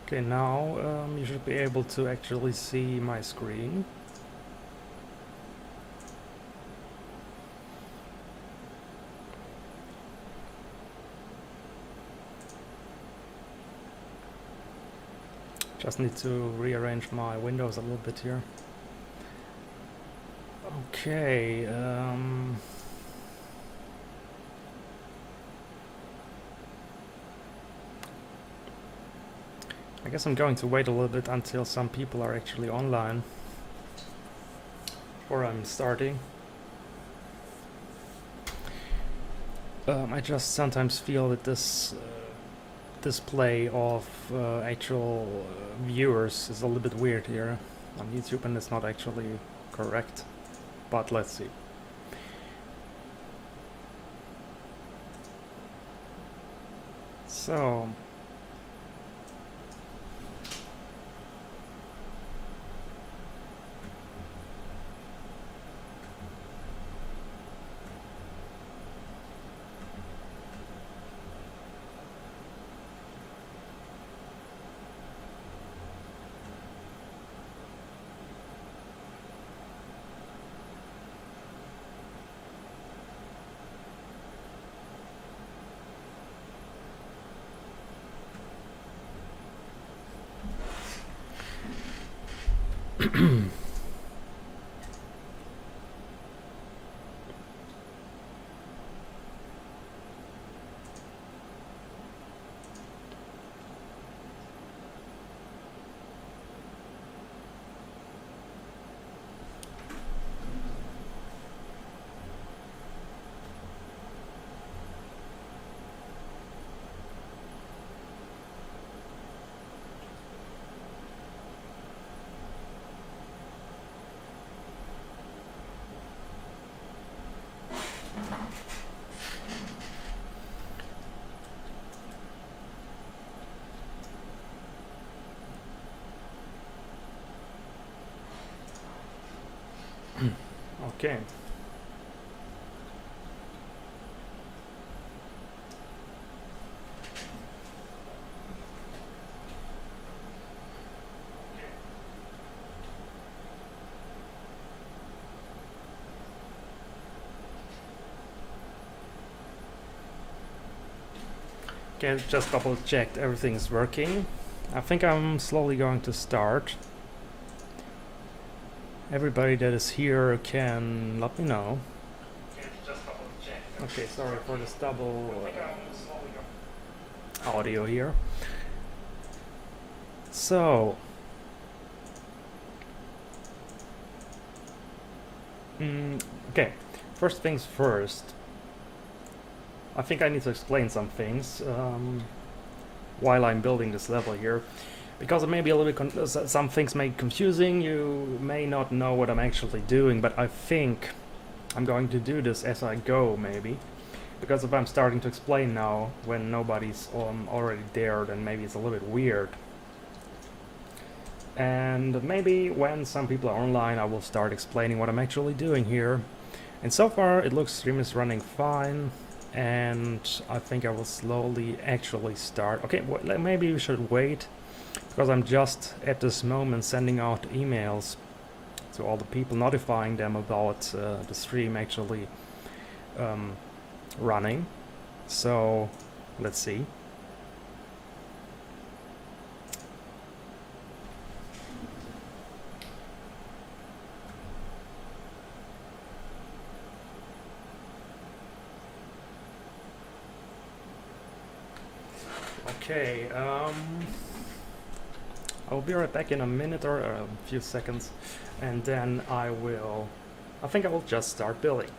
Okay, now you should be able to actually see my screen. Just need to rearrange my windows a little bit here. Okay, I guess I'm going to wait a little bit until some people are actually online before I'm starting. I just sometimes feel that this display of actual viewers is a little bit weird here on YouTube, and it's not actually correct, but let's see. So okay. Okay, just double checked everything's working. I think I'm slowly going to start. Everybody that is here can let me know. Okay, sorry for this double audio here. So, okay, first things first. I think I need to explain some things while I'm building this level here, because it may be a little bit some things may be confusing. You may not know what I'm actually doing, but I think I'm going to do this as I go, maybe, because if I'm starting to explain now when nobody's already there, then maybe it's a little bit weird. And maybe when some people are online, I will start explaining what I'm actually doing here. And so far it looks stream is running fine, and I think I will slowly actually start. Okay, maybe we should wait, because I'm just at this moment sending out emails to all the people, notifying them about the stream actually running. So let's see. Okay, I'll be right back in a minute or a few seconds, and then I think I will just start building.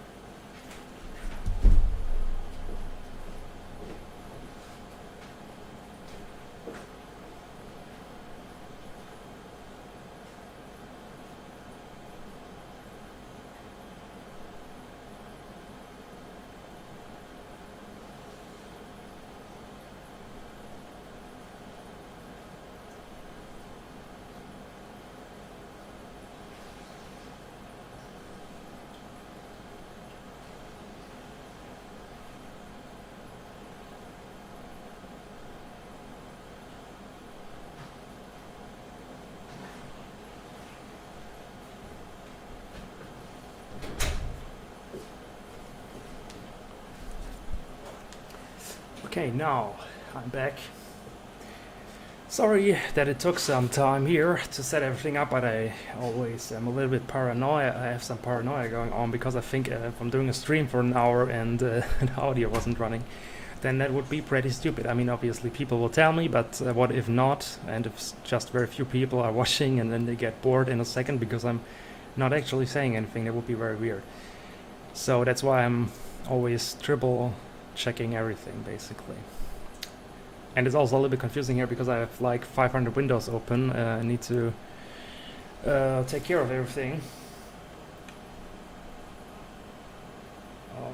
Okay, now I'm back. Sorry that it took some time here to set everything up, but I always am a little bit paranoid. I have some paranoia going on because I think if I'm doing a stream for an hour and the audio wasn't running, then that would be pretty stupid. I mean, obviously people will tell me, but what if not? And if just very few people are watching and then they get bored in a second because I'm not actually saying anything, that would be very weird. So that's why I'm always triple checking everything, basically. And it's also a little bit confusing here because I have like 500 windows open. I need to take care of everything.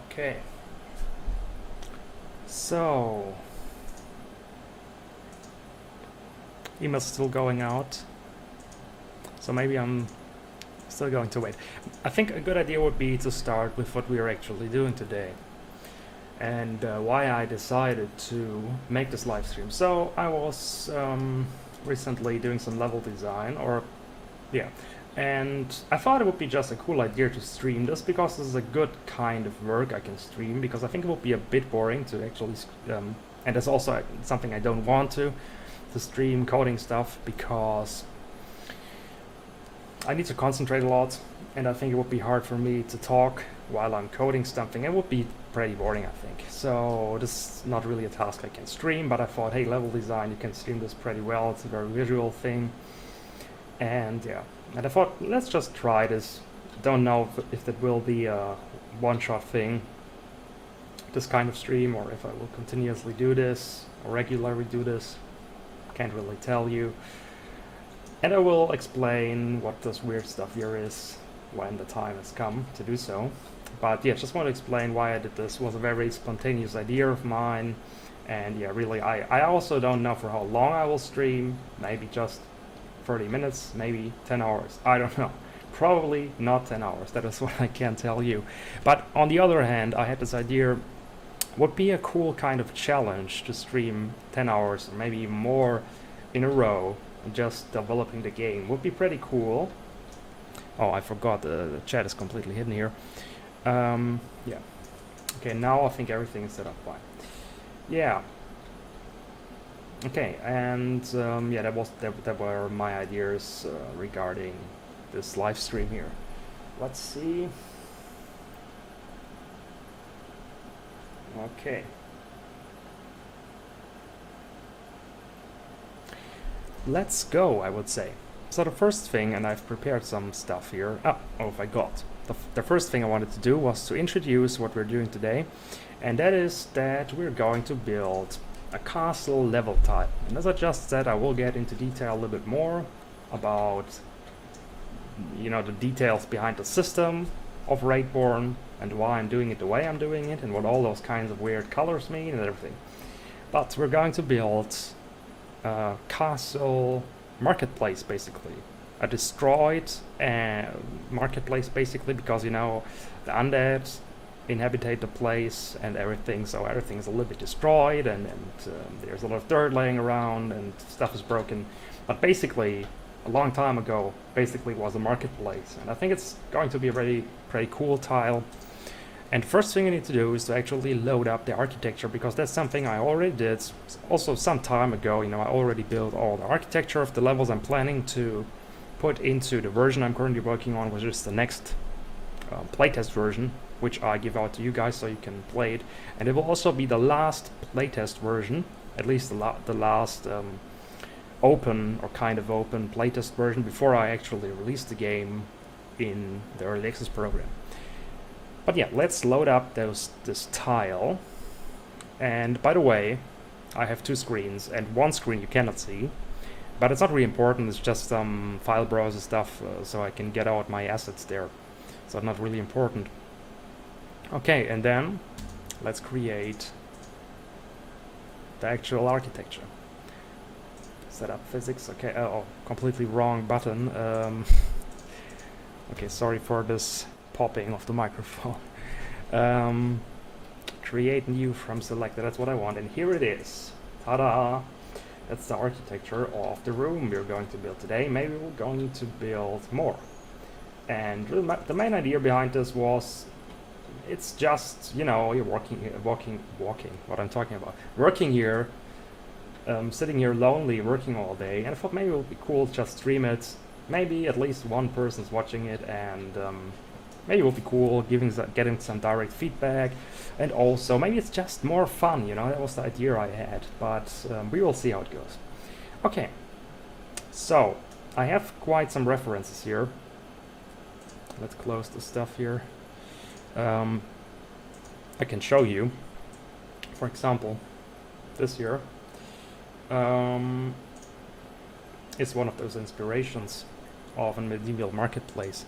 Okay. So, email's still going out. So maybe I'm still going to wait. I think a good idea would be to start with what we are actually doing today. And why I decided to make this live stream. So I was recently doing some level design, and I thought it would be just a cool idea to stream this because this is a good kind of work I can stream, because I think it would be a bit boring to actually and that's also something I don't want to stream coding stuff, because I need to concentrate a lot, and I think it would be hard for me to talk while I'm coding something. It would be pretty boring, I think. So this is not really a task I can stream, but I thought, hey, level design, you can stream this pretty well. It's a very visual thing. And yeah, and I thought, let's just try this. Don't know if that will be a one-shot thing, this kind of stream, or if I will continuously do this, or regularly do this. Can't really tell you. And I will explain what this weird stuff here is when the time has come to do so. But yeah, just want to explain why I did this. It was a very spontaneous idea of mine. And yeah, really, I also don't know for how long I will stream. Maybe just 30 minutes, maybe 10 hours. I don't know. Probably not 10 hours. That is what I can tell you. But on the other hand, I had this idea, would be a cool kind of challenge to stream 10 hours or maybe even more in a row, just developing the game. Would be pretty cool. Oh, I forgot, the chat is completely hidden here. Yeah. Okay, now I think everything is set up fine. Yeah. Okay, and yeah, that were my ideas regarding this live stream here. Let's see. Okay. Let's go, I would say. So the first thing, and I've prepared some stuff here. Oh, I got. The first thing I wanted to do was to introduce what we're doing today, and that is that we're going to build a castle level type. And as I just said, I will get into detail a little bit more about, you know, the details behind the system of Raidborn and why I'm doing it the way I'm doing it and what all those kinds of weird colors mean and everything. But we're going to build a castle marketplace, basically. A destroyed marketplace, basically, because, you know, the undead inhabitate the place and everything, so everything's a little bit destroyed, and there's a lot of dirt laying around and stuff is broken. But basically, a long time ago, basically was a marketplace, and I think it's going to be a pretty cool tile. And first thing you need to do is to actually load up the architecture, because that's something I already did also some time ago. You know, I already built all the architecture of the levels I'm planning to put into the version I'm currently working on, which is the next playtest version, which I give out to you guys so you can play it. And it will also be the last playtest version, at least the last open or kind of open playtest version before I actually release the game in the early access program. But yeah, let's load up this tile. And by the way, I have two screens, and one screen you cannot see, but it's not really important. It's just some file browser stuff, so I can get out my assets there. So not really important. Okay, and then let's create the actual architecture. Set up physics. Okay, oh, completely wrong button. Okay, sorry for this popping of the microphone. Create new from selected. That's what I want, and here it is. Ta-da! That's the architecture of the room we're going to build today. Maybe we're going to build more. And the main idea behind this was, it's just, you know, you're walking, what I'm talking about. Working here, sitting here lonely, working all day, and I thought maybe it would be cool to just stream it. Maybe at least one person's watching it, and maybe it would be cool getting some direct feedback, and also maybe it's just more fun, you know, that was the idea I had, but we will see how it goes. Okay, so I have quite some references here. Let's close the stuff here. I can show you, for example, this here is one of those inspirations of a medieval marketplace.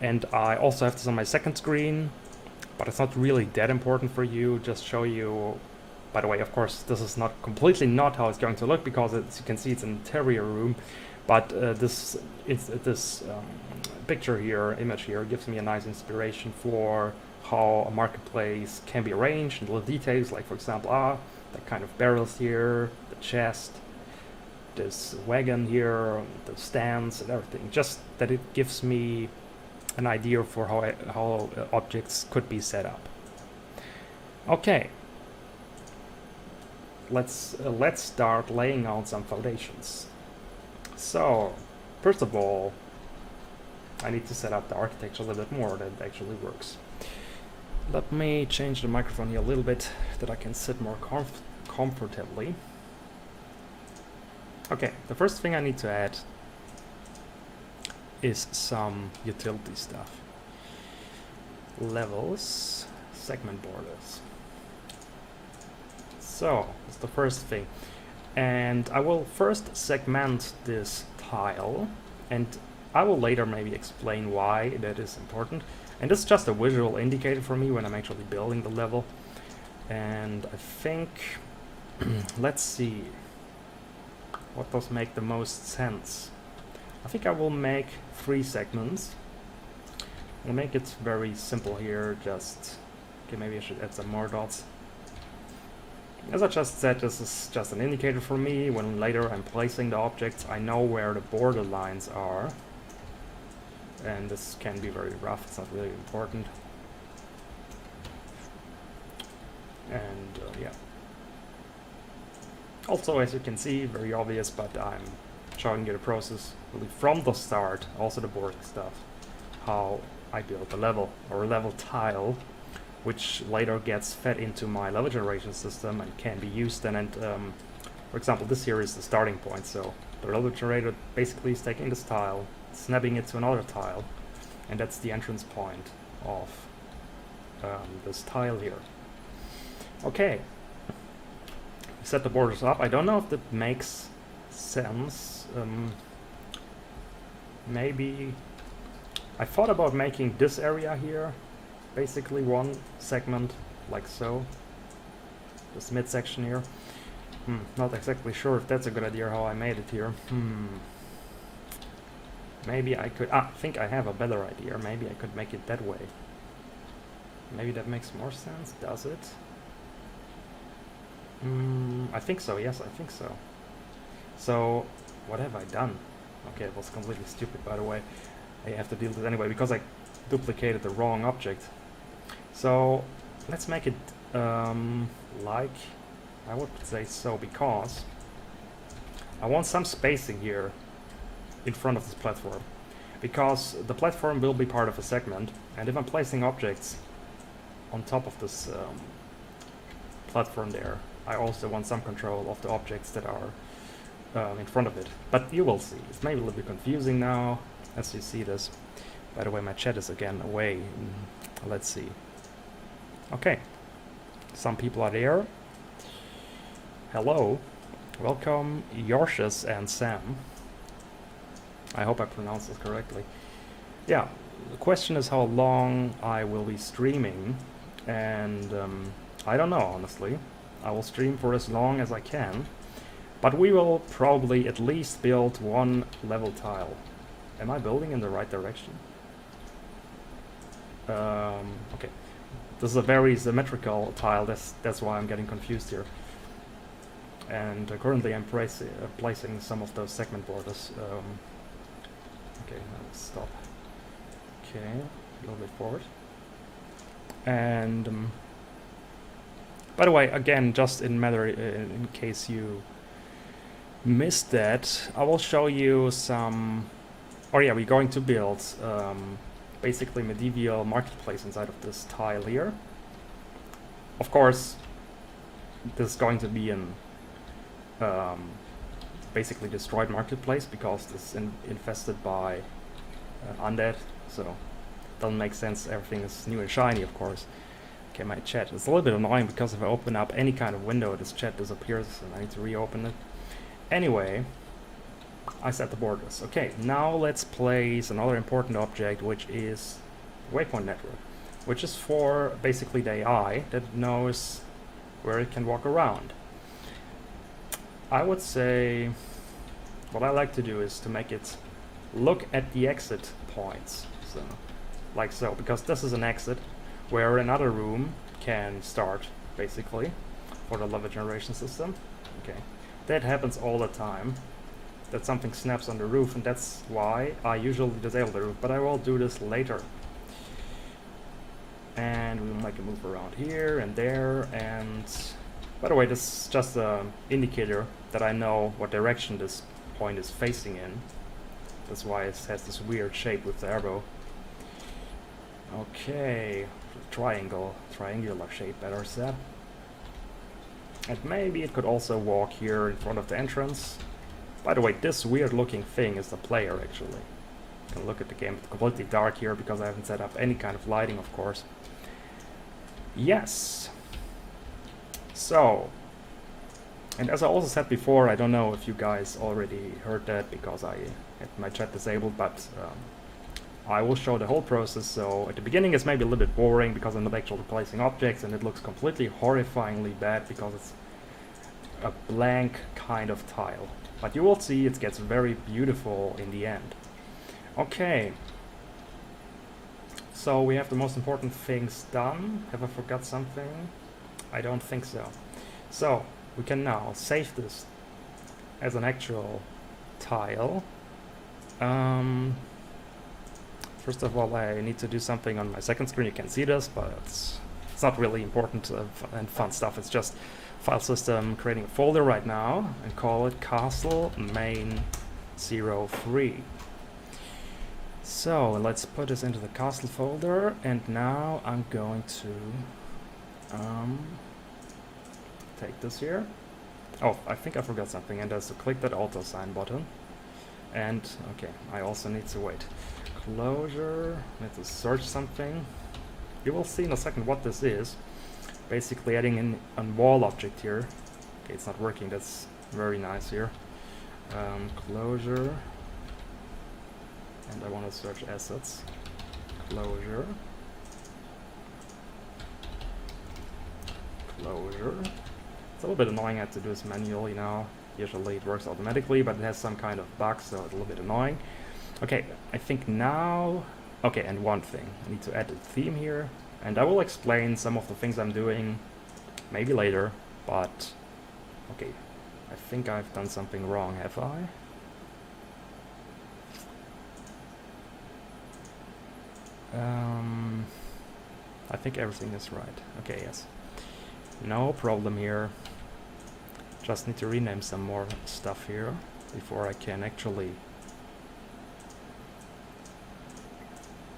And I also have this on my second screen, but it's not really that important for you, just show you. By the way, of course, this is not completely not how it's going to look, because as you can see, it's an interior room, but this picture here, image here, gives me a nice inspiration for how a marketplace can be arranged, and little details, like for example, the kind of barrels here, the chest, this wagon here, the stands and everything, just that it gives me an idea for how objects could be set up. Okay, let's start laying out some foundations. So, first of all, I need to set up the architecture a little bit more that it actually works. Let me change the microphone here a little bit, that I can sit more comfortably. Okay, the first thing I need to add is some utility stuff. Levels, segment borders. So, that's the first thing. And I will first segment this tile, and I will later maybe explain why that is important. And this is just a visual indicator for me when I'm actually building the level. And I think, let's see, what does make the most sense? I think I will make 3 segments. I'll make it very simple here, just, okay, maybe I should add some more dots. As I just said, this is just an indicator for me. When later I'm placing the objects, I know where the border lines are. And this can be very rough, it's not really important. And yeah. Also, as you can see, very obvious, but I'm showing you the process really from the start, also the boarding stuff, how I build the level, or level tile, which later gets fed into my level generation system and can be used then. And for example, this here is the starting point, so the level generator basically is taking this tile, snapping it to another tile, and that's the entrance point of this tile here. Okay, set the borders up. I don't know if that makes sense. Maybe I thought about making this area here basically one segment, like so, this midsection here. Not exactly sure if that's a good idea how I made it here. Maybe I could, I think I have a better idea. Maybe I could make it that way. Maybe that makes more sense, does it? I think so, yes, I think so. So, what have I done? Okay, it was completely stupid, by the way. I have to deal with it anyway, because I duplicated the wrong object. So, let's make it like, I would say so, because I want some spacing here in front of this platform. Because the platform will be part of a segment, and if I'm placing objects on top of this platform there, I also want some control of the objects that are in front of it. But you will see. It's maybe a little bit confusing now as you see this. By the way, my chat is again away. Let's see. Okay. Some people are there. Hello. Welcome, Yorshus and Sam. I hope I pronounced this correctly. Yeah, the question is how long I will be streaming. And I don't know, honestly. I will stream for as long as I can. But we will probably at least build one level tile. Am I building in the right direction? Okay. This is a very symmetrical tile, that's why I'm getting confused here. And currently I'm placing some of those segment borders. Okay, now let's stop. Okay, a little bit forward. And by the way, again, just in case you missed that, I will show you some. Oh yeah, we're going to build basically medieval marketplace inside of this tile here. Of course, this is going to be an basically destroyed marketplace because this is infested by undead, so it doesn't make sense. Everything is new and shiny, of course. Okay, my chat is a little bit annoying because if I open up any kind of window, this chat disappears and I need to reopen it. Anyway, I set the borders. Okay, now let's place another important object, which is waypoint network, which is for basically the AI that knows where it can walk around. I would say what I like to do is to make it look at the exit points, so like so, because this is an exit where another room can start, basically, for the level generation system. Okay, that happens all the time, that something snaps on the roof, and that's why I usually disable the roof, but I will do this later. And we'll make a move around here and there, and by the way, this is just an indicator that I know what direction this point is facing in. That's why it has this weird shape with the arrow. Okay, triangular shape, better said. And maybe it could also walk here in front of the entrance. By the way, this weird looking thing is the player, actually. You can look at the game. It's completely dark here because I haven't set up any kind of lighting, of course. Yes. So, and as I also said before, I don't know if you guys already heard that because I had my chat disabled, but I will show the whole process. So at the beginning it's maybe a little bit boring because I'm not actually placing objects, and it looks completely horrifyingly bad because it's a blank kind of tile. But you will see it gets very beautiful in the end. Okay. So we have the most important things done. Have I forgot something? I don't think so. So we can now save this as an actual tile. First of all, I need to do something on my second screen. You can see this, but it's not really important and fun stuff. It's just file system creating a folder right now and call it castle main 03. So let's put this into the castle folder, and now I'm going to take this here. Oh, I think I forgot something, and there's to click that auto sign button. And okay, I also need to wait. Closure, need to search something. You will see in a second what this is. Basically adding in a wall object here. Okay, it's not working, that's very nice here. Closure. And I want to search assets. Closure. Closure. It's a little bit annoying I have to do this manually now. Usually it works automatically, but it has some kind of bug, so it's a little bit annoying. Okay, I think now... Okay, and one thing. I need to add a theme here, and I will explain some of the things I'm doing maybe later, but... Okay, I think I've done something wrong, have I? I think everything is right. Okay, yes. No problem here. Just need to rename some more stuff here before I can actually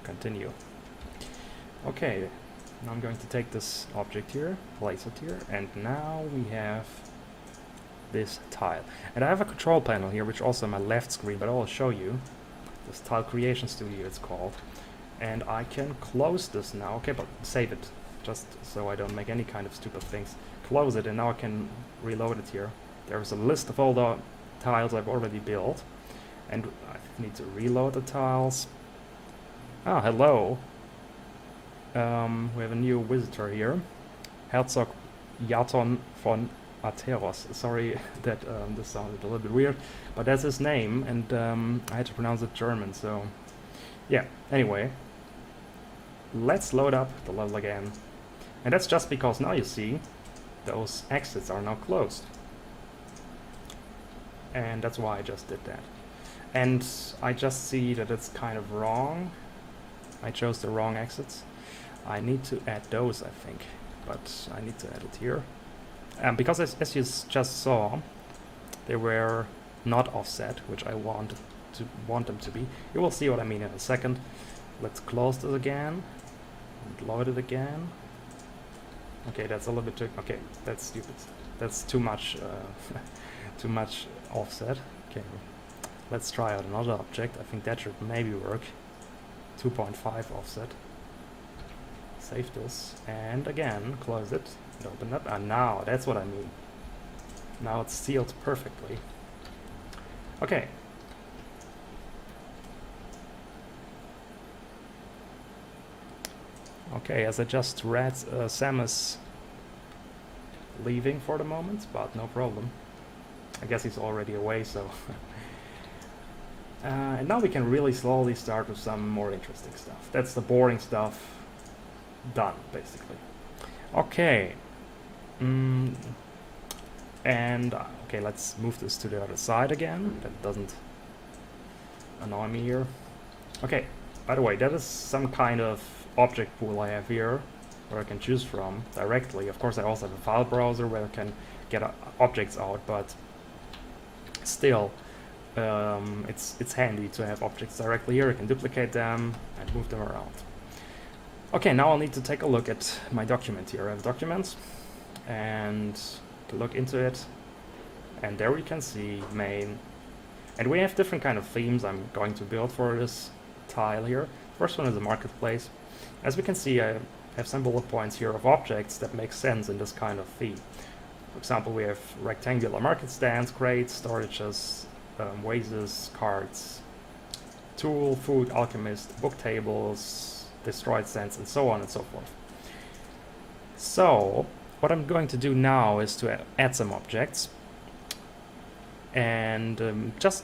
continue. Okay, now I'm going to take this object here, place it here, and now we have this tile. And I have a control panel here, which also on my left screen, but I will show you. This Tile Creation Studio it's called. And I can close this now. Okay, but save it, just so I don't make any kind of stupid things. Close it, and now I can reload it here. There's a list of all the tiles I've already built, and I need to reload the tiles. Ah, hello. We have a new visitor here, Herzog Jaton von Ateros. Sorry that this sounded a little bit weird, but that's his name, and I had to pronounce it German, so yeah. Anyway, let's load up the level again, and that's just because now you see those exits are now closed, and that's why I just did that. And I just see that it's kind of wrong. I chose the wrong exits. I need to add those, I think, but I need to add it here. Because as you just saw, they were not offset, which I want them to be. You will see what I mean in a second. Let's close this again and load it again. Okay, that's a little bit too. Okay, that's stupid. That's too much. Too much offset. Okay, let's try out another object. I think that should maybe work. 2.5 offset. Save this and again close it and open it. And now that's what I mean. Now it's sealed perfectly. Okay. Okay, as I just read, Sam is leaving for the moment, but no problem. I guess he's already away, so... and now we can really slowly start with some more interesting stuff. That's the boring stuff done, basically. Okay. And, okay, let's move this to the other side again. That doesn't annoy me here. Okay, by the way, that is some kind of object pool I have here, where I can choose from directly. Of course, I also have a file browser where I can get objects out, but still, it's handy to have objects directly here. I can duplicate them and move them around. Okay, now I'll need to take a look at my document here. I have documents, and to look into it, and there we can see main, and we have different kind of themes I'm going to build for this tile here. First one is the marketplace. As we can see, I have some bullet points here of objects that make sense in this kind of theme. For example, we have rectangular market stands, crates, storages, vases, carts, tool, food, alchemist, book tables, destroyed stands, and so on and so forth. So, what I'm going to do now is to add some objects and just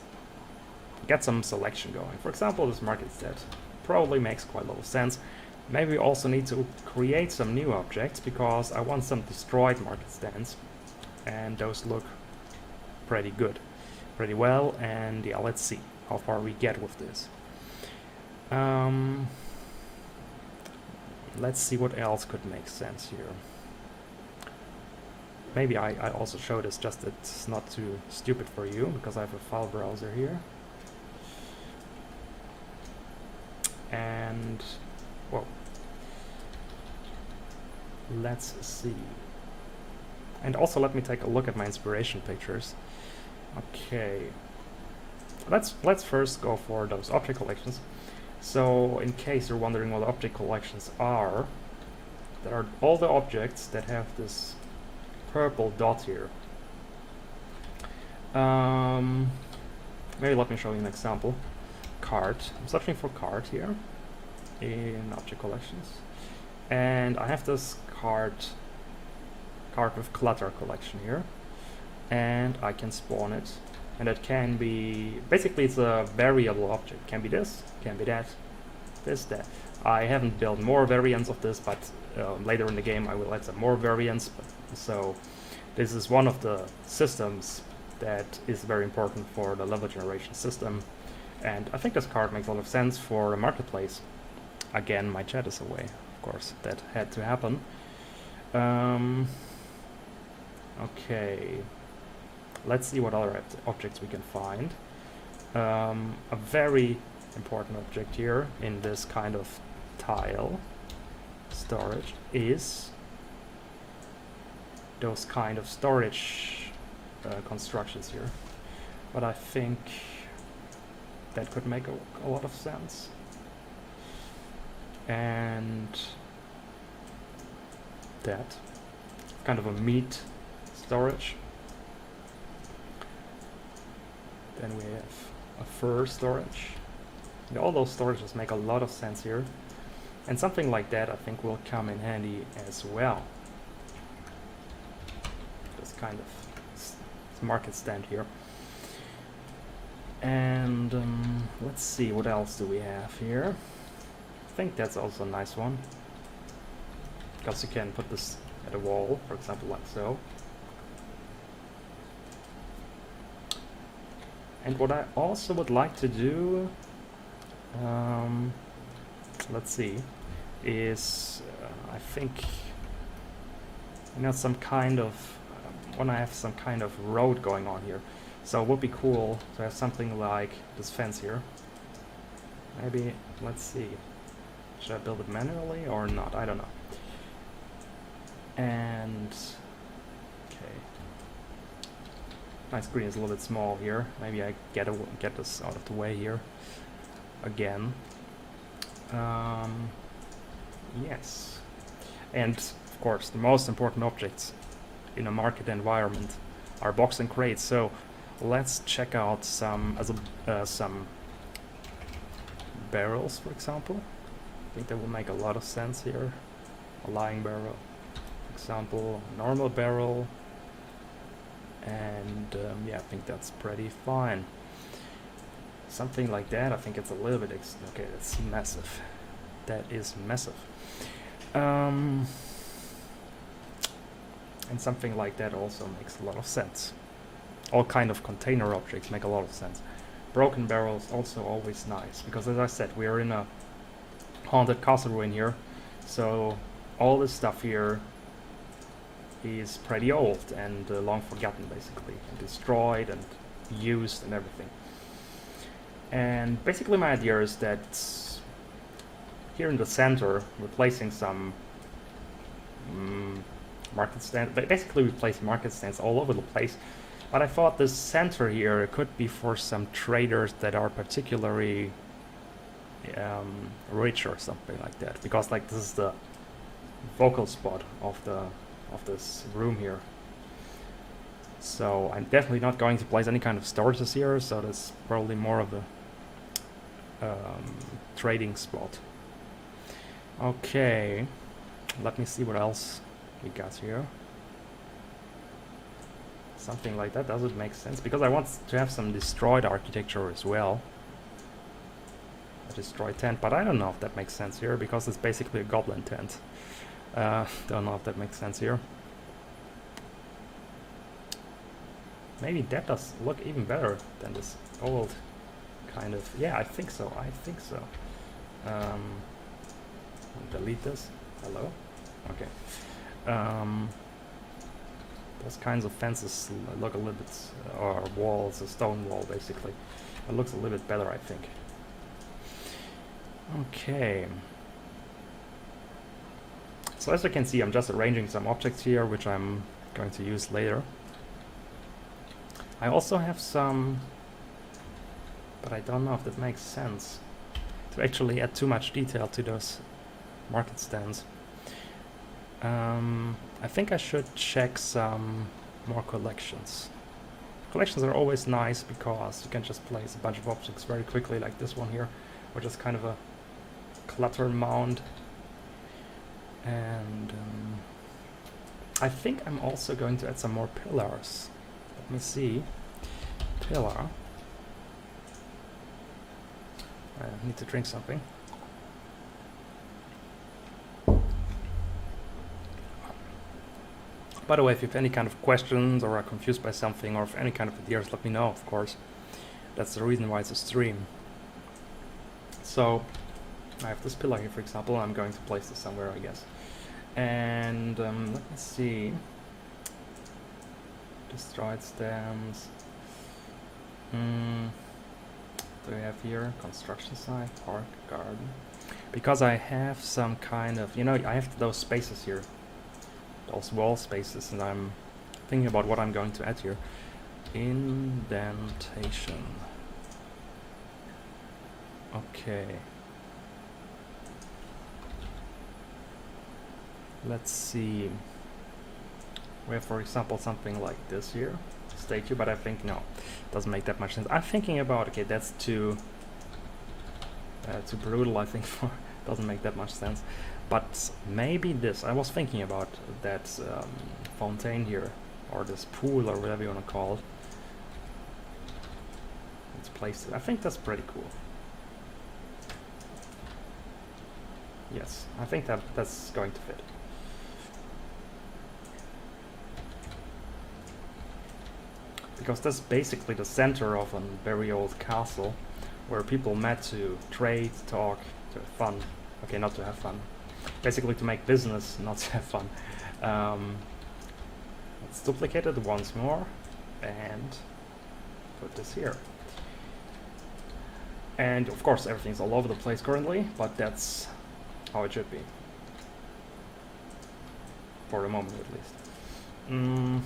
get some selection going. For example, this market stand probably makes quite a lot of sense. Maybe we also need to create some new objects because I want some destroyed market stands, and those look pretty good, pretty well, and yeah, let's see how far we get with this. Let's see what else could make sense here. Maybe I also show this just that it's not too stupid for you, because I have a file browser here. And, whoa. Let's see. And also let me take a look at my inspiration pictures. Okay. Let's first go for those object collections. So, in case you're wondering what object collections are, there are all the objects that have this purple dot here. Maybe let me show you an example. Cart. I'm searching for cart here in object collections, and I have this cart with clutter collection here, and I can spawn it, and it can be, basically it's a variable object. Can be this, can be that, this, that. I haven't built more variants of this, but later in the game I will add some more variants. So this is one of the systems that is very important for the level generation system, and I think this card makes a lot of sense for a marketplace. Again, my chat is away, of course, that had to happen. Okay, let's see what other objects we can find. A very important object here in this kind of tile storage is those kind of storage constructions here, but I think that could make a lot of sense. And that kind of a meat storage. Then we have a fur storage. And all those storages make a lot of sense here, and something like that I think will come in handy as well. This kind of market stand here. And let's see, what else do we have here? I think that's also a nice one, because you can put this at a wall, for example, like so. And what I also would like to do, let's see, is, I think, you know, some kind of, when I have some kind of road going on here. So it would be cool to have something like this fence here. Maybe, let's see, should I build it manually or not? I don't know. And, okay. My screen is a little bit small here. Maybe I get this out of the way here again. Yes. And of course, the most important objects in a market environment are box and crates. So let's check out some barrels, for example. I think that will make a lot of sense here. A lying barrel, for example, a normal barrel, and yeah, I think that's pretty fine. Something like that. I think it's a little bit okay. That's massive. That is massive. And something like that also makes a lot of sense. All kind of container objects make a lot of sense. Broken barrels also always nice, because as I said, we are in a haunted castle ruin here, so all this stuff here is pretty old and long forgotten, basically, and destroyed and used and everything. And basically my idea is that here in the center, replacing some market stands, basically replace market stands all over the place. But I thought this center here could be for some traders that are particularly rich or something like that, because like this is the focal spot of this room here. So I'm definitely not going to place any kind of storages here, so that's probably more of a trading spot. Okay, let me see what else we got here. Something like that. Does it make sense? Because I want to have some destroyed architecture as well. A destroyed tent, but I don't know if that makes sense here, because it's basically a goblin tent. Don't know if that makes sense here. Maybe that does look even better than this old kind of... Yeah, I think so. I think so. Delete this. Hello? Okay. Those kinds of fences look a little bit... or walls, a stone wall, basically. It looks a little bit better, I think. Okay. So as you can see, I'm just arranging some objects here, which I'm going to use later. I also have some, but I don't know if that makes sense, to actually add too much detail to those market stands. I think I should check some more collections. Collections are always nice because you can just place a bunch of objects very quickly, like this one here, which is kind of a clutter mound. And I think I'm also going to add some more pillars. Let me see. Pillar. I need to drink something. By the way, if you have any kind of questions or are confused by something or if any kind of ideas, let me know, of course. That's the reason why it's a stream. So, I have this pillar here, for example. I'm going to place this somewhere, I guess. And let me see. Destroyed stems. Do we have here construction site, park, garden? Because I have some kind of, you know, I have those spaces here, those wall spaces, and I'm thinking about what I'm going to add here. Indentation. Okay. Let's see. We have, for example, something like this here, statue, but I think no, it doesn't make that much sense. I'm thinking about, okay, that's too brutal, I think, for doesn't make that much sense. But maybe this, I was thinking about that fountain here, or this pool, or whatever you want to call it. Let's place it. I think that's pretty cool. Yes, I think that's going to fit. Because that's basically the center of a very old castle where people met to trade, talk, to have fun. Okay, not to have fun. basically to make business, not have fun. Let's duplicate it once more and put this here. And of course everything's all over the place currently, but that's how it should be. For the moment at least.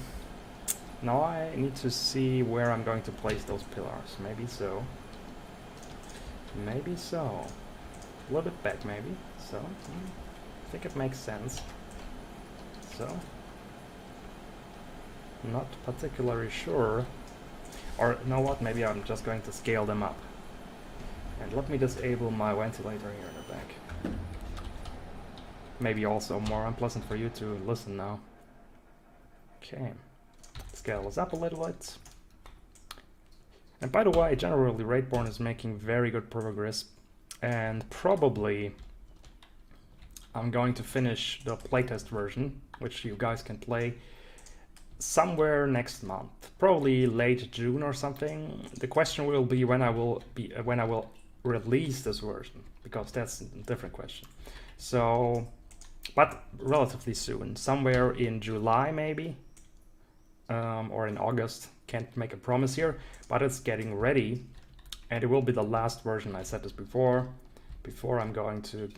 Now I need to see where I'm going to place those pillars. Maybe so. Maybe so. A little bit back maybe. So, I think it makes sense. So, not particularly sure. Or, you know what, maybe I'm just going to scale them up. And let me disable my ventilator here in the back. Maybe also more unpleasant for you to listen now. Okay, scale this up a little bit. And by the way, generally Raidborn is making very good progress, and probably I'm going to finish the playtest version, which you guys can play somewhere next month, probably late June or something. The question will be when I will release this version, because that's a different question. So, but relatively soon, somewhere in July maybe, or in August. Can't make a promise here, but it's getting ready, and it will be the last version. I said this before I'm going to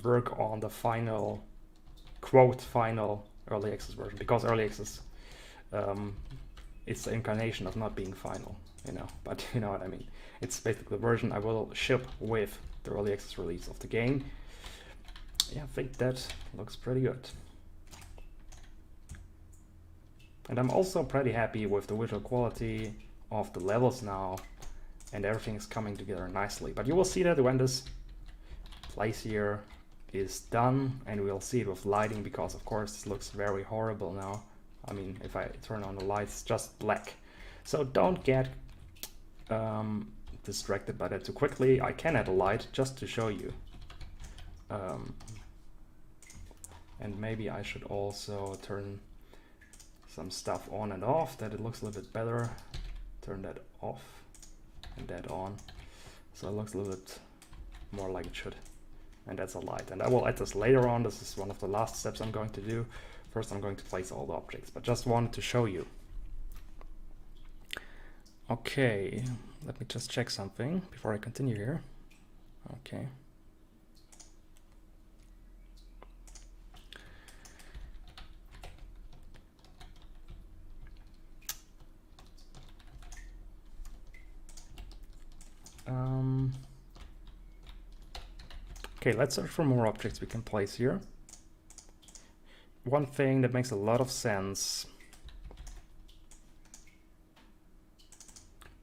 work on the final, quote, final early access version, because early access, it's the incarnation of not being final, you know, but you know what I mean. It's basically the version I will ship with the early access release of the game. Yeah, I think that looks pretty good. And I'm also pretty happy with the visual quality of the levels now, and everything is coming together nicely. But you will see that when this place here is done, and we'll see it with lighting, because of course this looks very horrible now. I mean, if I turn on the lights, just black. So don't get distracted by that too quickly. I can add a light just to show you. And maybe I should also turn some stuff on and off, that it looks a little bit better. Turn that off and that on, so it looks a little bit more like it should. And that's a light, and I will add this later on. This is one of the last steps I'm going to do. First I'm going to place all the objects, but just wanted to show you. Okay, let me just check something before I continue here. Okay. Okay, let's search for more objects we can place here. One thing that makes a lot of sense,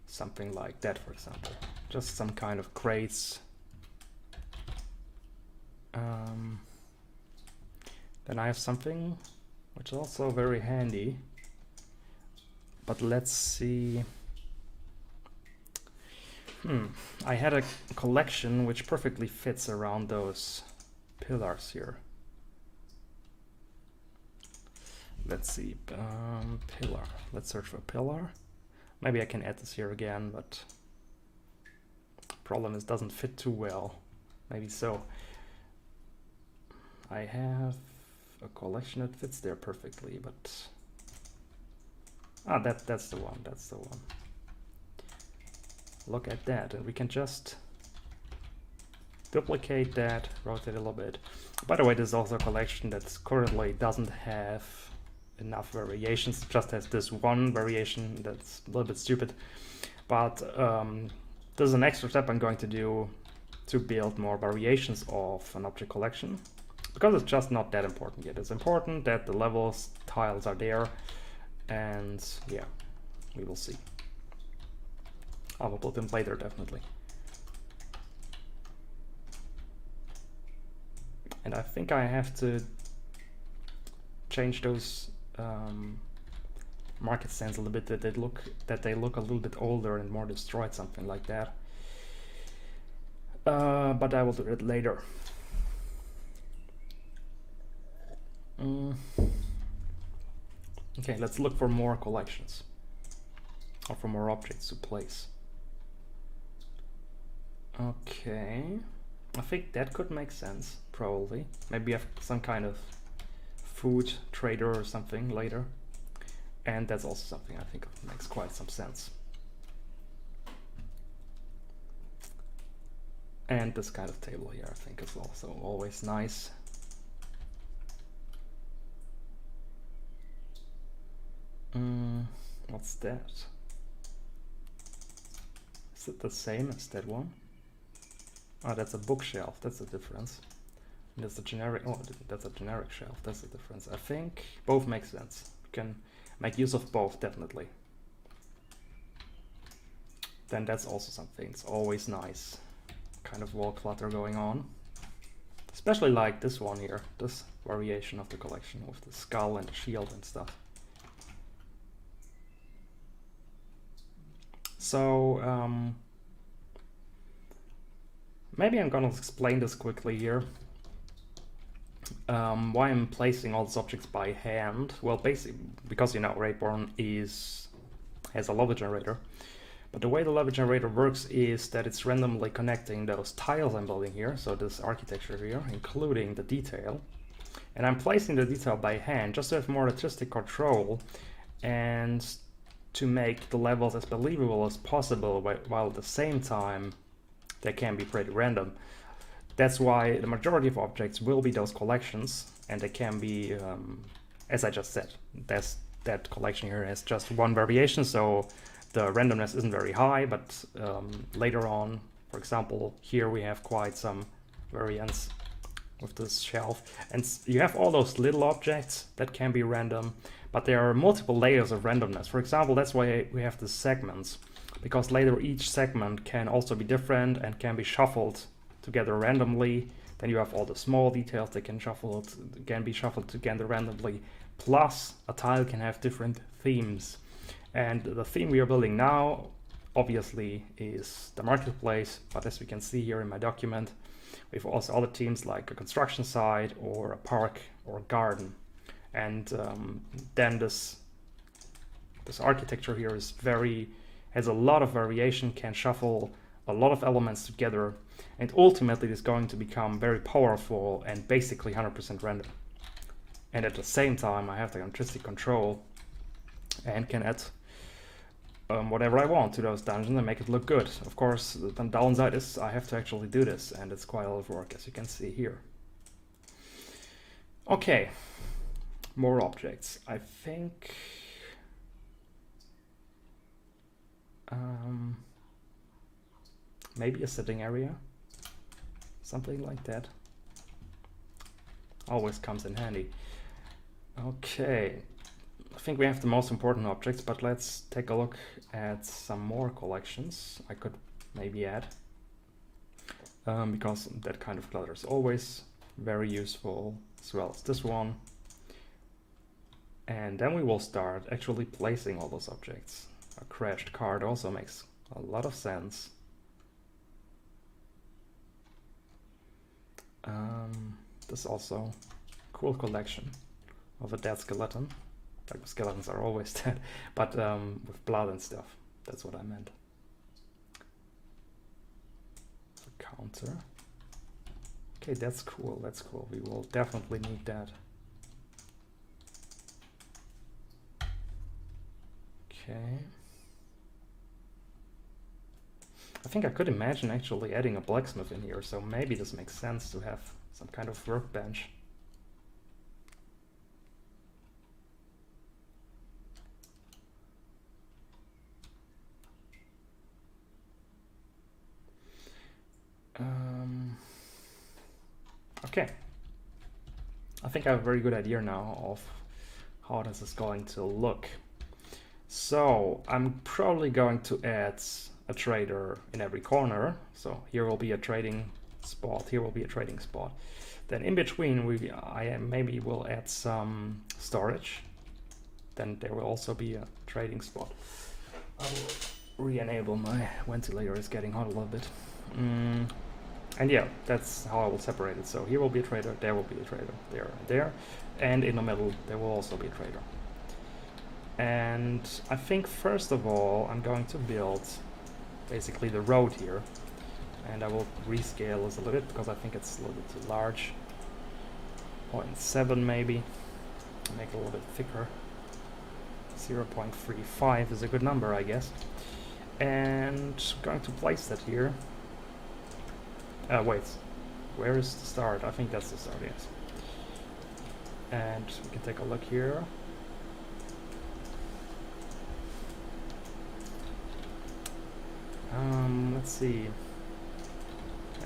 something like that, for example, just some kind of crates. Then I have something which is also very handy, but let's see. I had a collection which perfectly fits around those pillars here. Let's see, pillar. Let's search for pillar. Maybe I can add this here again, but problem is it doesn't fit too well. Maybe so. I have a collection that fits there perfectly, but that's the one. That's the one. Look at that, and we can just duplicate that, rotate a little bit. By the way, this is also a collection that currently doesn't have enough variations. It just has this one variation that's a little bit stupid, but this is an extra step I'm going to do to build more variations of an object collection, because it's just not that important yet. It's important that the levels tiles are there, and yeah, we will see. I will put them later, definitely. And I think I have to change those market stands a little bit, that they look a little bit older and more destroyed, something like that. But I will do it later. Okay, let's look for more collections, or for more objects to place. Okay, I think that could make sense, probably. Maybe have some kind of food trader or something later. And that's also something I think makes quite some sense. And this kind of table here I think is also always nice. What's that? Is it the same as that one? Oh, that's a bookshelf. That's the difference. And that's a generic. Oh, that's a generic shelf. That's the difference. I think both make sense. You can make use of both, definitely. Then that's also something. It's always nice. Kind of wall clutter going on. Especially like this one here. This variation of the collection with the skull and the shield and stuff. So maybe I'm gonna explain this quickly here. Why I'm placing all these objects by hand. Well, basically because, you know, Raidborn has a level generator. But the way the level generator works is that it's randomly connecting those tiles I'm building here, so this architecture here, including the detail. And I'm placing the detail by hand just to have more artistic control and to make the levels as believable as possible, while at the same time they can be pretty random. That's why the majority of objects will be those collections, and they can be, as I just said, that collection here has just one variation, so the randomness isn't very high, but later on, for example, here we have quite some variance with this shelf. And you have all those little objects that can be random, but there are multiple layers of randomness. For example, that's why we have the segments, because later each segment can also be different and can be shuffled together randomly. Then you have all the small details that can be shuffled together randomly. Plus, a tile can have different themes. And the theme we are building now, obviously, is the marketplace. But as we can see here in my document, we have also other themes like a construction site or a park or a garden. And then this architecture here has a lot of variation, can shuffle a lot of elements together, and ultimately is going to become very powerful and basically 100% random. And at the same time, I have the artistic control and can add whatever I want to those dungeons and make it look good. Of course, the downside is I have to actually do this, and it's quite a lot of work, as you can see here. Okay, more objects. I think maybe a sitting area, something like that. Always comes in handy. Okay, I think we have the most important objects, but let's take a look at some more collections I could maybe add, because that kind of clutter is always very useful, as well as this one. And then we will start actually placing all those objects. A crashed card also makes a lot of sense. This also cool collection of a dead skeleton. Like, skeletons are always dead, but with blood and stuff. That's what I meant. A counter. Okay, that's cool. That's cool. We will definitely need that. Okay. I think I could imagine actually adding a blacksmith in here, so maybe this makes sense to have some kind of workbench. Okay. I think I have a very good idea now of how this is going to look. So I'm probably going to add a trader in every corner. So here will be a trading spot, here will be a trading spot. Then in between I maybe will add some storage. Then there will also be a trading spot. I will re-enable my ventilator, it's getting hot a little bit. And yeah, that's how I will separate it. So here will be a trader, there will be a trader, there and there. And in the middle there will also be a trader. And I think first of all I'm going to build basically the road here. And I will rescale this a little bit because I think it's a little bit too large. 0.7 maybe. Make it a little bit thicker. 0.35 is a good number, I guess. And I'm going to place that here. Wait, where is the start? I think that's the start, yes. And we can take a look here. Let's see.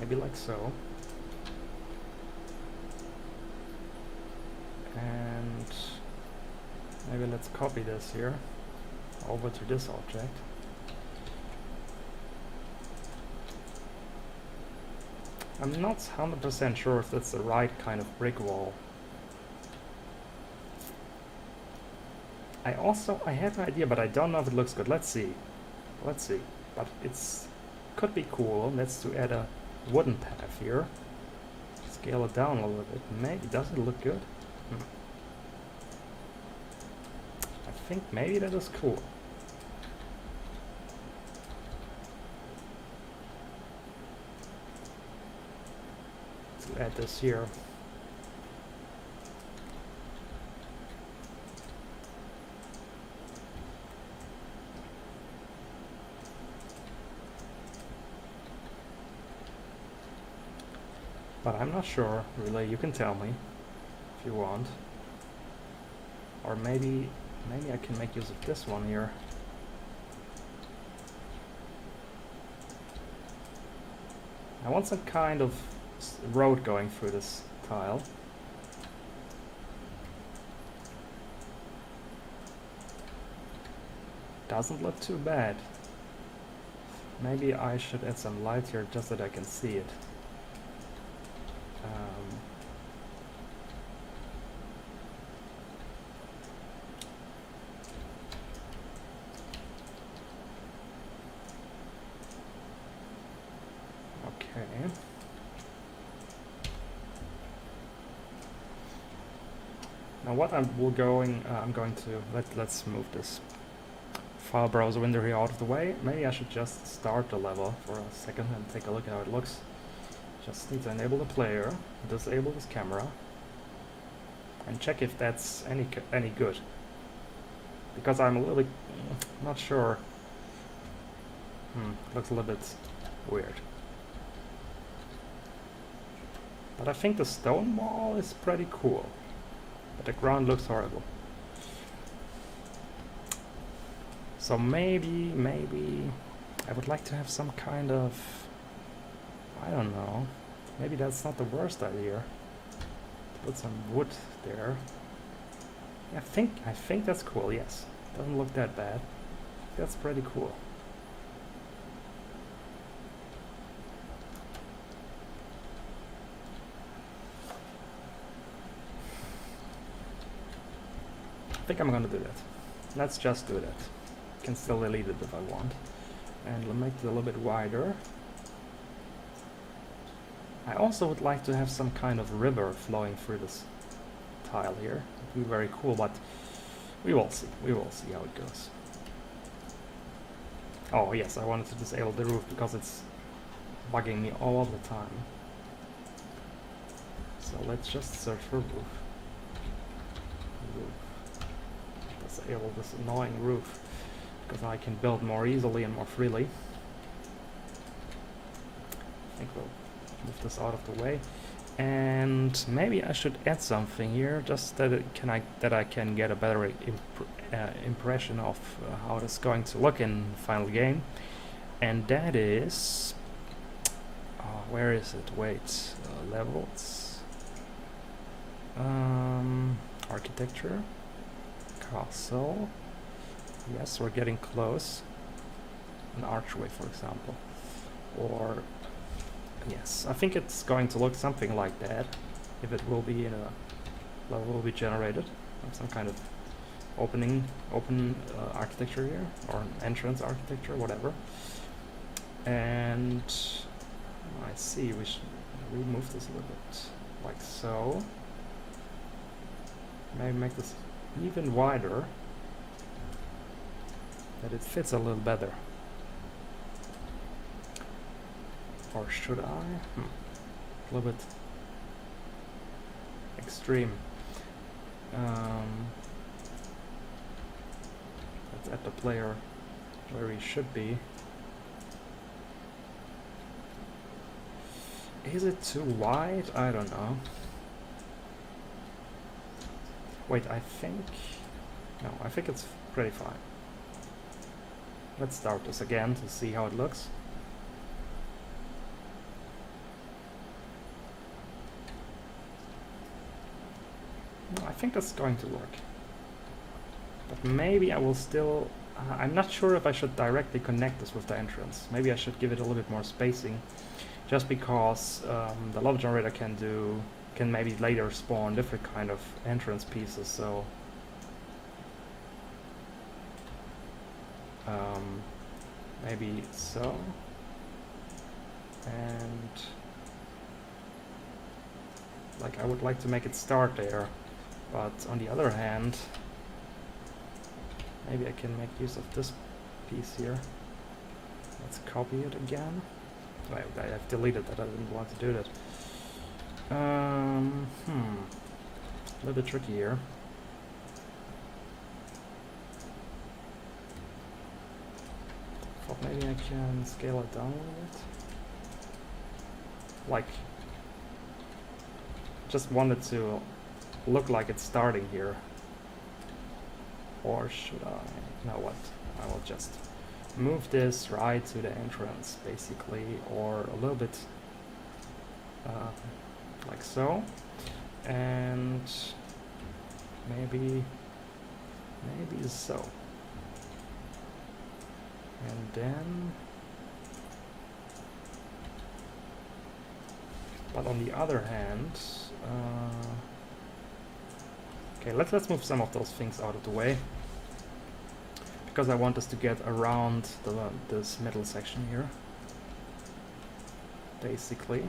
Maybe like so. And maybe let's copy this here over to this object. I'm not 100% sure if that's the right kind of brick wall. I have an idea, but I don't know if it looks good. Let's see. But it's could be cool. Let's to add a wooden path here. Scale it down a little bit. Maybe does it look good? I think maybe that is cool. To add this here. But I'm not sure, really. You can tell me if you want. Or maybe I can make use of this one here. I want some kind of road going through this tile. Doesn't look too bad. Maybe I should add some light here just that I can see it. Okay. Now what I'm going to let's move this file browser window here out of the way. Maybe I should just start the level for a second and take a look at how it looks. Just need to enable the player, disable this camera, and check if that's any good. Because I'm a little bit not sure. Looks a little bit weird. But I think the stone wall is pretty cool. But the ground looks horrible. So maybe I would like to have some kind of, I don't know, maybe that's not the worst idea. Put some wood there. I think that's cool, yes. Doesn't look that bad. That's pretty cool. I think I'm gonna do that. Let's just do that. Can still delete it if I want. And we'll make it a little bit wider. I also would like to have some kind of river flowing through this tile here. It would be very cool, but we will see. We will see how it goes. Oh yes, I wanted to disable the roof because it's bugging me all the time. So let's just search for roof. Disable this annoying roof because I can build more easily and more freely. I think we'll move this out of the way, and maybe I should add something here just that I can get a better impression of how it's going to look in the final game, and that is where is it? Wait, levels, architecture. Castle. Yes, we're getting close. An archway, for example. Or yes, I think it's going to look something like that. If it will be in a level will be generated. Some kind of open architecture here, or an entrance architecture, whatever. And I see we should remove this a little bit, like so. Maybe make this even wider, that it fits a little better. Or should I? A little bit extreme. Let's add the player where he should be. Is it too wide? I don't know. Wait, I think... No, I think it's pretty fine. Let's start this again to see how it looks. No, I think that's going to work. But maybe I will still... I'm not sure if I should directly connect this with the entrance. Maybe I should give it a little bit more spacing. Just because the level generator can maybe later spawn different kind of entrance pieces, so... maybe so. And... like, I would like to make it start there. But on the other hand, maybe I can make use of this piece here. Let's copy it again. I've deleted that, I didn't want to do that. A little bit tricky here. Thought maybe I can scale it down a little bit. Like, just wanted to look like it's starting here. Or should I? Know what? I will just move this right to the entrance, basically, or a little bit like so, and maybe so, and then. But on the other hand, okay, let's move some of those things out of the way, because I want us to get around this middle section here, basically,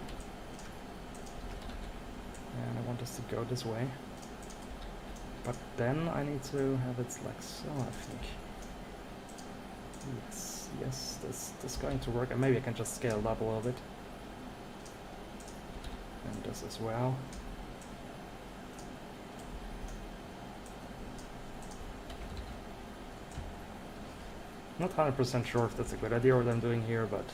and I want us to go this way. But then I need to have it like so, I think. Yes, this is going to work, and maybe I can just scale it up a little bit. And this as well. Not 100% sure if that's a good idea what I'm doing here, but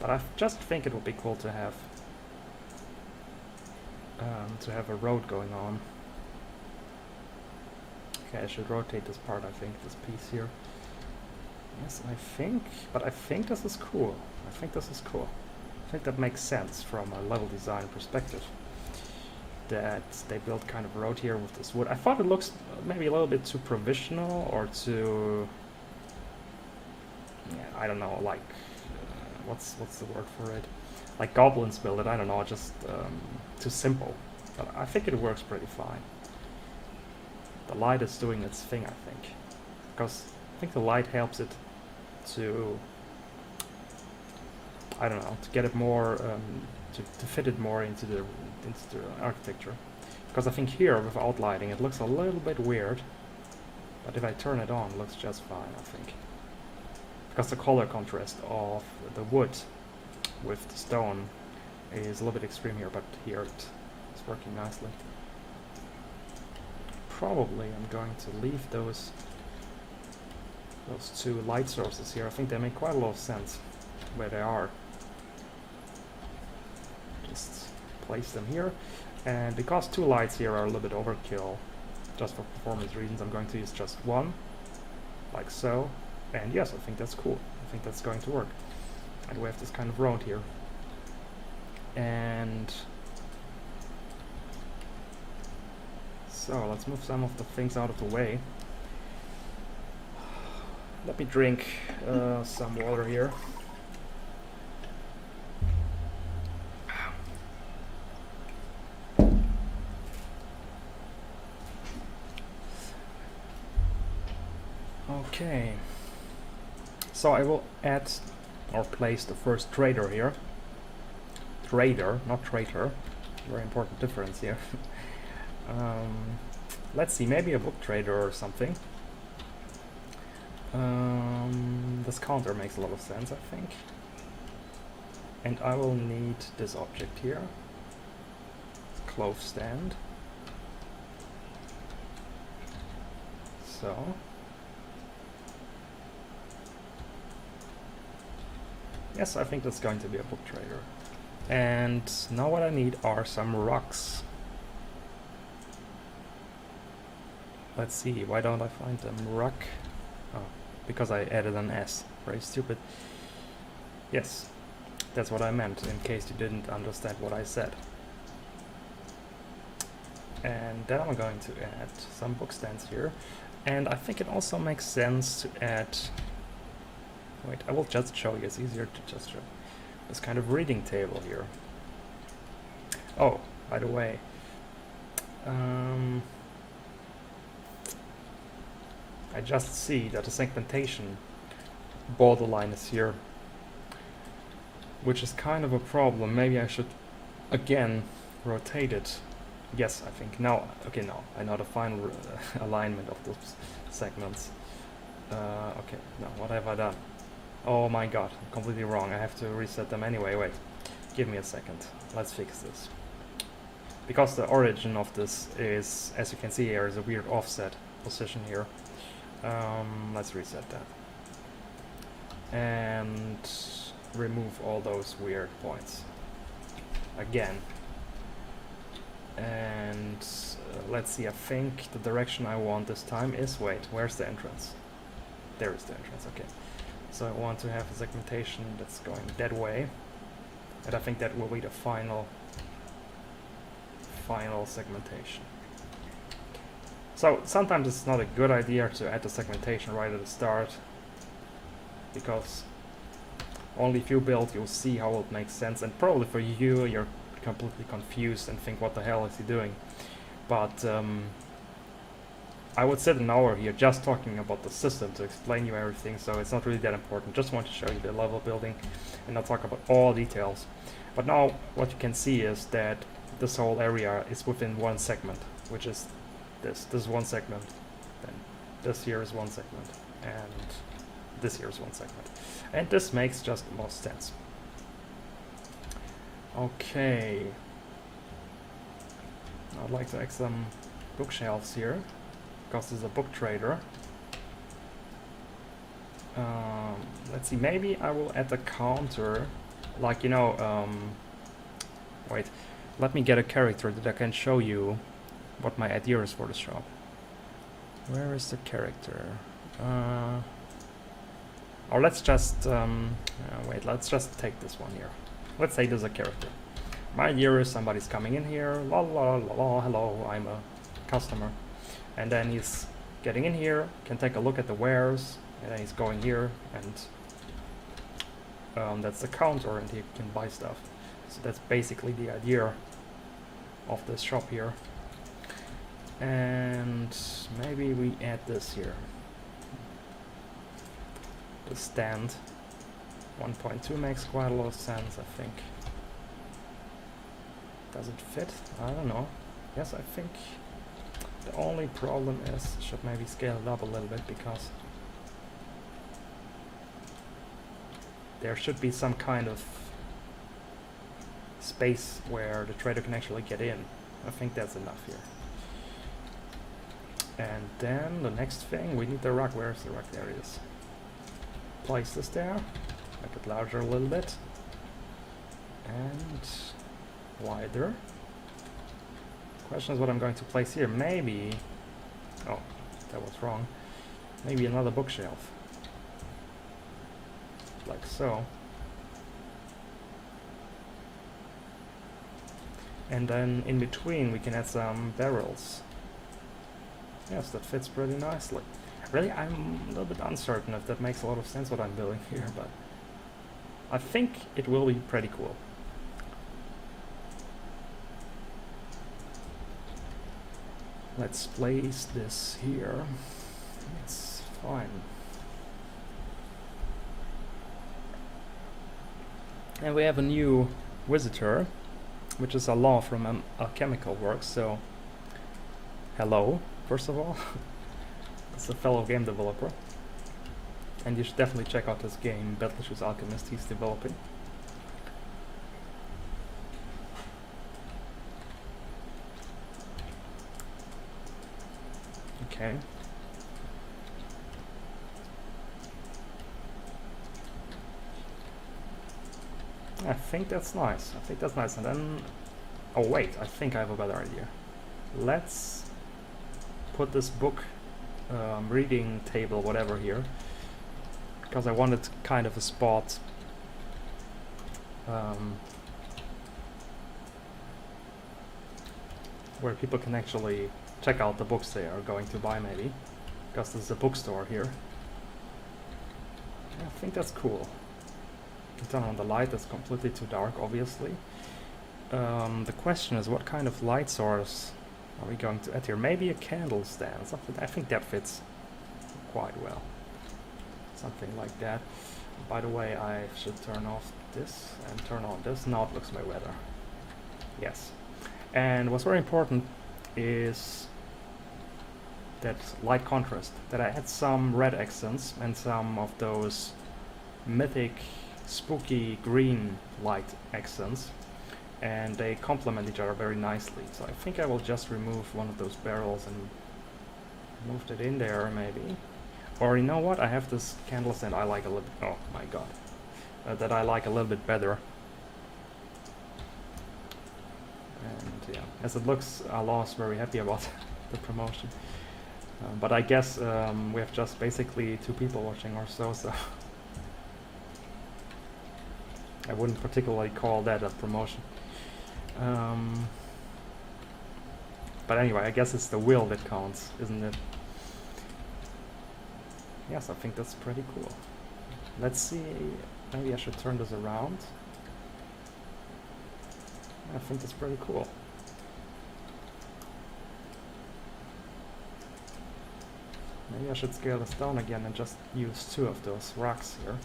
I just think it would be cool to have a road going on. Okay, I should rotate this part, I think, this piece here. Yes, I think this is cool. I think that makes sense from a level design perspective. That they built kind of a road here with this wood. I thought it looks maybe a little bit too provisional, or too... yeah, I don't know, like... what's the word for it? Like goblins build it, I don't know, just too simple. But I think it works pretty fine. The light is doing its thing, I think. Because I think the light helps it to... I don't know, to get it more... to fit it more into the architecture. Because I think here, without lighting, it looks a little bit weird. But if I turn it on, it looks just fine, I think. Because the color contrast of the wood with the stone is a little bit extreme here, but here it's working nicely. Probably I'm going to leave those two light sources here. I think they make quite a lot of sense where they are. Just place them here, and because two lights here are a little bit overkill, just for performance reasons, I'm going to use just one, like so. And yes, I think that's cool. I think that's going to work. And we have this kind of road here. And so let's move some of the things out of the way. Let me drink some water here. Okay. So I will add or place the first trader here. Trader, not traitor. Very important difference here. Let's see, maybe a book trader or something. This counter makes a lot of sense, I think. And I will need this object here. Clove stand. So. Yes, I think that's going to be a book trader. And now what I need are some rocks. Let's see, why don't I find them? Rock. Oh, because I added an S. Very stupid. Yes, that's what I meant, in case you didn't understand what I said. And then I'm going to add some book stands here. And I think it also makes sense to add... Wait, I will just show you, it's easier to just show. This kind of reading table here. Oh, by the way. I just see that the segmentation borderline is here, which is kind of a problem. Maybe I should again rotate it. Yes, I think now. Okay, now I know the final alignment of those segments. Okay, now what have I done? Oh my god, I'm completely wrong. I have to reset them anyway. Wait, give me a second. Let's fix this. Because the origin of this is, as you can see here, is a weird offset position here. Let's reset that. And remove all those weird points. Again. And let's see, I think the direction I want this time is, wait, where's the entrance? There is the entrance, okay. So I want to have a segmentation that's going that way. And I think that will be the final segmentation. So sometimes it's not a good idea to add the segmentation right at the start, because only if you build you'll see how it makes sense, and probably for you you're completely confused and think, what the hell is he doing? But I would sit an hour here just talking about the system to explain you everything, so it's not really that important. Just want to show you the level building and not talk about all details. But now what you can see is that this whole area is within one segment, which is this. This is one segment, then this here is one segment, and this here is one segment. And this makes just the most sense. Okay. I'd like to add some bookshelves here, because there's a book trader. Let's see, maybe I will add a counter, like, you know, wait, let me get a character that I can show you what my idea is for the shop. Where is the character? Or let's just, wait, let's just take this one here. Let's say there's a character. My idea is somebody's coming in here, la la la la, hello, I'm a customer. And then he's getting in here, can take a look at the wares, and then he's going here, and that's the counter, and he can buy stuff. So that's basically the idea of this shop here. And maybe we add this here. The stand. 1.2 makes quite a lot of sense, I think. Does it fit? I don't know. Yes, I think. The only problem is, should maybe scale it up a little bit, because there should be some kind of space where the trader can actually get in. I think that's enough here. And then the next thing, we need the rock. Where's the rock? There it is. Place this there. Make it larger a little bit. And wider. Question is what I'm going to place here. Maybe... Oh, that was wrong. Maybe another bookshelf. Like so. And then in between we can add some barrels. Yes, that fits pretty nicely. Really, I'm a little bit uncertain if that makes a lot of sense what I'm doing here, but I think it will be pretty cool. Let's place this here. It's fine. And we have a new visitor, which is a law from Alchemical Works, so hello, first of all. It's a fellow game developer. And you should definitely check out this game, Battleshoes Alchemist, he's developing. Okay. I think that's nice. I think that's nice. And then... Oh wait, I think I have a better idea. Let's put this book, reading table, whatever here. Because I wanted kind of a spot where people can actually check out the books they are going to buy, maybe. Because there's a bookstore here. I think that's cool. Turn on the light, it's completely too dark, obviously. The question is, what kind of light source are we going to add here? Maybe a candle stand, something. I think that fits quite well. Something like that. By the way, I should turn off this and turn on this. Now it looks way better. Yes. And what's very important is that light contrast. That I add some red accents and some of those mythic, spooky green light accents. And they complement each other very nicely. So I think I will just remove one of those barrels and move it in there, maybe. Or you know what? I have this candle stand I like a little. Oh my god, that I like a little bit better. And yeah, as it looks, Allah's very happy about the promotion. But I guess we have just basically 2 people watching or so, so I wouldn't particularly call that a promotion. But anyway, I guess it's the will that counts, isn't it? Yes, I think that's pretty cool. Let's see, maybe I should turn this around. I think that's pretty cool. Maybe I should scale this down again and just use 2 of those rocks here.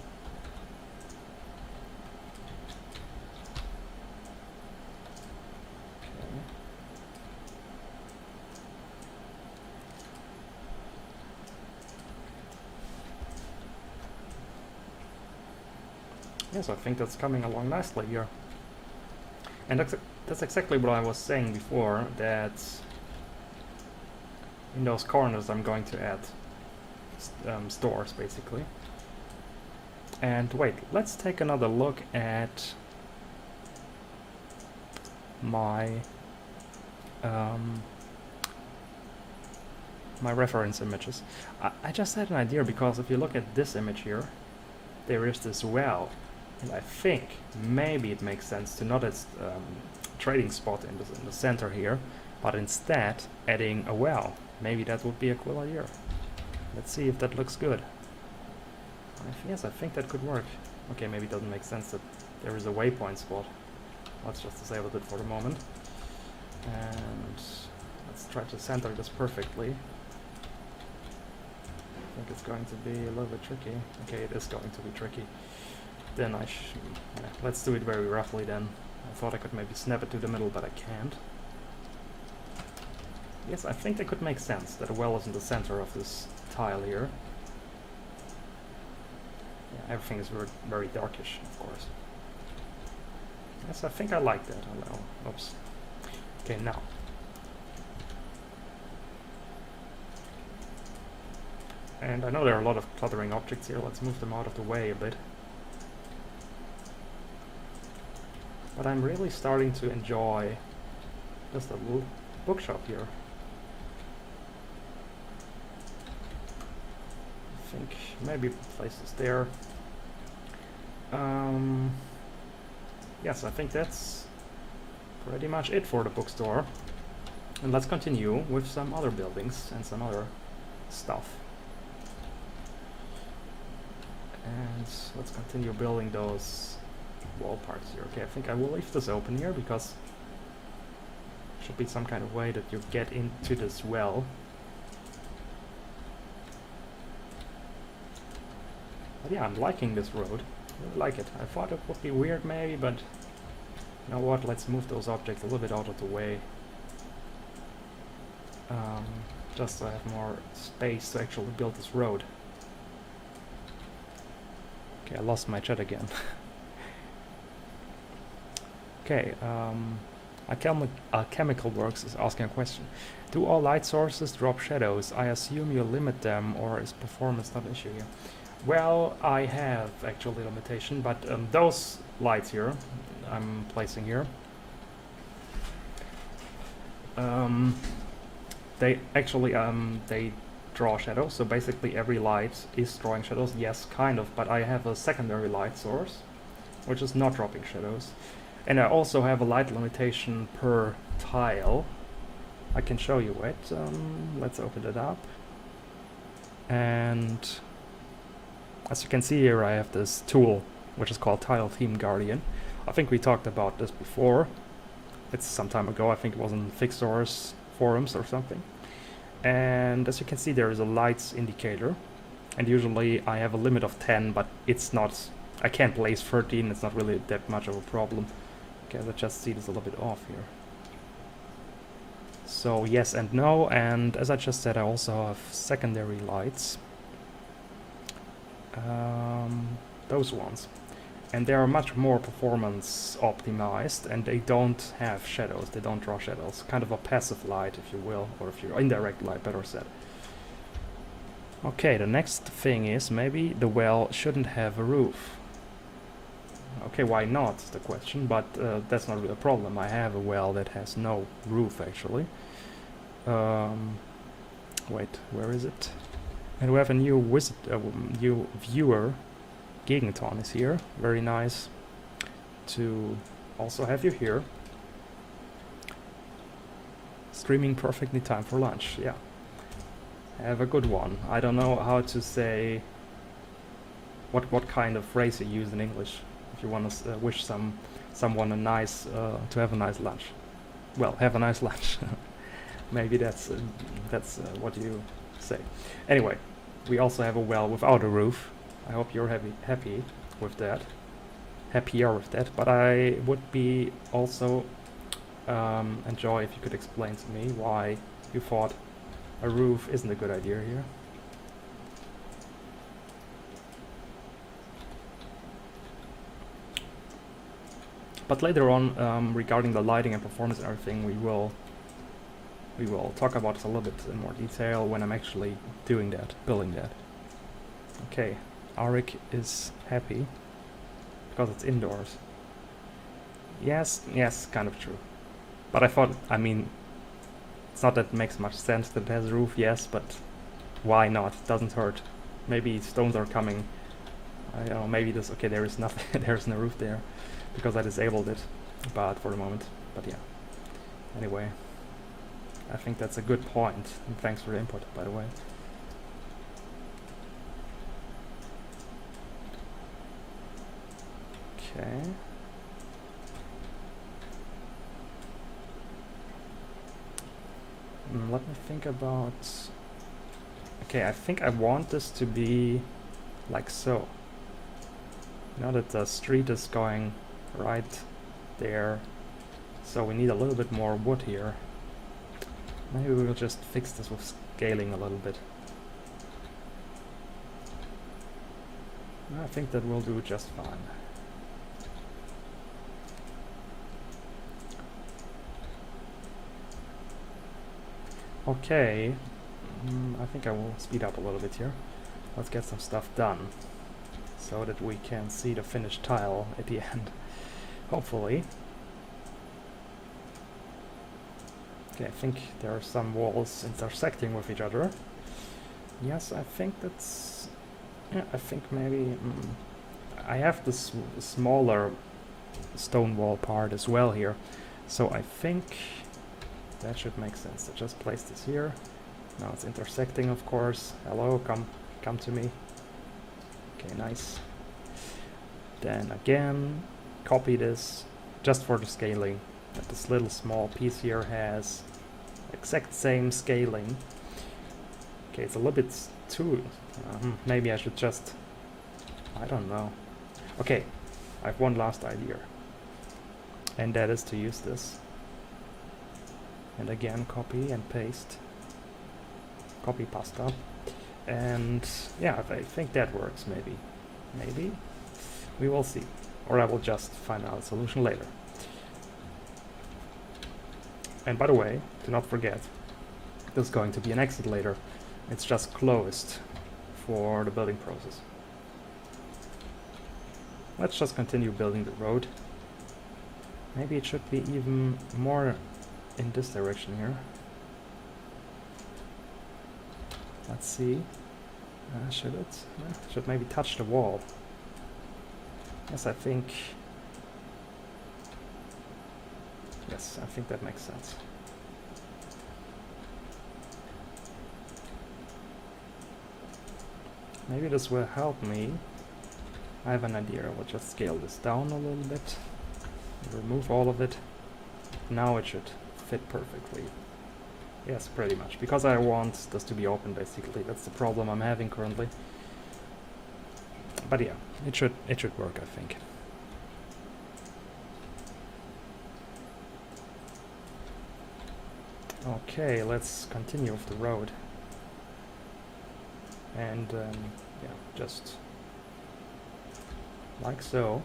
Yes, I think that's coming along nicely here. And that's exactly what I was saying before, that in those corners I'm going to add stores, basically. And wait, let's take another look at my my reference images. I just had an idea, because if you look at this image here, there is this well. And I think maybe it makes sense to not add trading spot in the center here, but instead adding a well. Maybe that would be a cool idea. Let's see if that looks good. Yes, I think that could work. Okay, maybe it doesn't make sense that there is a waypoint spot. Let's just disable it for the moment. And let's try to center this perfectly. I think it's going to be a little bit tricky. Okay, it is going to be tricky. Then let's do it very roughly then. I thought I could maybe snap it to the middle, but I can't. Yes, I think that could make sense, that a well is in the center of this tile here. Yeah, everything is very, very darkish, of course. Yes, I think I like that. Oops. Okay, now. And I know there are a lot of cluttering objects here. Let's move them out of the way a bit. But I'm really starting to enjoy just a little bookshop here. I think maybe places there. Yes, I think that's pretty much it for the bookstore. And let's continue with some other buildings and some other stuff. And let's continue building those wall parts here. Okay, I think I will leave this open here, because there should be some kind of way that you get into this well. But yeah, I'm liking this road. I really like it. I thought it would be weird maybe, but you know what, let's move those objects a little bit out of the way. Just so I have more space to actually build this road. Okay, I lost my chat again. Okay, Chemical Works is asking a question. Do all light sources drop shadows? I assume you limit them, or is performance not an issue here? Well, I have actually limitation, but those lights here I'm placing here, they actually they draw shadows. So basically every light is drawing shadows. Yes, kind of, but I have a secondary light source which is not dropping shadows. And I also have a light limitation per tile. I can show you it. Let's open it up. And as you can see here, I have this tool, which is called Tile Theme Guardian. I think we talked about this before. It's some time ago. I think it was in Fixor's forums or something. And as you can see, there is a lights indicator. And usually I have a limit of 10, but it's not... I can't place 13. It's not really that much of a problem. Okay, let's just see this a little bit off here. So yes and no, and as I just said, I also have secondary lights. Those ones. And they are much more performance optimized, and they don't have shadows, they don't draw shadows. Kind of a passive light, if you will, or if you're indirect light, better said. Okay, the next thing is maybe the well shouldn't have a roof. Okay, why not, is the question, but that's not really a problem. I have a well that has no roof, actually. Wait, where is it? And we have a new new viewer. Gegenton is here. Very nice to also have you here. Streaming perfectly time for lunch, yeah. Have a good one. I don't know how to say what kind of phrase you use in English. If you want to wish someone a nice to have a nice lunch. Well, have a nice lunch. Maybe that's what you say. Anyway, we also have a well without a roof. I hope you're happy with that. Happier with that. But I would be also enjoy if you could explain to me why you thought a roof isn't a good idea here. But later on, regarding the lighting and performance and everything, we will talk about it a little bit in more detail when I'm actually doing that, building that. Okay, Arik is happy because it's indoors. Yes, kind of true. But I thought, I mean, it's not that it makes much sense that it has a roof, yes, but why not? It doesn't hurt. Maybe stones are coming. I don't know, maybe this, okay, there is nothing, there's no roof there, because I disabled it, but for the moment, but yeah. Anyway, I think that's a good point, and thanks for the input, by the way. Okay. Let me think about... Okay, I think I want this to be like so. Now that the street is going right there, so we need a little bit more wood here. Maybe we'll just fix this with scaling a little bit. I think that will do just fine. Okay, I think I will speed up a little bit here. Let's get some stuff done so that we can see the finished tile at the end, hopefully. Okay, I think there are some walls intersecting with each other. Yes, I think that's... Yeah, I think maybe... I have this smaller stone wall part as well here, so I think that should make sense. So just place this here. Now it's intersecting, of course. Hello, come to me. Okay, nice. Then again, copy this just for the scaling. That this little small piece here has exact same scaling. Okay, it's a little bit too... maybe I should just... I don't know. Okay, I have one last idea. And that is to use this. And again, copy and paste. Copy pasta. And yeah, I think that works, maybe. Maybe? We will see. Or I will just find out a solution later. And by the way, do not forget, there's going to be an exit later. It's just closed for the building process. Let's just continue building the road. Maybe it should be even more in this direction here. Let's see. Should it? Should maybe touch the wall. Yes, I think... Yes, I think that makes sense. Maybe this will help me. I have an idea. I will just scale this down a little bit. Remove all of it. Now it should fit perfectly. Yes, pretty much. Because I want this to be open, basically. That's the problem I'm having currently. But yeah, it should work, I think. Okay, let's continue with the road. And yeah, just like so.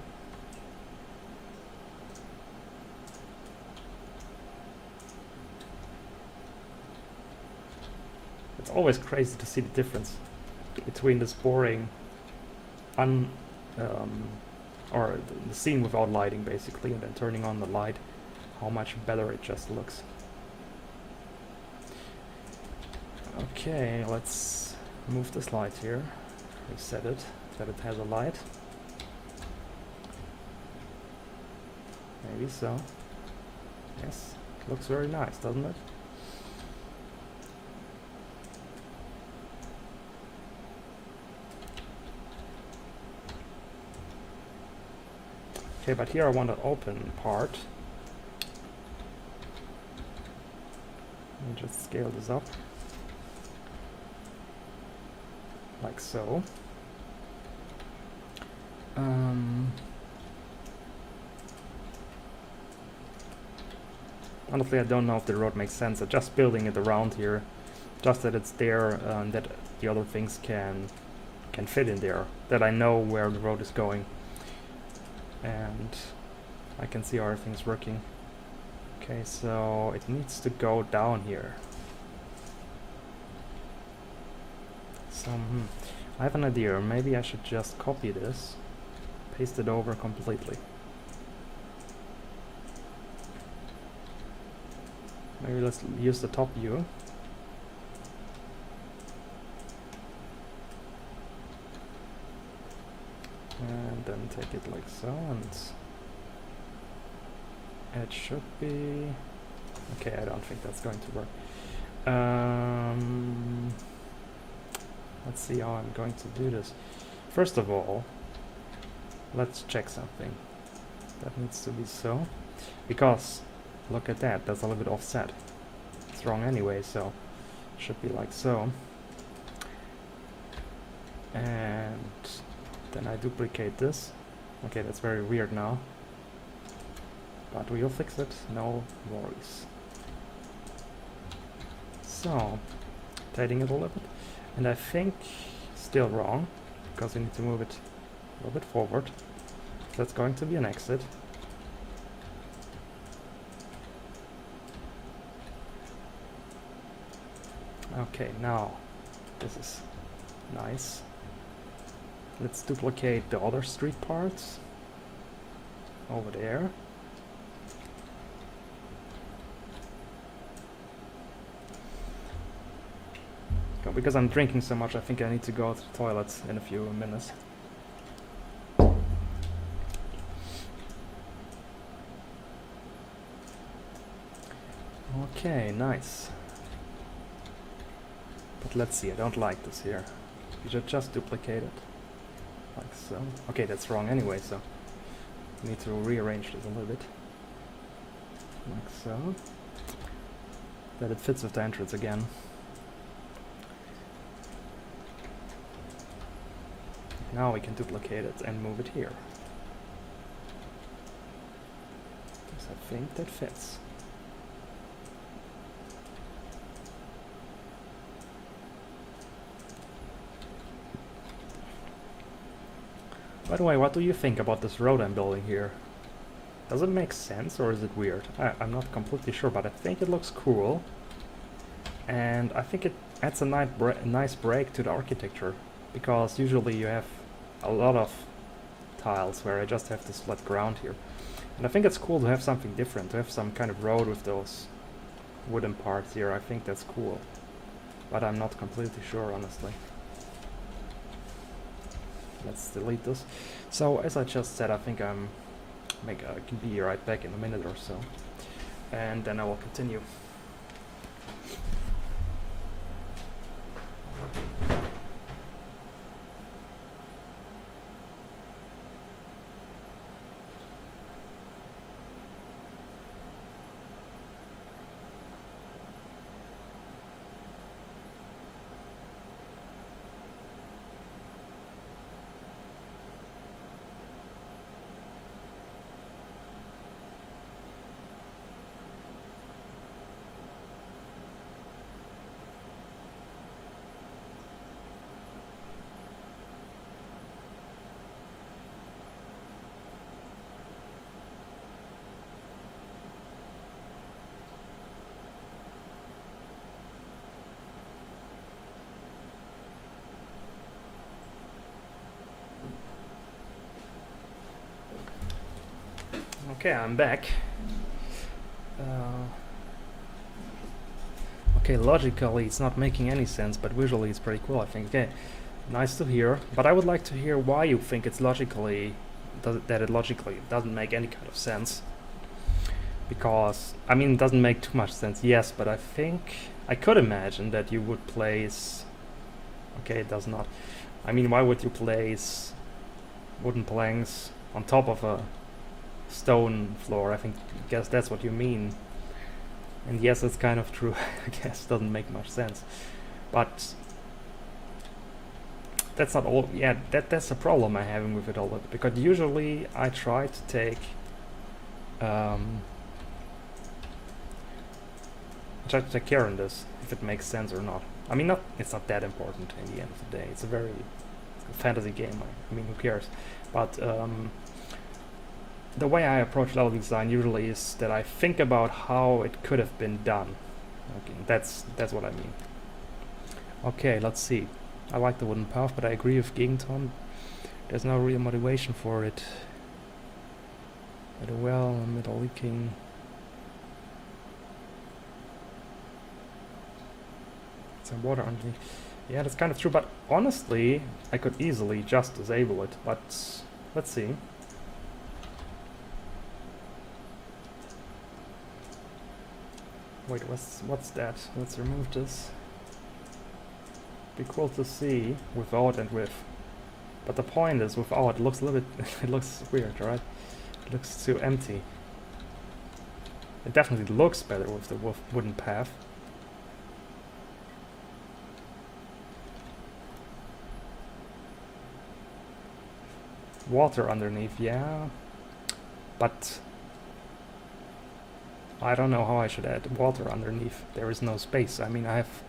It's always crazy to see the difference between this boring or the scene without lighting, basically, and then turning on the light, how much better it just looks. Okay, let's move this light here, reset it, that it has a light. Maybe so. Yes, it looks very nice, doesn't it? Okay, but here I want an open part. Let me just scale this up. Like so. Honestly, I don't know if the road makes sense. I'm just building it around here, just that it's there, and that the other things can fit in there. That I know where the road is going, and I can see how everything's working. Okay, so it needs to go down here. So I have an idea. Maybe I should just copy this, paste it over completely. Maybe let's use the top view. And then take it like so, and it should be... Okay, I don't think that's going to work. Let's see how I'm going to do this. First of all, let's check something. That needs to be so. Because, look at that, that's a little bit offset. It's wrong anyway, so it should be like so. And then I duplicate this. Okay, that's very weird now. But we'll fix it, no worries. So, tidying it a little bit. And I think still wrong, because we need to move it a little bit forward. That's going to be an exit. Okay, now this is nice. Let's duplicate the other street parts over there. Because I'm drinking so much, I think I need to go to the toilet in a few minutes. Okay, nice. But let's see, I don't like this here. You should just duplicate it. Like so. Okay, that's wrong anyway, so I need to rearrange this a little bit. Like so. That it fits with the entrance again. Now we can duplicate it and move it here. Because I think that fits. By the way, what do you think about this road I'm building here? Does it make sense or is it weird? I'm not completely sure, but I think it looks cool. And I think it adds a nice break to the architecture, because usually you have a lot of tiles where I just have this flat ground here. And I think it's cool to have something different, to have some kind of road with those wooden parts here. I think that's cool. But I'm not completely sure, honestly. Let's delete this. So, as I just said, I think I can be right back in a minute or so. And then I will continue. Okay, I'm back. Okay, logically it's not making any sense, but visually it's pretty cool, I think. Okay, nice to hear. But I would like to hear why you think it's logically doesn't make any kind of sense. Because, I mean, it doesn't make too much sense, yes, but I think I could imagine that you would place... Okay, it does not. I mean, why would you place wooden planks on top of a stone floor? I guess that's what you mean. And yes, it's kind of true. I guess doesn't make much sense. But that's not all. Yeah, that's the problem I'm having with it all. Because usually I try to take care of this, if it makes sense or not. I mean, it's not that important in the end of the day. It's a fantasy game. I mean, who cares? But the way I approach level design usually is that I think about how it could have been done. Okay, that's what I mean. Okay, let's see. I like the wooden path, but I agree with Gegenton. There's no real motivation for it. At a well, middle leaking. Some water underneath. Yeah, that's kind of true, but honestly, I could easily just disable it, but let's see. Wait, what's that? Let's remove this. Be cool to see without and with. But the point is, without, it looks a little bit... it looks weird, right? It looks too empty. It definitely looks better with the wooden path. Water underneath, yeah. But I don't know how I should add water underneath. There is no space. I mean, I have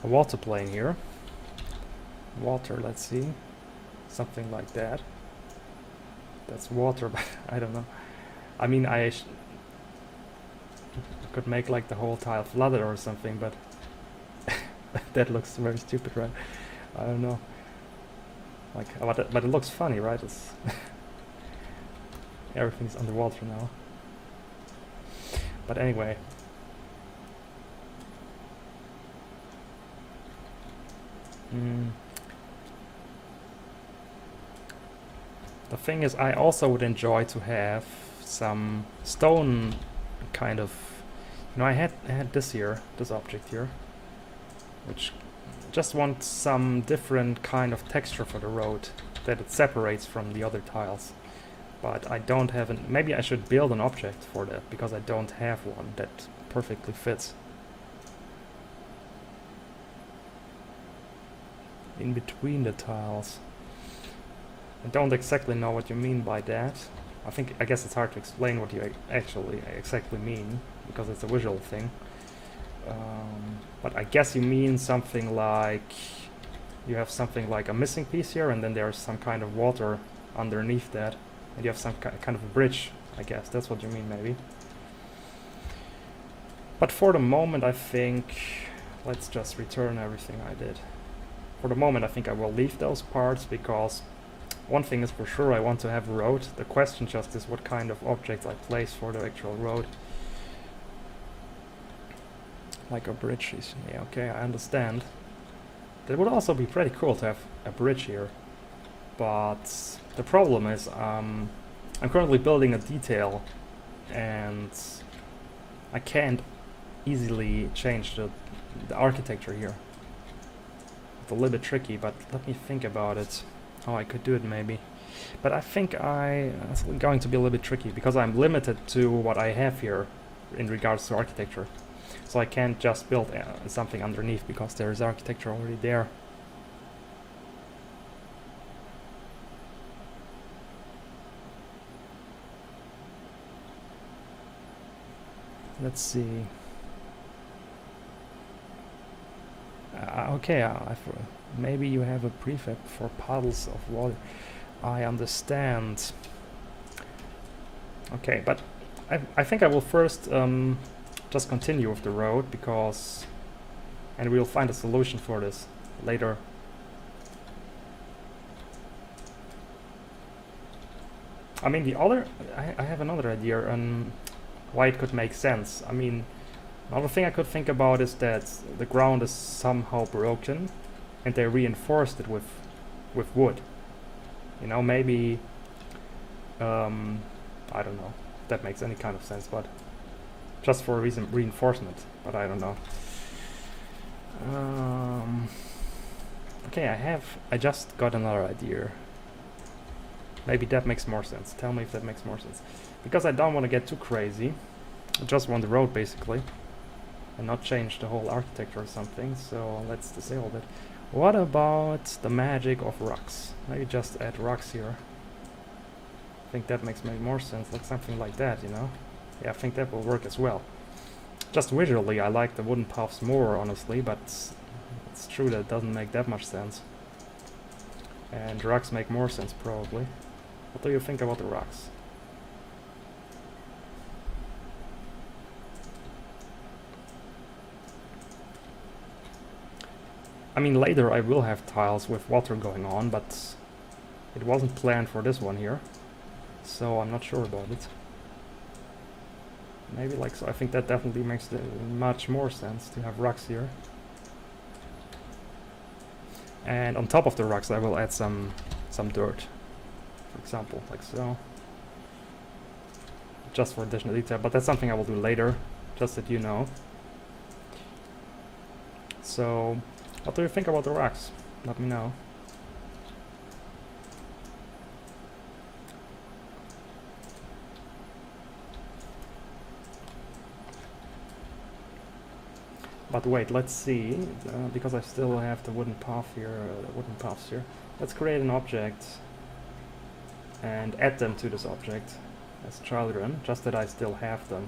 a water plane here. Water, let's see. Something like that. That's water, but I don't know. I mean, I could make like the whole tile flooded or something, but that looks very stupid, right? I don't know. Like, but it looks funny, right? It's everything's underwater now. But anyway. The thing is, I also would enjoy to have some stone kind of... You know, I had this here, this object here, which just want some different kind of texture for the road, that it separates from the other tiles. But I don't have an... Maybe I should build an object for that, because I don't have one that perfectly fits. In between the tiles. I don't exactly know what you mean by that. I guess it's hard to explain what you actually exactly mean, because it's a visual thing. But I guess you mean something like... You have something like a missing piece here, and then there's some kind of water underneath that, and you have some kind of a bridge, I guess. That's what you mean, maybe. But for the moment, I think... let's just return everything I did. For the moment, I think I will leave those parts, because one thing is for sure, I want to have a road. The question just is what kind of objects I place for the actual road. Like a bridge is... yeah, okay, I understand. That would also be pretty cool to have a bridge here. But the problem is, I'm currently building a detail, and I can't easily change the architecture here. It's a little bit tricky, but let me think about it, how I could do it maybe. But I think it's going to be a little bit tricky, because I'm limited to what I have here in regards to architecture. So I can't just build something underneath, because there is architecture already there. Let's see. Okay, maybe you have a prefab for puddles of water. I understand. Okay, but I think I will first just continue with the road, because... and we'll find a solution for this later. I mean, the other... I have another idea on why it could make sense. I mean, another thing I could think about is that the ground is somehow broken, and they reinforced it with wood. You know, maybe... I don't know if that makes any kind of sense, but just for a reason, reinforcement, but I don't know. Okay, I just got another idea. Maybe that makes more sense. Tell me if that makes more sense. Because I don't want to get too crazy. I just want the road, basically, and not change the whole architecture or something, so let's disable that. What about the magic of rocks? Maybe just add rocks here. I think that makes maybe more sense, like something like that, you know? Yeah, I think that will work as well. Just visually, I like the wooden paths more, honestly, but it's true that it doesn't make that much sense. And rocks make more sense, probably. What do you think about the rocks? I mean, later I will have tiles with water going on, but it wasn't planned for this one here, so I'm not sure about it. Maybe like so. I think that definitely makes much more sense to have rocks here. And on top of the rocks I will add some dirt, for example, like so. Just for additional detail, but that's something I will do later, just that you know. So, what do you think about the rocks? Let me know. But wait, let's see, because I still have the wooden path here, wooden paths here. Let's create an object and add them to this object as children, just that I still have them,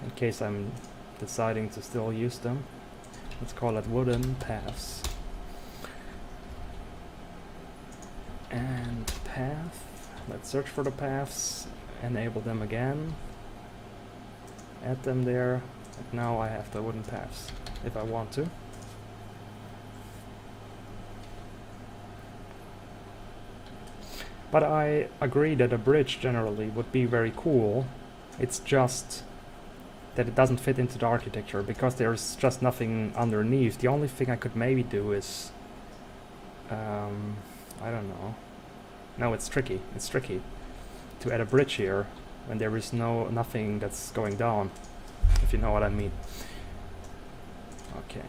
in case I'm deciding to still use them. Let's call it wooden paths. And path, let's search for the paths, enable them again, add them there. And now I have the wooden paths, if I want to. But I agree that a bridge generally would be very cool. It's just that it doesn't fit into the architecture, because there's just nothing underneath. The only thing I could maybe do is... I don't know. No, it's tricky. It's tricky to add a bridge here when there is nothing that's going down, if you know what I mean. Okay.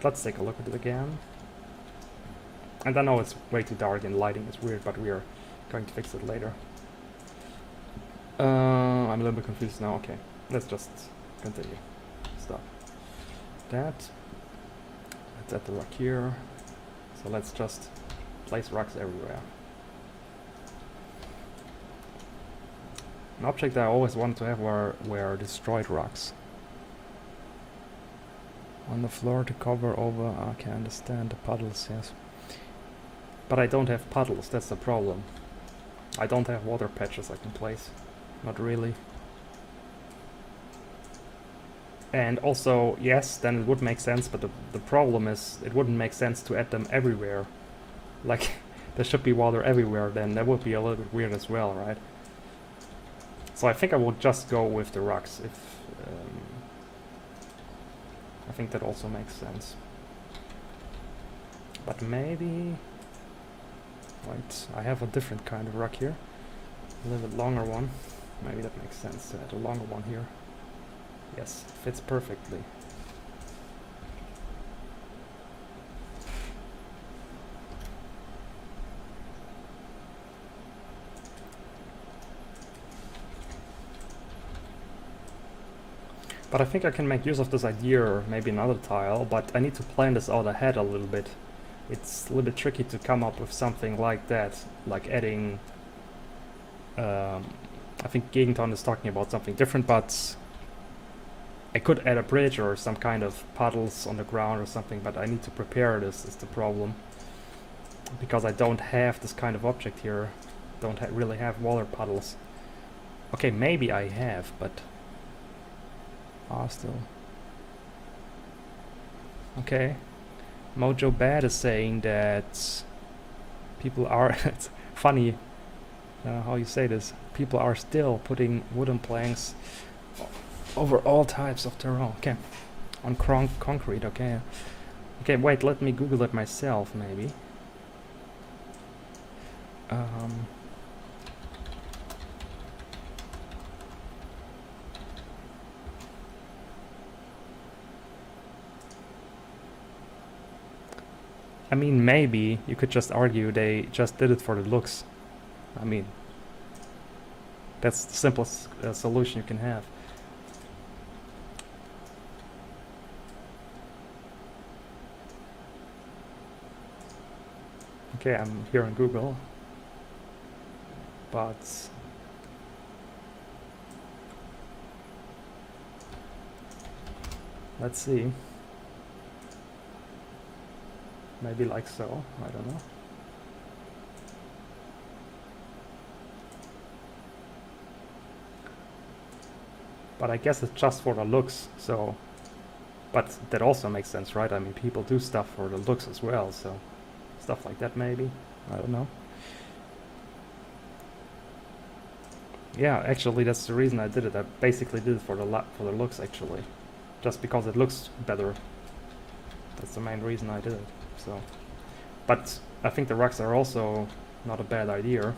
Let's take a look at it again. And I know it's way too dark and lighting is weird, but we are going to fix it later. I'm a little bit confused now. Okay, let's just continue. Stop that. Let's add the rock here. So let's just place rocks everywhere. An object I always wanted to have were destroyed rocks. On the floor to cover over. Okay, I understand the puddles, yes. But I don't have puddles, that's the problem. I don't have water patches I can place. Not really. And also, yes, then it would make sense, but the problem is it wouldn't make sense to add them everywhere. Like, there should be water everywhere, then that would be a little bit weird as well, right? So I think I will just go with the rocks if... I think that also makes sense. But maybe... Wait, I have a different kind of rock here. A little bit longer one. Maybe that makes sense to add a longer one here. Yes, fits perfectly. But I think I can make use of this idea, or maybe another tile, but I need to plan this out ahead a little bit. It's a little bit tricky to come up with something like that, like adding... I think Gegenton is talking about something different, but I could add a bridge or some kind of puddles on the ground or something, but I need to prepare this, is the problem. Because I don't have this kind of object here. Don't really have water puddles. Okay, maybe I have, but... still. Okay. Mojo Bad is saying that people are... it's funny how you say this. People are still putting wooden planks over all types of terrain. Okay. On concrete, okay. Okay, wait, let me Google it myself, maybe. I mean, maybe you could just argue they just did it for the looks. I mean, that's the simplest solution you can have. Okay, I'm here on Google, but let's see. Maybe like so, I don't know. But I guess it's just for the looks, so... But that also makes sense, right? I mean, people do stuff for the looks as well, so... Stuff like that, maybe? I don't know. Yeah, actually, that's the reason I did it. I basically did it for the looks, actually. Just because it looks better. That's the main reason I did it. So, but I think the rocks are also not a bad idea.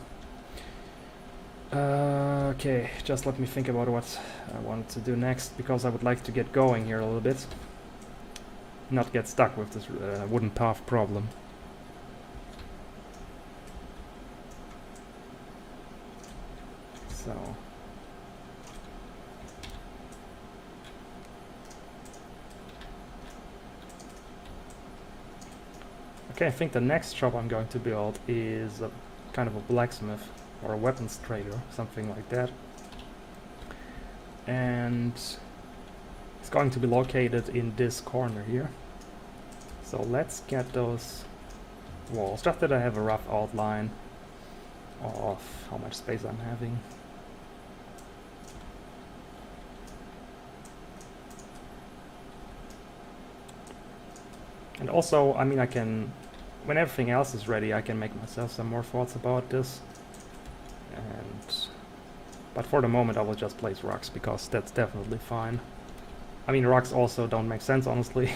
Okay, just let me think about what I want to do next, because I would like to get going here a little bit. Not get stuck with this wooden path problem. So... Okay, I think the next shop I'm going to build is a kind of a blacksmith or a weapons trader, something like that. And it's going to be located in this corner here. So let's get those walls, just that I have a rough outline of how much space I'm having. And also, I mean, I can... When everything else is ready, I can make myself some more thoughts about this. But for the moment I will just place rocks, because that's definitely fine. I mean, rocks also don't make sense, honestly.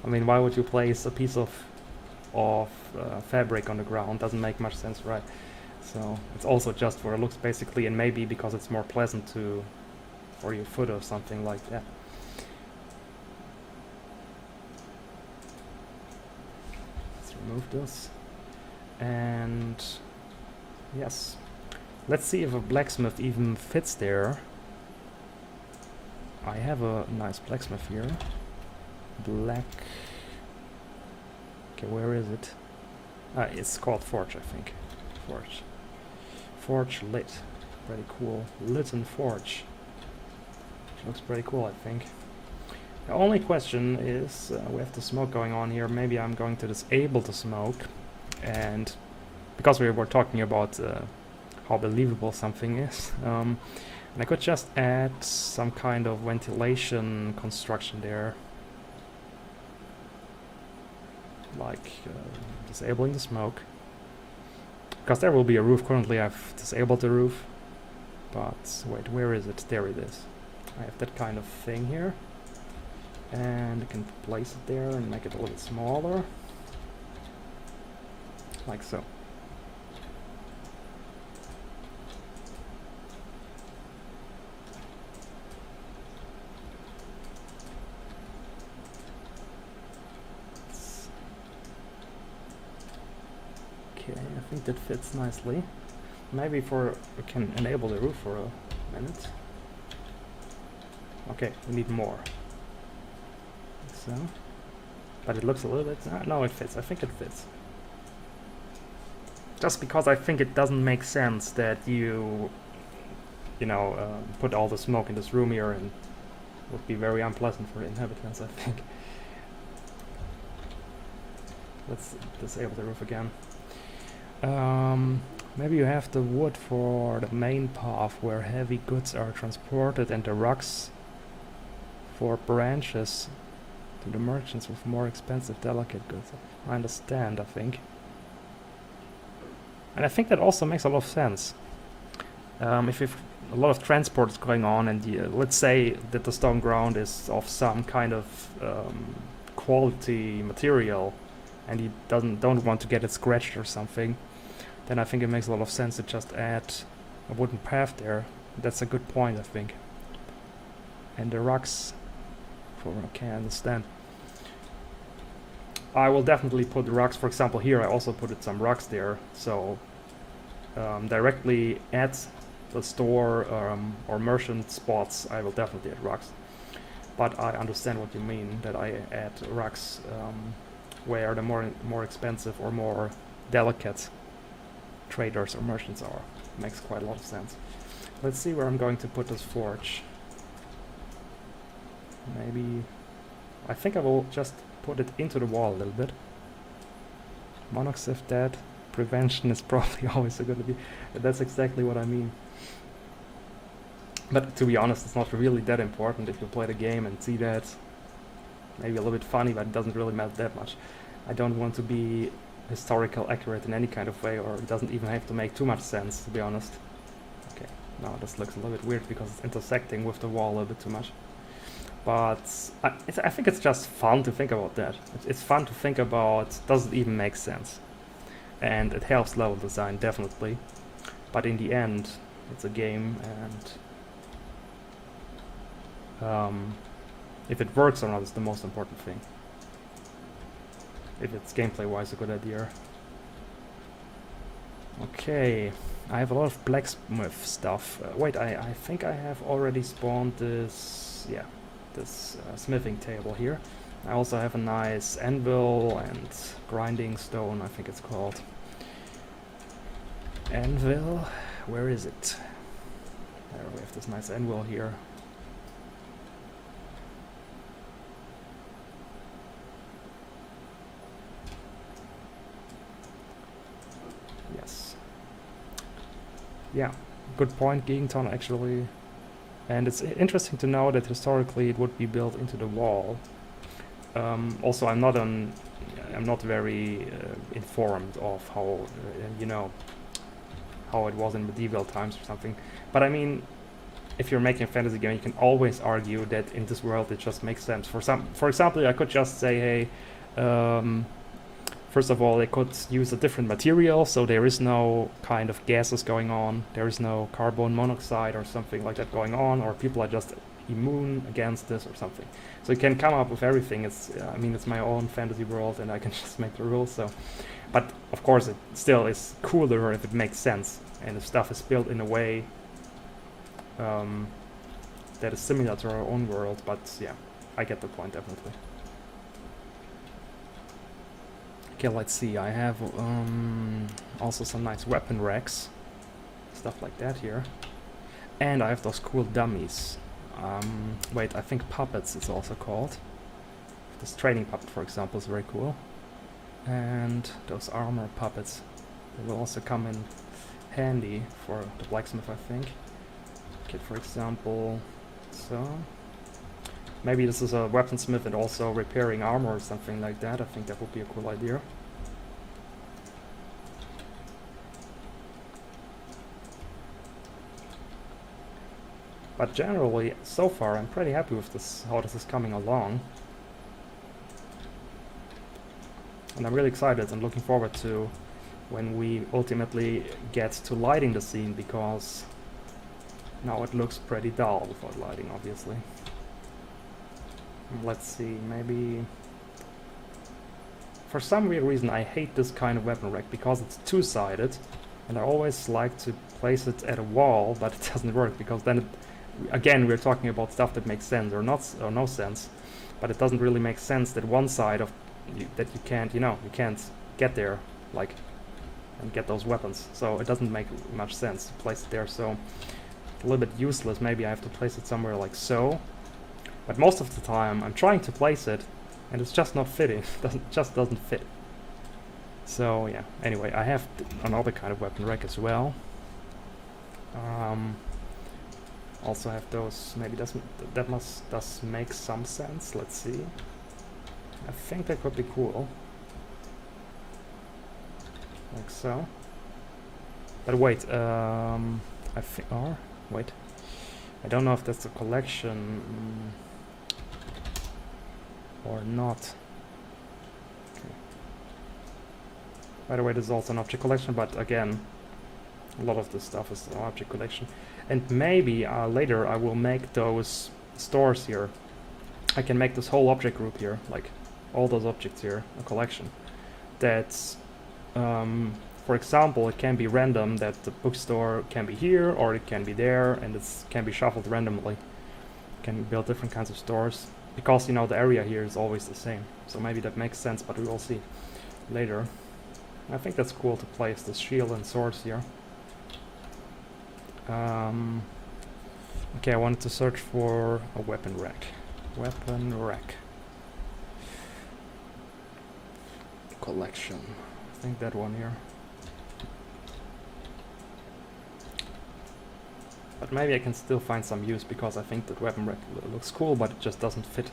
I mean, why would you place a piece of fabric on the ground? Doesn't make much sense, right? So it's also just for looks, basically, and maybe because it's more pleasant for your foot or something like that. Remove this, and yes, let's see if a blacksmith even fits there. I have a nice blacksmith here. Black. Okay, where is it? It's called Forge, I think. Forge. Forge lit. Pretty cool. Lit and Forge. Which looks pretty cool, I think. The only question is, we have the smoke going on here. Maybe I'm going to disable the smoke, and because we were talking about how believable something is, and I could just add some kind of ventilation construction there, like disabling the smoke, because there will be a roof. Currently I've disabled the roof, but wait, where is it? There it is. I have that kind of thing here, and I can place it there and make it a little bit smaller, like so. Okay, I think that fits nicely. Maybe we can enable the roof for a minute. Okay, we need more. So, but it looks a little bit. No, it fits. I think it fits. Just because I think it doesn't make sense that you know, put all the smoke in this room here, and it would be very unpleasant for the inhabitants, I think. Let's disable the roof again. Maybe you have the wood for the main path where heavy goods are transported, and the rugs for branches to the merchants with more expensive, delicate goods. I understand, I think. And I think that also makes a lot of sense. If a lot of transport is going on, and let's say that the stone ground is of some kind of quality material, and you don't want to get it scratched or something, then I think it makes a lot of sense to just add a wooden path there. That's a good point, I think. And the rugs, okay, I understand. I will definitely put the rugs, for example, here I also put some rugs there, so directly at the store or merchant spots I will definitely add rugs. But I understand what you mean, that I add rugs where the more expensive or more delicate traders or merchants are. Makes quite a lot of sense. Let's see where I'm going to put this forge. Maybe I think I will just put it into the wall a little bit. Monarchs if dead, prevention is probably always going to be. That's exactly what I mean. But to be honest, it's not really that important if you play the game and see that. Maybe a little bit funny, but it doesn't really matter that much. I don't want to be historical accurate in any kind of way, or it doesn't even have to make too much sense, to be honest. Okay, now this looks a little bit weird because it's intersecting with the wall a little bit too much. But I think it's just fun to think about that. It's fun to think about, does it even make sense? And it helps level design, definitely. But in the end, it's a game, and if it works or not is the most important thing. If it's gameplay-wise a good idea. Okay, I have a lot of blacksmith stuff. Wait, I think I have already spawned this, yeah, this smithing table here. I also have a nice anvil and grinding stone, I think it's called. Anvil, where is it? There we have this nice anvil here. Yes. Yeah, good point, Gegenton, actually. And it's interesting to know that historically it would be built into the wall. Also, I'm not very informed of how you know, how it was in medieval times or something. But I mean, if you're making a fantasy game, you can always argue that in this world it just makes sense. For example, I could just say, hey, first of all, they could use a different material, so there is no kind of gases going on. There is no carbon monoxide or something like that going on, or people are just immune against this or something. So you can come up with everything. It's, I mean, it's my own fantasy world, and I can just make the rules. So, but of course, it still is cooler if it makes sense and if stuff is built in a way that is similar to our own world. But yeah, I get the point definitely. Okay, let's see. I have also some nice weapon racks, stuff like that here, and I have those cool dummies. Wait, I think puppets it's also called. This training puppet, for example, is very cool. And those armor puppets, they will also come in handy for the blacksmith, I think. Okay, for example, so maybe this is a weaponsmith and also repairing armor or something like that. I think that would be a cool idea. But generally, so far, I'm pretty happy with this, how this is coming along. And I'm really excited and looking forward to when we ultimately get to lighting the scene, because now it looks pretty dull without lighting, obviously. Let's see, maybe... For some weird reason I hate this kind of weapon rack, because it's two-sided, and I always like to place it at a wall, but it doesn't work, because then it, again, we're talking about stuff that makes sense or not, or no sense, but it doesn't really make sense that one side of that you can't, you can't get there, like, and get those weapons. So it doesn't make much sense to place it there. So a little bit useless. Maybe I have to place it somewhere like so. But most of the time, I'm trying to place it, and it's just not fitting. Just doesn't fit. So yeah. Anyway, I have another kind of weapon rack as well. Also have those. Maybe that does make some sense. Let's see. I think that could be cool. Like so. But wait. I think. Or wait. I don't know if that's a collection or not. Okay. By the way, this is also an object collection, but again, a lot of this stuff is an object collection. And maybe later I will make those stores here. I can make this whole object group here, like all those objects here, a collection. That's, for example, it can be random that the bookstore can be here or it can be there, and it can be shuffled randomly. You can build different kinds of stores because, you know, the area here is always the same. So maybe that makes sense, but we will see later. I think that's cool to place the shield and swords here. Okay, I wanted to search for a weapon rack. Weapon rack. Collection. I think that one here. But maybe I can still find some use, because I think that weapon rack looks cool, but it just doesn't fit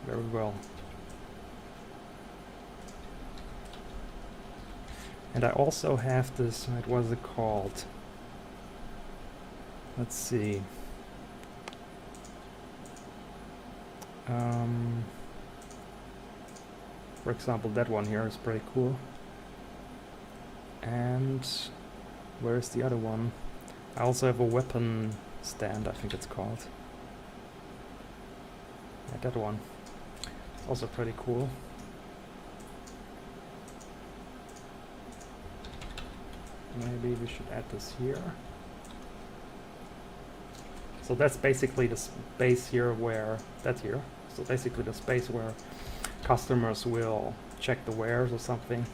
very well. And I also have this, what is it called? Let's see. For example, that one here is pretty cool. And where's the other one? I also have a weapon stand, I think it's called. Yeah, that one. It's also pretty cool. Maybe we should add this here. So that's basically the space here where, that's here. So basically the space where customers will check the wares or something.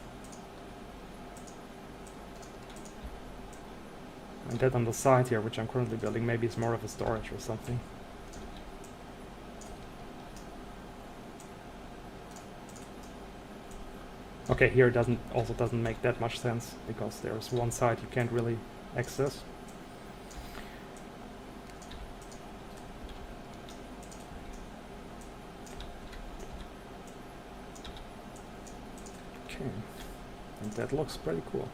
And that on the side here, which I'm currently building, maybe it's more of a storage or something. Okay, here it also doesn't make that much sense, because there's one side you can't really access. Okay, and that looks pretty cool.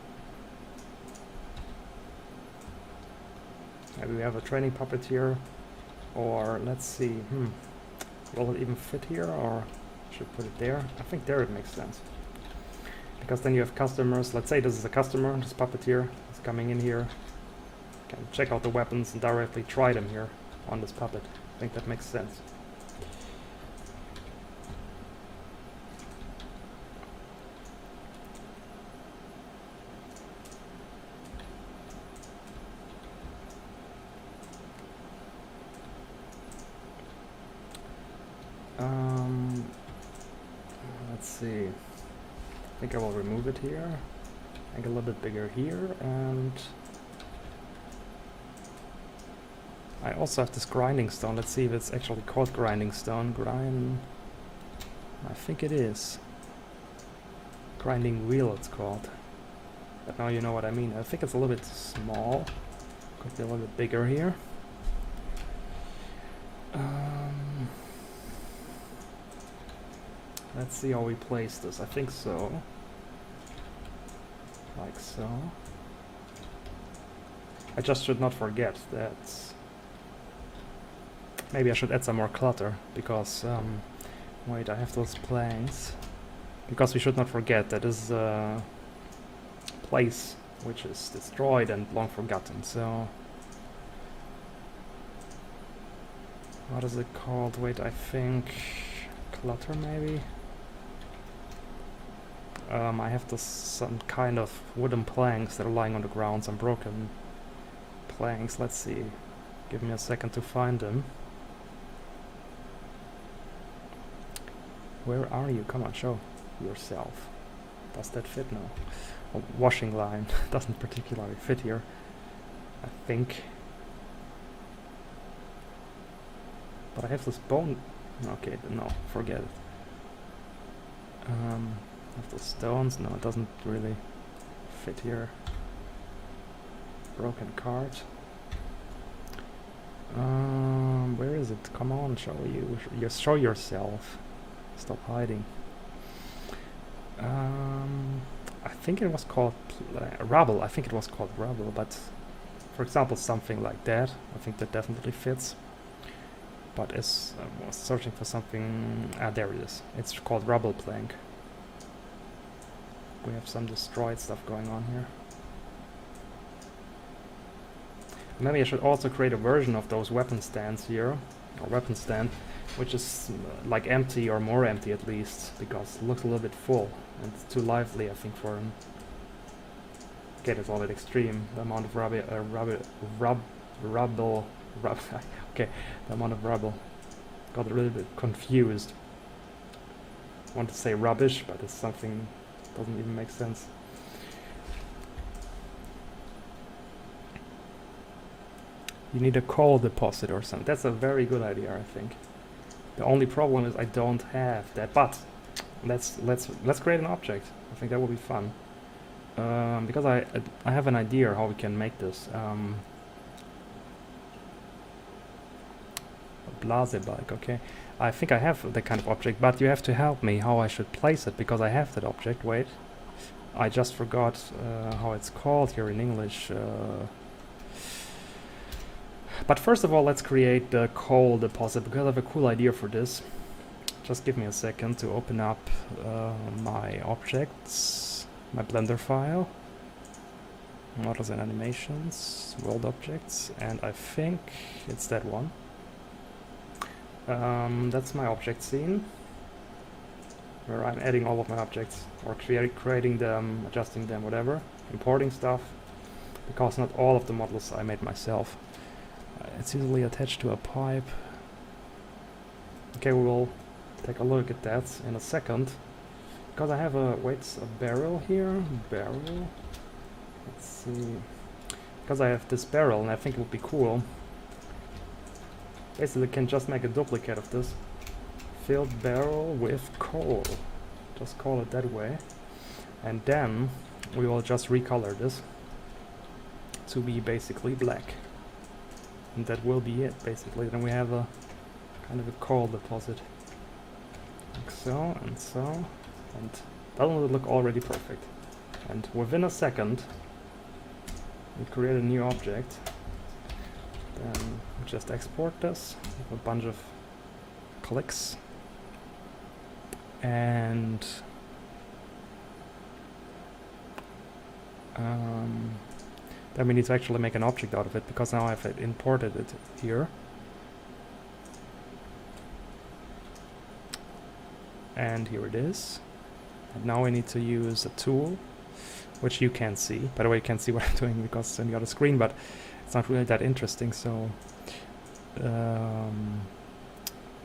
Maybe we have a training puppet here, or let's see, will it even fit here, or should put it there? I think there it makes sense. Because then you have customers, let's say this is a customer, this puppeteer is coming in here, can check out the weapons and directly try them here on this puppet. I think that makes sense. Let's see. I think I will remove it here, make it a little bit bigger here, and I also have this grinding stone. Let's see if it's actually called grinding stone. I think it is. Grinding wheel it's called. But now you know what I mean. I think it's a little bit small. Could be a little bit bigger here. Let's see how we place this. I think so. Like so. I just should not forget that maybe I should add some more clutter, because wait, I have those planks. Because we should not forget that this is a place which is destroyed and long forgotten. So what is it called? Wait, I think clutter maybe. I have some kind of wooden planks that are lying on the ground, some broken planks. Let's see. Give me a second to find them. Where are you? Come on, show yourself. Does that fit? No. A washing line doesn't particularly fit here, I think. But I have this bone. Okay, no, forget it. Have the stones. No, it doesn't really fit here. Broken cart. Where is it? Come on, show yourself. Stop hiding. I think it was called rubble. I think it was called rubble, but for example, something like that. I think that definitely fits. But as I was searching for something, there it is. It's called rubble plank. We have some destroyed stuff going on here. Maybe I should also create a version of those weapon stands here, or weapon stand, which is like empty or more empty at least, because it looks a little bit full and it's too lively, I think, for an... Okay, that's all a bit extreme. The amount of rubble, okay, the amount of rubble. Got a little bit confused. I want to say rubbish, but it's something doesn't even make sense. You need a coal deposit or something. That's a very good idea, I think. The only problem is I don't have that. But let's create an object. I think that will be fun. Because I have an idea how we can make this. Blase bike, okay. I think I have that kind of object, but you have to help me how I should place it, because I have that object. Wait, I just forgot how it's called here in English. But first of all, let's create the coal deposit, because I have a cool idea for this. Just give me a second to open up my objects, my Blender file, models and animations, world objects, and I think it's that one. That's my object scene, where I'm adding all of my objects, or creating them, adjusting them, whatever, importing stuff, because not all of the models I made myself. It's easily attached to a pipe. Okay, we will take a look at that in a second. Because I have a barrel here. Barrel. Let's see. Because I have this barrel, and I think it would be cool. Basically, can just make a duplicate of this. Filled barrel with coal. Just call it that way. And then we will just recolor this to be basically black. And that will be it, basically. Then we have a kind of a coal deposit. Like so, and so. And doesn't it look already perfect? And within a second, we create a new object. Then we just export this with a bunch of clicks. And then we need to actually make an object out of it, because now I've imported it here. And here it is. And now we need to use a tool, which you can't see. By the way, you can't see what I'm doing because it's on the other screen, but it's not really that interesting. So,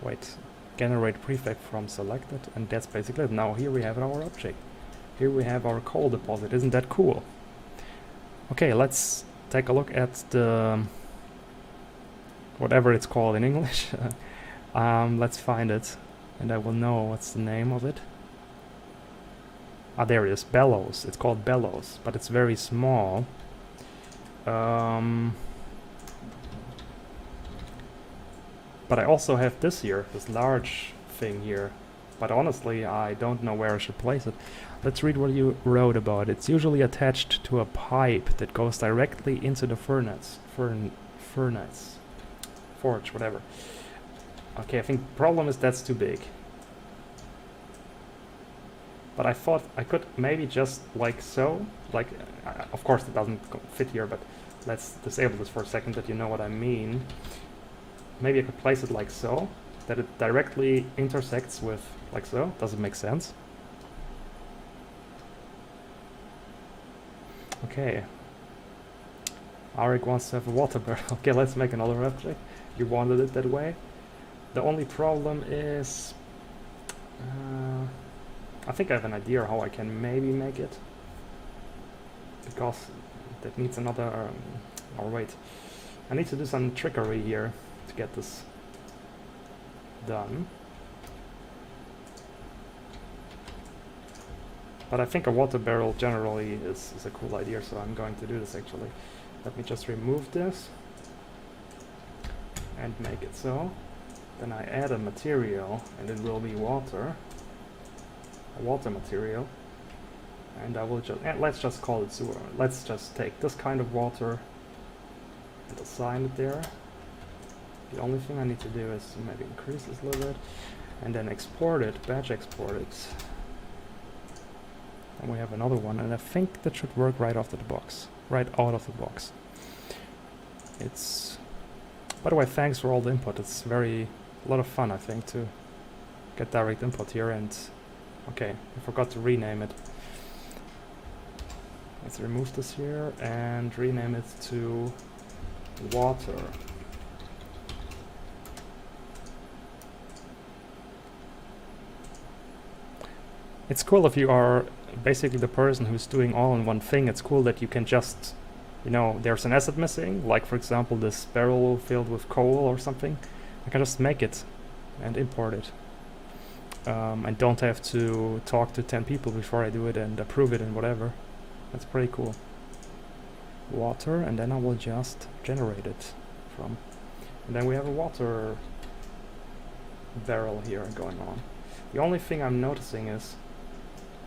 wait, generate prefect from selected, and that's basically it. Now here we have our object. Here we have our coal deposit. Isn't that cool? Okay, let's take a look at the whatever it's called in English. Let's find it, and I will know what's the name of it. Ah, there it is, bellows. It's called bellows, but it's very small. But I also have this here, this large thing here. But honestly, I don't know where I should place it. Let's read what you wrote about it. It's usually attached to a pipe that goes directly into the furnace. Forge, whatever. Okay, I think the problem is that's too big. But I thought I could maybe just like so. Like, of course it doesn't fit here, but let's disable this for a second that you know what I mean. Maybe I could place it like so, that it directly intersects with like so. Does it make sense? Okay. Arik wants to have a water barrel. Okay, let's make another object. You wanted it that way. The only problem is... I think I have an idea how I can maybe make it. Because that needs another... or wait. I need to do some trickery here to get this done. But I think a water barrel generally is a cool idea, so I'm going to do this actually. Let me just remove this and make it so. Then I add a material, and it will be water. A water material. And I will just, let's just call it sewer. Let's just take this kind of water and assign it there. The only thing I need to do is maybe increase this a little bit, and then export it, batch export it. And we have another one, and I think that should work right out of the box. It's... By the way, thanks for all the input. It's a lot of fun, I think, to get direct input here. And okay, I forgot to rename it. Let's remove this here and rename it to water. It's cool if you are basically the person who's doing all in one thing. It's cool that you can just, you know, there's an asset missing, like for example this barrel filled with coal or something. I can just make it and import it. I don't have to talk to 10 people before I do it and approve it and whatever. That's pretty cool. Water, and then I will just generate it from. And then we have a water barrel here going on. The only thing I'm noticing is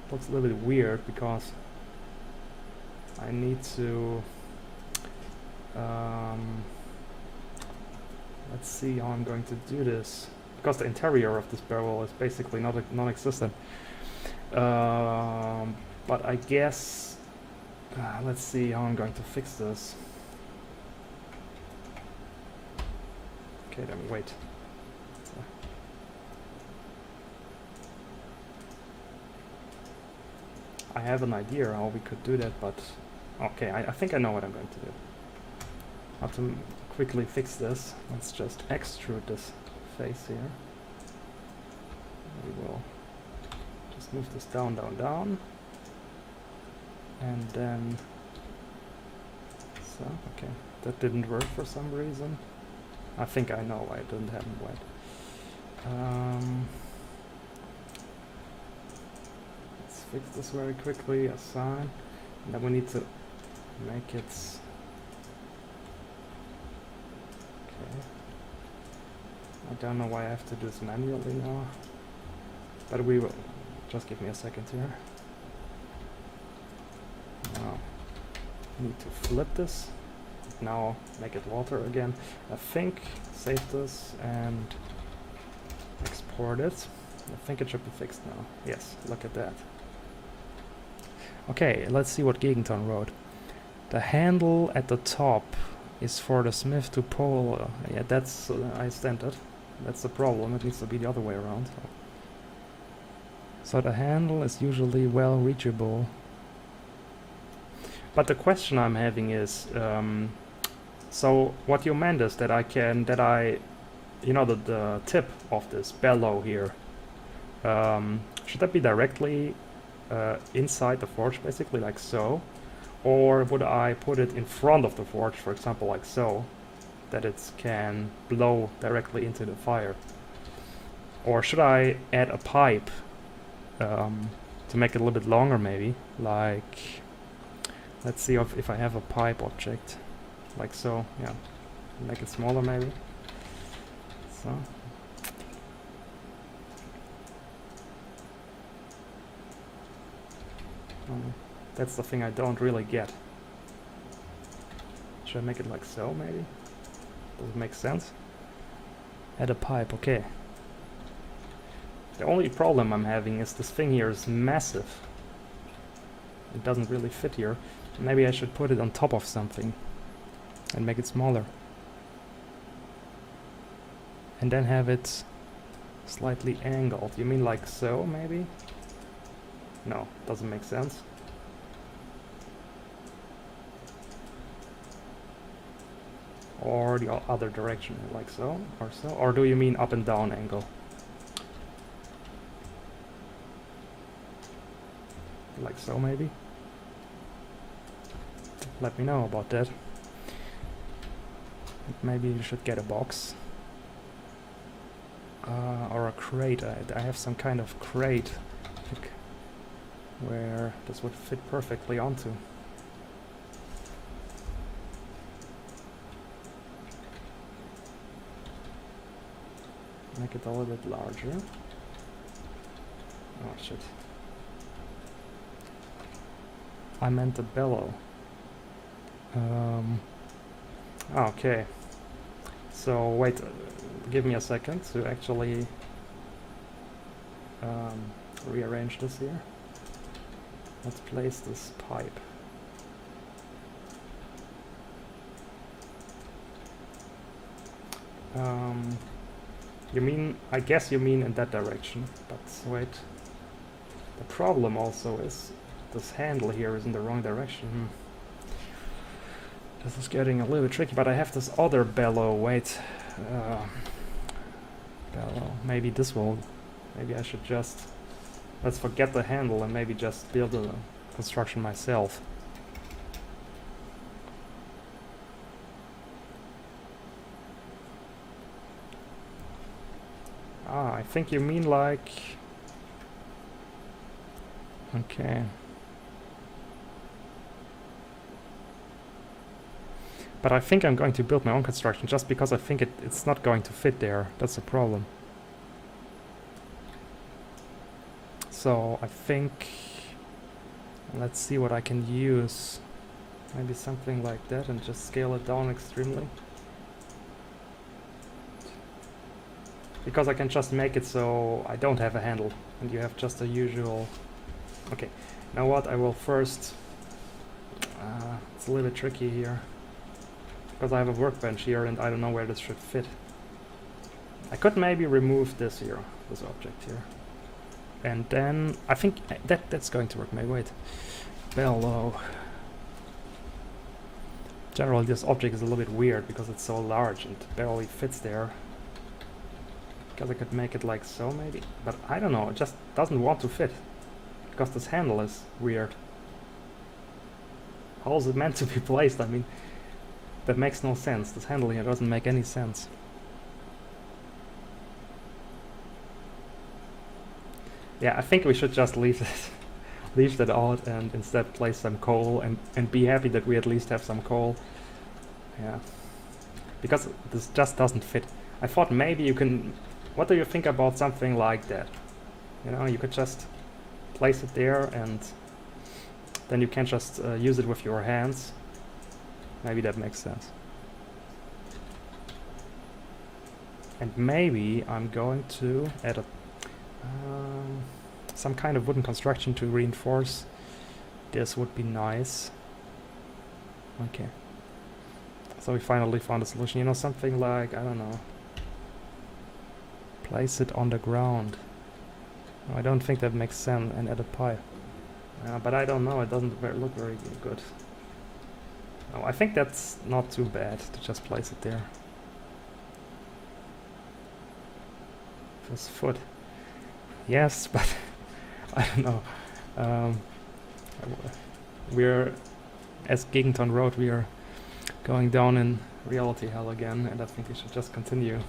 it looks a little bit weird because I need to let's see how I'm going to do this, because the interior of this barrel is basically non-existent. But I guess let's see how I'm going to fix this. Okay, then wait. I have an idea how we could do that, but okay, I think I know what I'm going to do. How to quickly fix this. Let's just extrude this face here. We will just move this down, down, down. And then... So, okay. That didn't work for some reason. I think I know why it didn't happen. Wait. Fix this very quickly, assign, and then we need to make it... Okay. I don't know why I have to do this manually now, but we will. Just give me a second here. Now, need to flip this. Now make it water again. I think save this and export it. I think it should be fixed now. Yes, look at that. Okay, let's see what Gegenton wrote. The handle at the top is for the smith to pull. Yeah, that's... I stand it. That's the problem. It needs to be the other way around. So the handle is usually well reachable. But the question I'm having is... so what you meant is that you know, the tip of this bellow here, should that be directly inside the forge, basically like so, or would I put it in front of the forge, for example, like so, that it can blow directly into the fire. Or should I add a pipe to make it a little bit longer maybe? Like, let's see if I have a pipe object. Like so, yeah. Make it smaller maybe. So. That's the thing I don't really get. Should I make it like so maybe? Does it make sense? Add a pipe, okay. The only problem I'm having is this thing here is massive. It doesn't really fit here. Maybe I should put it on top of something and make it smaller. And then have it slightly angled. You mean like so maybe? No, doesn't make sense. Or the other direction, like so, or so? Or do you mean up and down angle? Like so, maybe? Let me know about that. Maybe you should get a box. Or a crate. I have some kind of crate where this would fit perfectly onto. Make it a little bit larger. Oh shit. I meant the bellow. Okay. So wait, give me a second to actually rearrange this here. Let's place this pipe. You mean, I guess you mean in that direction, but wait. The problem also is this handle here is in the wrong direction. This is getting a little bit tricky, but I have this other bellow, wait. Bellow, maybe this will, maybe I should just, let's forget the handle and maybe just build a construction myself. Ah, I think you mean like... Okay. But I think I'm going to build my own construction just because I think it's not going to fit there. That's the problem. So I think... Let's see what I can use. Maybe something like that and just scale it down extremely. Because I can just make it so I don't have a handle and you have just a usual... Okay, now what, I will first... it's a little bit tricky here. Because I have a workbench here and I don't know where this should fit. I could maybe remove this here, this object here. And then, I think that's going to work, maybe, wait. Bellow. Generally this object is a little bit weird because it's so large and barely fits there. Because I could make it like so maybe, but I don't know, it just doesn't want to fit. Because this handle is weird. How is it meant to be placed? I mean, that makes no sense. This handle here doesn't make any sense. Yeah, I think we should just leave that out and instead place some coal and be happy that we at least have some coal. Yeah. Because this just doesn't fit. I thought maybe you can... What do you think about something like that? You know, you could just place it there and then you can just use it with your hands. Maybe that makes sense. And maybe I'm going to add a some kind of wooden construction to reinforce. This would be nice. Okay. So we finally found a solution. You know, something like, I don't know. Place it on the ground. No, I don't think that makes sense, and add a pipe. But I don't know, it doesn't look very good. No, I think that's not too bad to just place it there. This foot. Yes, but I don't know. We're, as Gegenton wrote, we are going down in reality hell again, and I think we should just continue.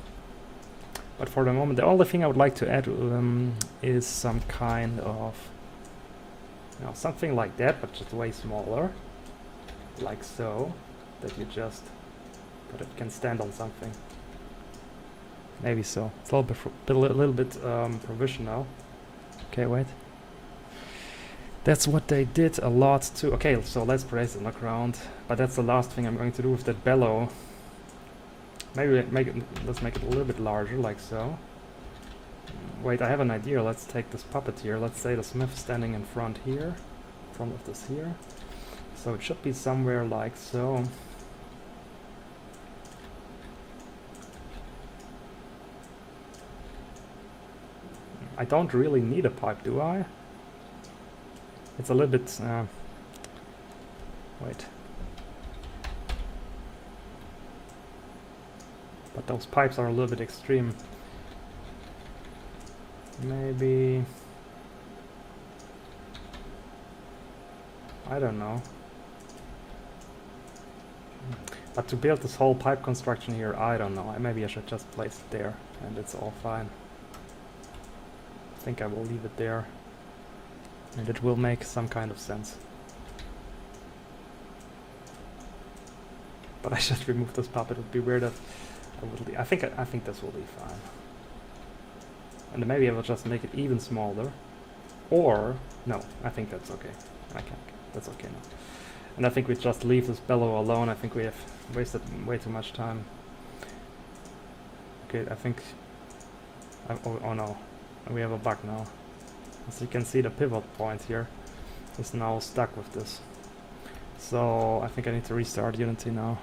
But for the moment, the only thing I would like to add is some kind of, you know, something like that, but just way smaller, like so, that it can stand on something. Maybe so. It's a little bit provisional. Okay, wait. That's what they did a lot too. Okay, so let's place it on the ground. But that's the last thing I'm going to do with that bellow. Maybe let's make it a little bit larger, like so. Wait, I have an idea. Let's take this puppet here. Let's say the smith standing in front here. In front of this here. So it should be somewhere like so. I don't really need a pipe, do I? It's a little bit... wait. But those pipes are a little bit extreme. Maybe... I don't know. But to build this whole pipe construction here, I don't know. Maybe I should just place it there and it's all fine. I think I will leave it there. And it will make some kind of sense. But I should remove this puppet. It would be weird if I would. I think this will be fine. And maybe I will just make it even smaller. Or no, I think that's okay. I can't. That's okay now. And I think we just leave this bellow alone. I think we have wasted way too much time. Okay, I think. Oh no, we have a bug now. As you can see, the pivot point here is now stuck with this. So I think I need to restart Unity now.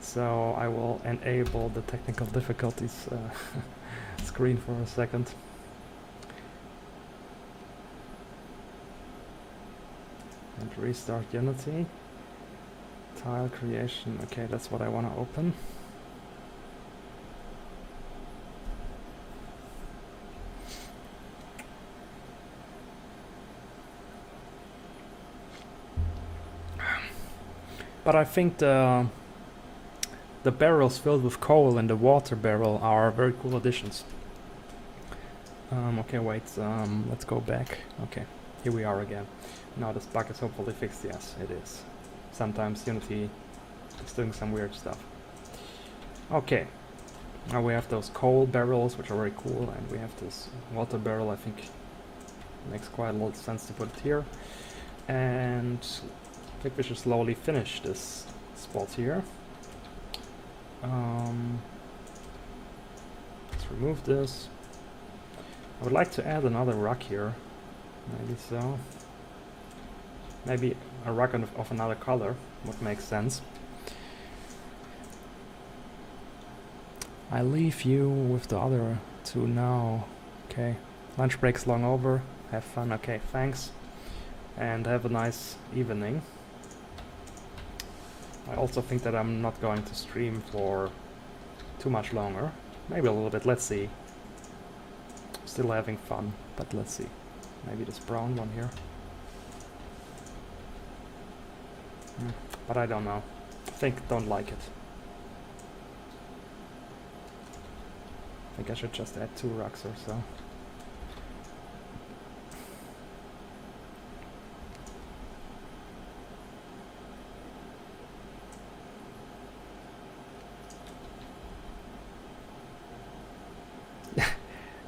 So I will enable the technical difficulties screen for a second. And restart Unity. Tile creation. Okay, that's what I want to open. But I think the barrels filled with coal and the water barrel are very cool additions. Okay, wait, let's go back. Okay, here we are again. Now this bug is hopefully fixed. Yes, it is. Sometimes Unity is doing some weird stuff. Okay, now we have those coal barrels, which are very cool, and we have this water barrel. I think makes quite a lot of sense to put it here. And I think we should slowly finish this spot here. Let's remove this. I would like to add another rock here. Maybe so. Maybe a rock of another color would make sense. I leave you with the other two now. Okay. Lunch break's long over. Have fun. Okay, thanks. And have a nice evening. I also think that I'm not going to stream for too much longer. Maybe a little bit, let's see. Still having fun, but let's see. Maybe this brown one here. But I don't know. Don't like it. I think I should just add 2 rocks or so.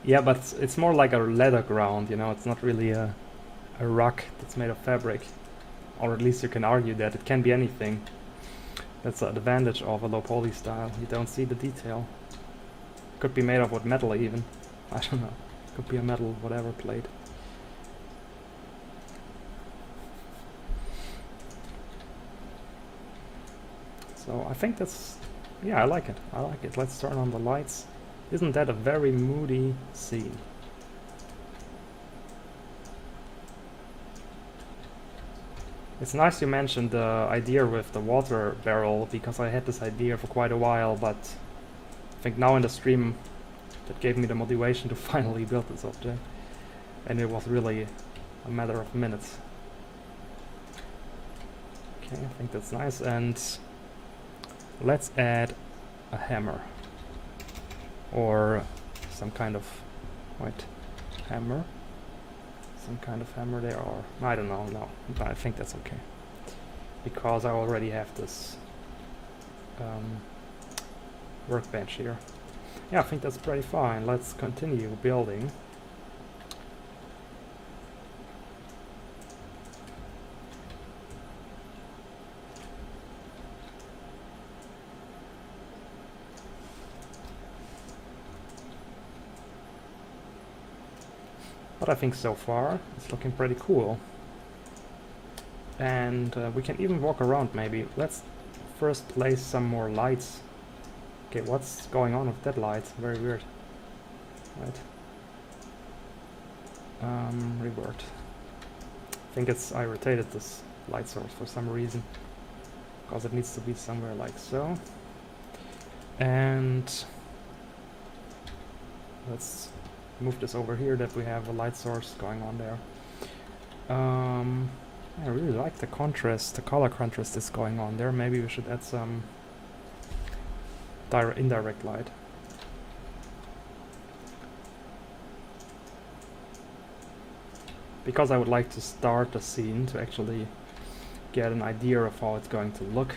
Yeah, but it's more like a leather ground, you know, it's not really a rock that's made of fabric. Or at least you can argue that it can be anything. That's the advantage of a low poly style. You don't see the detail. Could be made of wood metal even. I don't know. Could be a metal whatever plate. So I think that's... yeah, I like it. I like it. Let's turn on the lights. Isn't that a very moody scene? It's nice you mentioned the idea with the water barrel, because I had this idea for quite a while, but I think now in the stream that gave me the motivation to finally build this object. And it was really a matter of minutes. Okay, I think that's nice, and let's add a hammer. Or some kind of, wait, hammer? Some kind of hammer there, or I don't know, no, but I think that's okay. Because I already have this workbench here. Yeah, I think that's pretty fine. Let's continue building. But I think so far it's looking pretty cool. And we can even walk around maybe. Let's first place some more lights. Okay, what's going on with that light? Very weird. Right. Revert. I think I rotated this light source for some reason. Because it needs to be somewhere like so. And let's move this over here that we have a light source going on there. I really like the contrast, the color contrast that's going on there. Maybe we should add some indirect light. Because I would like to start the scene to actually get an idea of how it's going to look.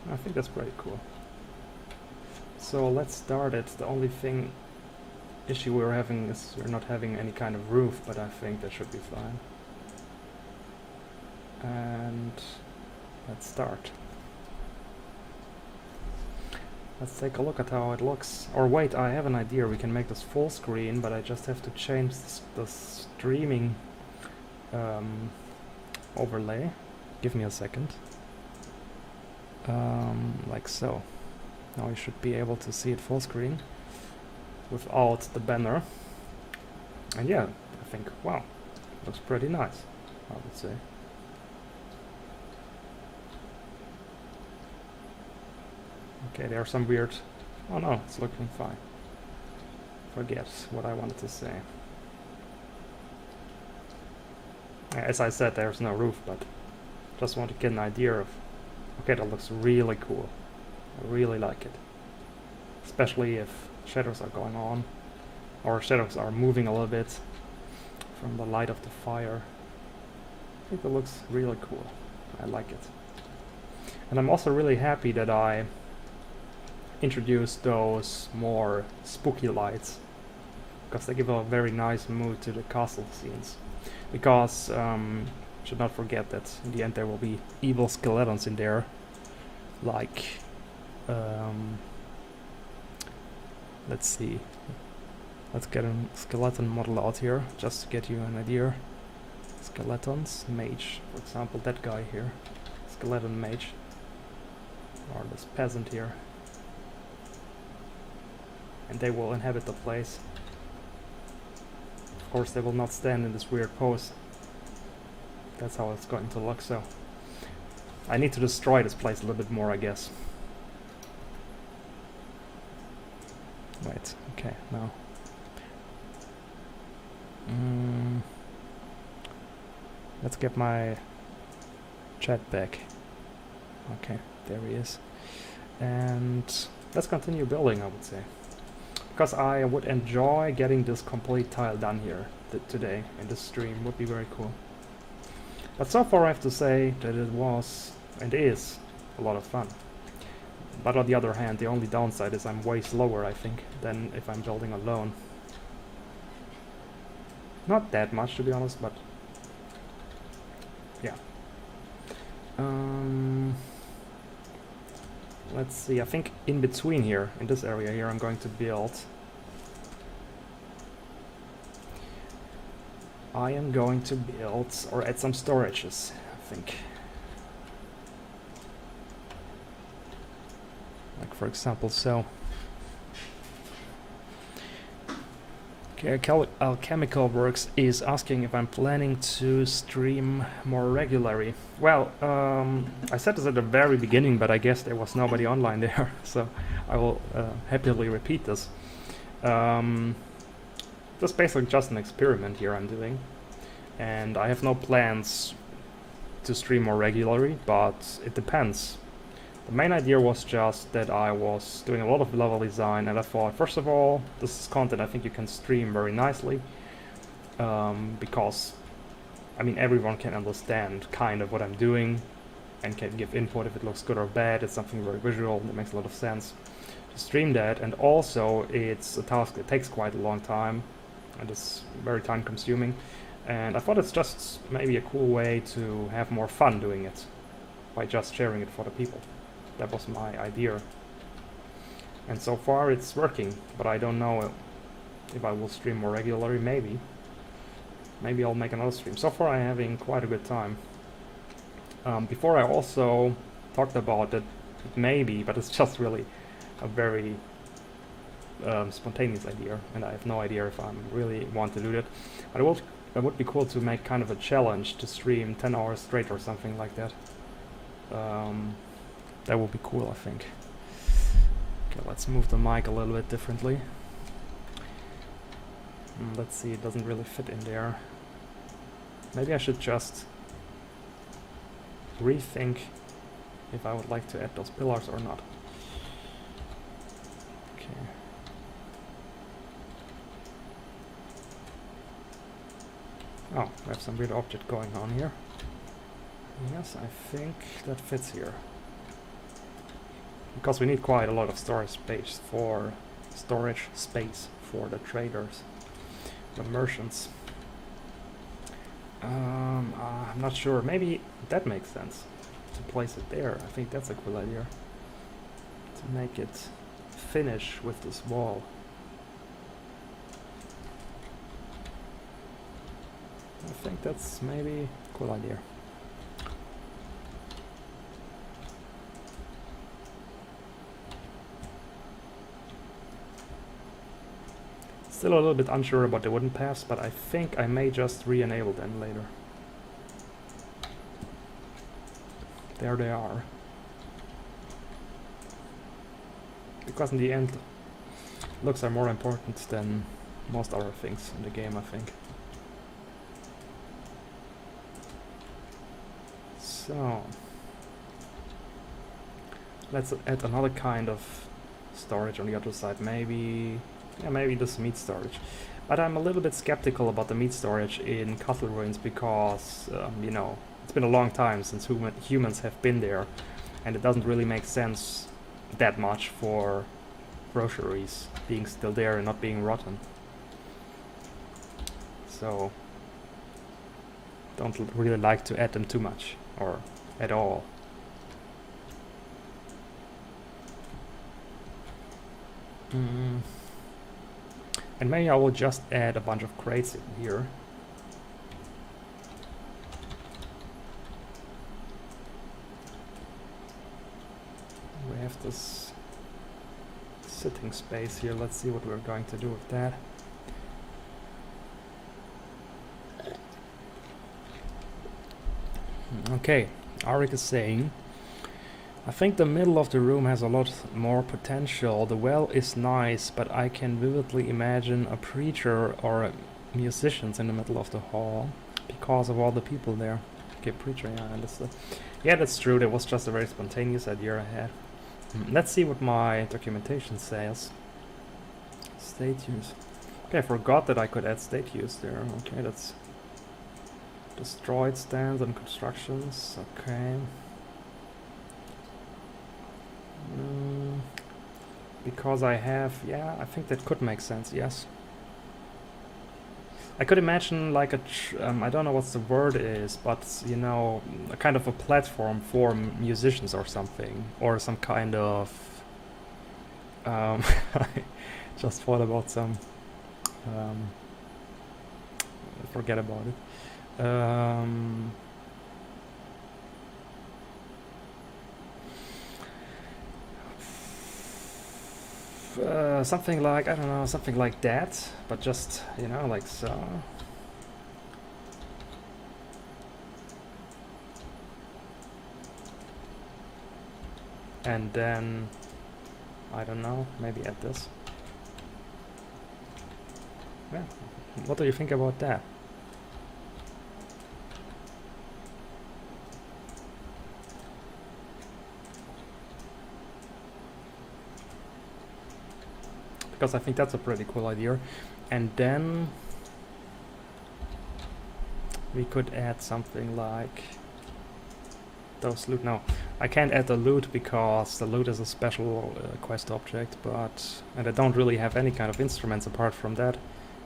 I think that's pretty cool. So let's start it. The only issue we're having is we're not having any kind of roof, but I think that should be fine. And let's start. Let's take a look at how it looks. Or wait, I have an idea. We can make this full screen, but I just have to change the streaming overlay. Give me a second. Like so. Now you should be able to see it full screen without the banner. And yeah, I think, wow, looks pretty nice, I would say. Okay, there are some weird... Oh no, it's looking fine. Forget what I wanted to say. As I said, there's no roof, but just want to get an idea of... Okay, that looks really cool. I really like it. Especially if shadows are going on, or shadows are moving a little bit from the light of the fire. I think it looks really cool. I like it. And I'm also really happy that I introduced those more spooky lights, because they give a very nice mood to the castle scenes. Because should not forget that in the end there will be evil skeletons in there, like let's see, let's get a skeleton model out here just to get you an idea. Skeletons, mage, for example, that guy here, skeleton mage, or this peasant here, and they will inhabit the place. Of course they will not stand in this weird pose. That's how it's going to look, so I need to destroy this place a little bit more, I guess. Wait, okay, now. Let's get my chat back. Okay, there he is. And let's continue building, I would say. Because I would enjoy getting this complete tile done here today in this stream. Would be very cool. But so far I have to say that it was and is a lot of fun. But on the other hand, the only downside is I'm way slower, I think, than if I'm building alone. Not that much, to be honest, but yeah. Let's see, I think in between here, in this area here, I'm going to build... I am going to build, or add some storages, I think. Like for example, so. Okay, Alchemical Works is asking if I'm planning to stream more regularly. Well, I said this at the very beginning, but I guess there was nobody online there, so I will happily repeat this. This is basically just an experiment here I'm doing, and I have no plans to stream more regularly, but it depends. The main idea was just that I was doing a lot of level design, and I thought, first of all, this is content I think you can stream very nicely, because, I mean, everyone can understand kind of what I'm doing, and can give input if it looks good or bad. It's something very visual, that makes a lot of sense to stream that, and also it's a task that takes quite a long time, and it's very time consuming, and I thought it's just maybe a cool way to have more fun doing it, by just sharing it for the people. That was my idea. And so far it's working, but I don't know if I will stream more regularly. Maybe I'll make another stream. So far I'm having quite a good time. Before I also talked about that maybe, but it's just really a very spontaneous idea, and I have no idea if I really want to do that. But it would be cool to make kind of a challenge to stream 10 hours straight or something like that. That would be cool, I think. Okay, let's move the mic a little bit differently. Let's see, it doesn't really fit in there. Maybe I should just rethink if I would like to add those pillars or not. Okay. Oh, we have some weird object going on here. Yes, I think that fits here. Because we need quite a lot of storage space for the traders, the merchants. I'm not sure. Maybe that makes sense to place it there. I think that's a cool idea. To make it finish with this wall. I think that's maybe a cool idea. Still a little bit unsure about the wooden paths, but I think I may just re-enable them later. There they are. Because in the end, looks are more important than most other things in the game, I think. So, let's add another kind of storage on the other side. Maybe this meat storage. But I'm a little bit skeptical about the meat storage in Castle Ruins because, you know, it's been a long time since humans have been there, and it doesn't really make sense that much for groceries being still there and not being rotten. So, don't really like to add them too much, or at all. And maybe I will just add a bunch of crates in here. We have this sitting space here. Let's see what we're going to do with that. Okay, Arik is saying, I think the middle of the room has a lot more potential. The well is nice, but I can vividly imagine a preacher or musicians in the middle of the hall because of all the people there. Okay, preacher, yeah, I understood. Yeah, that's true. That was just a very spontaneous idea I had. Let's see what my documentation says. Statues. Okay, I forgot that I could add statues there. Okay, that's destroyed stands and constructions. Okay. Because I have, yeah, I think that could make sense, yes. I could imagine like a, I don't know what the word is, but you know, a kind of a platform for musicians or something, or some kind of, I just thought about some, forget about it. Something like, I don't know, something like that, but just, you know, like so. And then, I don't know, maybe add this. Yeah. What do you think about that? Because I think that's a pretty cool idea. And then we could add something like those loot. No, I can't add the loot because the loot is a special quest object, and I don't really have any kind of instruments apart from that,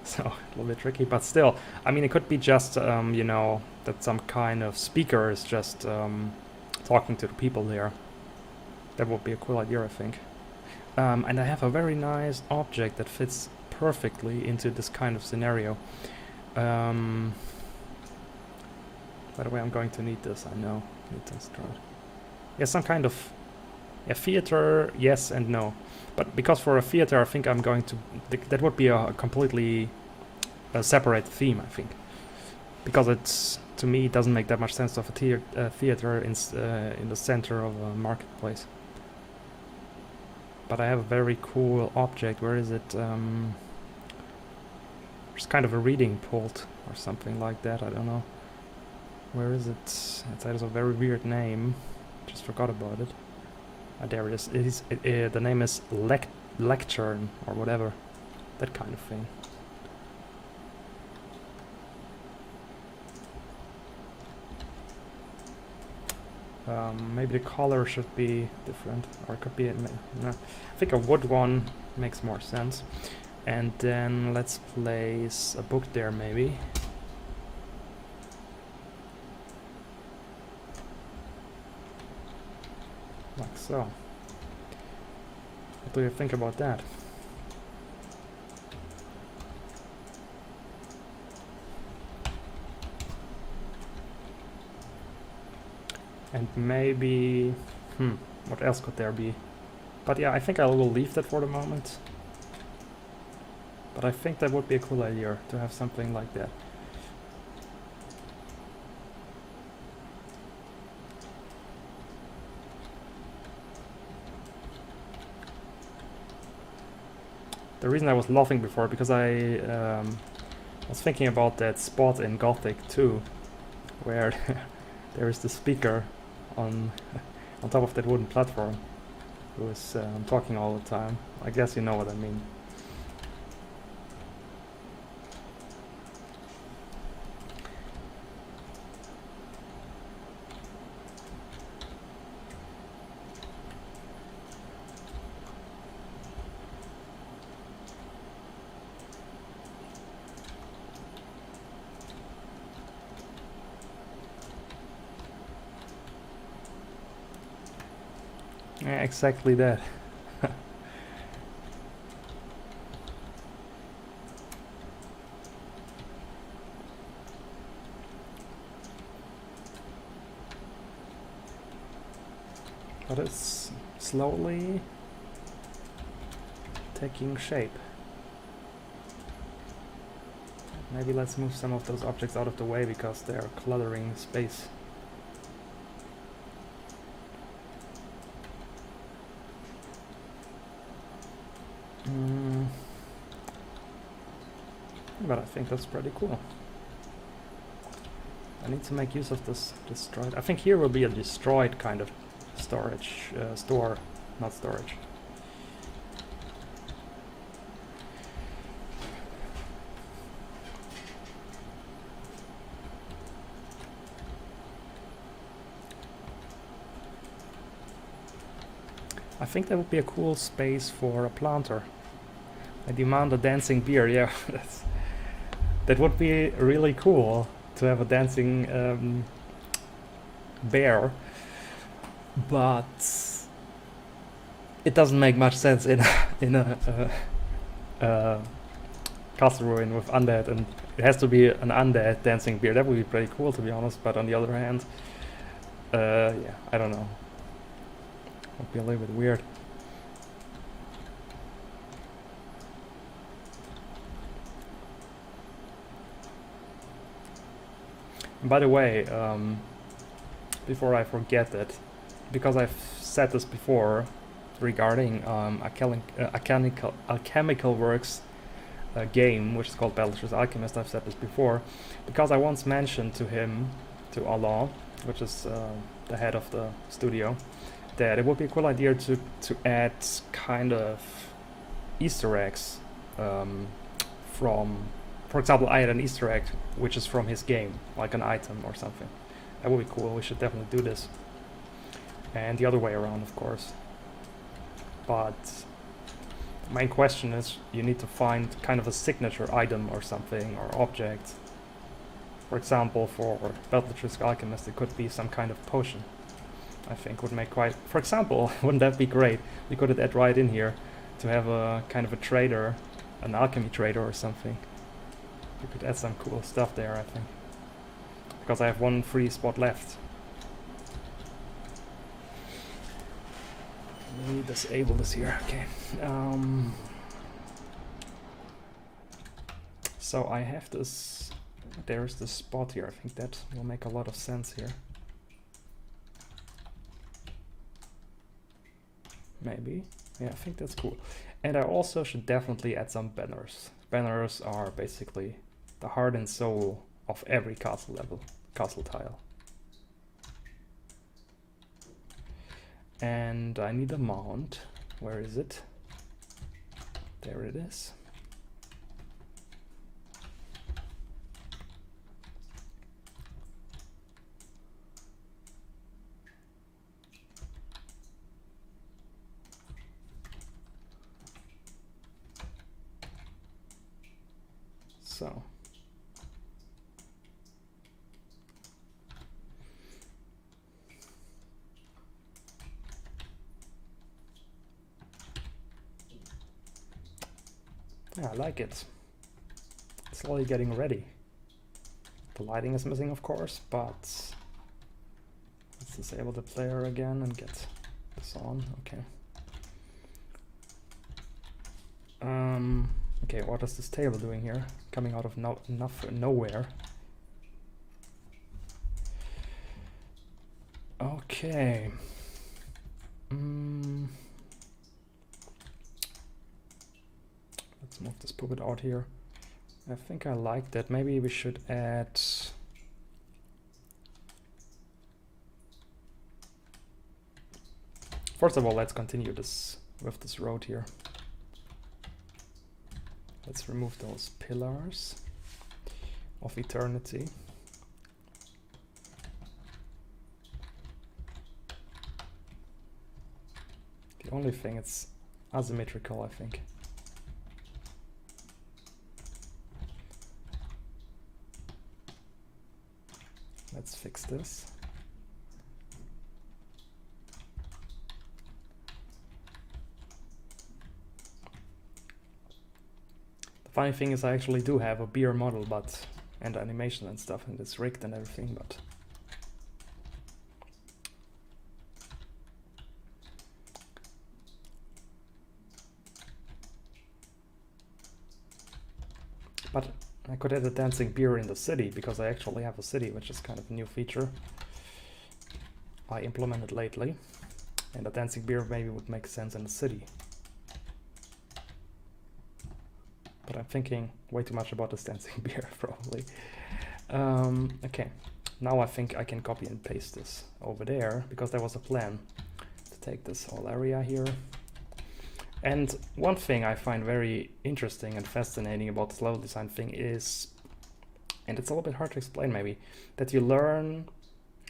so a little bit tricky. But still, I mean, it could be just you know, that some kind of speaker is just talking to the people there. That would be a cool idea, I think. And I have a very nice object that fits perfectly into this kind of scenario. By the way, I'm going to need this, I know. Need to start. Yeah, some kind of theater, yes and no. But because for a theater, I think I'm going to... that would be a completely separate theme, I think. Because it's, to me, it doesn't make that much sense to have a theater in the center of a marketplace. But I have a very cool object. Where is it? There's kind of a reading pult or something like that. I don't know. Where is it? It has a very weird name. Just forgot about it. There it is. The name is lectern or whatever. That kind of thing. Maybe the color should be different, or it could be... no. I think a wood one makes more sense. And then let's place a book there, maybe. Like so. What do you think about that? And maybe... what else could there be? But yeah, I think I will leave that for the moment. But I think that would be a cool idea, to have something like that. The reason I was laughing before, because I was thinking about that spot in Gothic 2, where there is the speaker on top of that wooden platform, who is talking all the time. I guess you know what I mean. Yeah, exactly that. But it's slowly taking shape. Maybe let's move some of those objects out of the way because they are cluttering space. But I think that's pretty cool. I need to make use of this destroyed. I think here will be a destroyed kind of storage, store, not storage. I think that would be a cool space for a planter. I demand a dancing beer, yeah. That would be really cool to have a dancing bear, but it doesn't make much sense in a castle ruin with undead, and it has to be an undead dancing bear. That would be pretty cool, to be honest, but on the other hand, yeah, I don't know. Would be a little bit weird. And by the way, before I forget it, because I've said this before regarding alchemical works, game, which is called Battlefield Alchemist. I've said this before, because I once mentioned to him, to Allah, which is the head of the studio, that it would be a cool idea to add kind of Easter eggs from, for example, I had an Easter egg which is from his game, like an item or something. That would be cool. We should definitely do this. And the other way around, of course. But the main question is, you need to find kind of a signature item or something, or object. For example, for Battlefield Alchemist, it could be some kind of potion. I think would make quite... For example, wouldn't that be great? We could add right in here to have a kind of a trader, an alchemy trader or something. You could add some cool stuff there, I think. Because I have one free spot left. Let me disable this here, okay. So I have this... There's this spot here. I think that will make a lot of sense here. Maybe. Yeah, I think that's cool. And I also should definitely add some banners. Banners are basically the heart and soul of every castle level, castle tile. And I need a mount. Where is it? There it is. So yeah, I like it. It's slowly getting ready. The lighting is missing, of course, but let's disable the player again and get this on. Okay. Okay, what is this table doing here? Coming out of nowhere. Okay. Let's move this puppet out here. I think I like that. Maybe we should add... First of all, let's continue this with this road here. Let's remove those pillars of eternity. The only thing, it's asymmetrical, I think. Let's fix this. The funny thing is I actually do have a beer model, but and animation and stuff, and it's rigged and everything, but I could add a dancing beer in the city, because I actually have a city, which is kind of a new feature I implemented lately, and a dancing beer maybe would make sense in the city. But I'm thinking way too much about this dancing beer, probably. Okay, now I think I can copy and paste this over there, because there was a plan to take this whole area here. And one thing I find very interesting and fascinating about this level design thing is, and it's a little bit hard to explain maybe, that you learn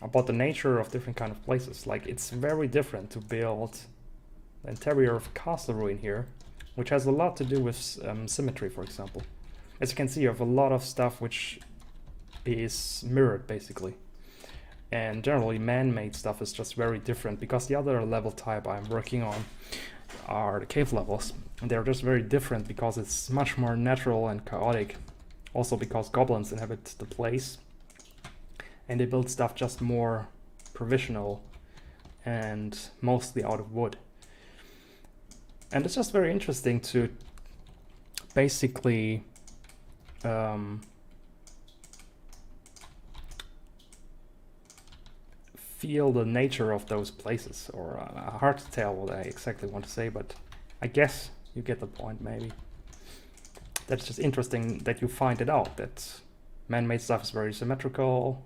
about the nature of different kind of places. Like, it's very different to build the interior of a castle ruin here, which has a lot to do with symmetry, for example. As you can see, you have a lot of stuff which is mirrored, basically. And generally, man-made stuff is just very different, because the other level type I'm working on are the cave levels. And they're just very different, because it's much more natural and chaotic. Also because goblins inhabit the place, and they build stuff just more provisional and mostly out of wood. And it's just very interesting to basically feel the nature of those places, or hard to tell what I exactly want to say, but I guess you get the point maybe. that's just interesting that you find it out, that man-made stuff is very symmetrical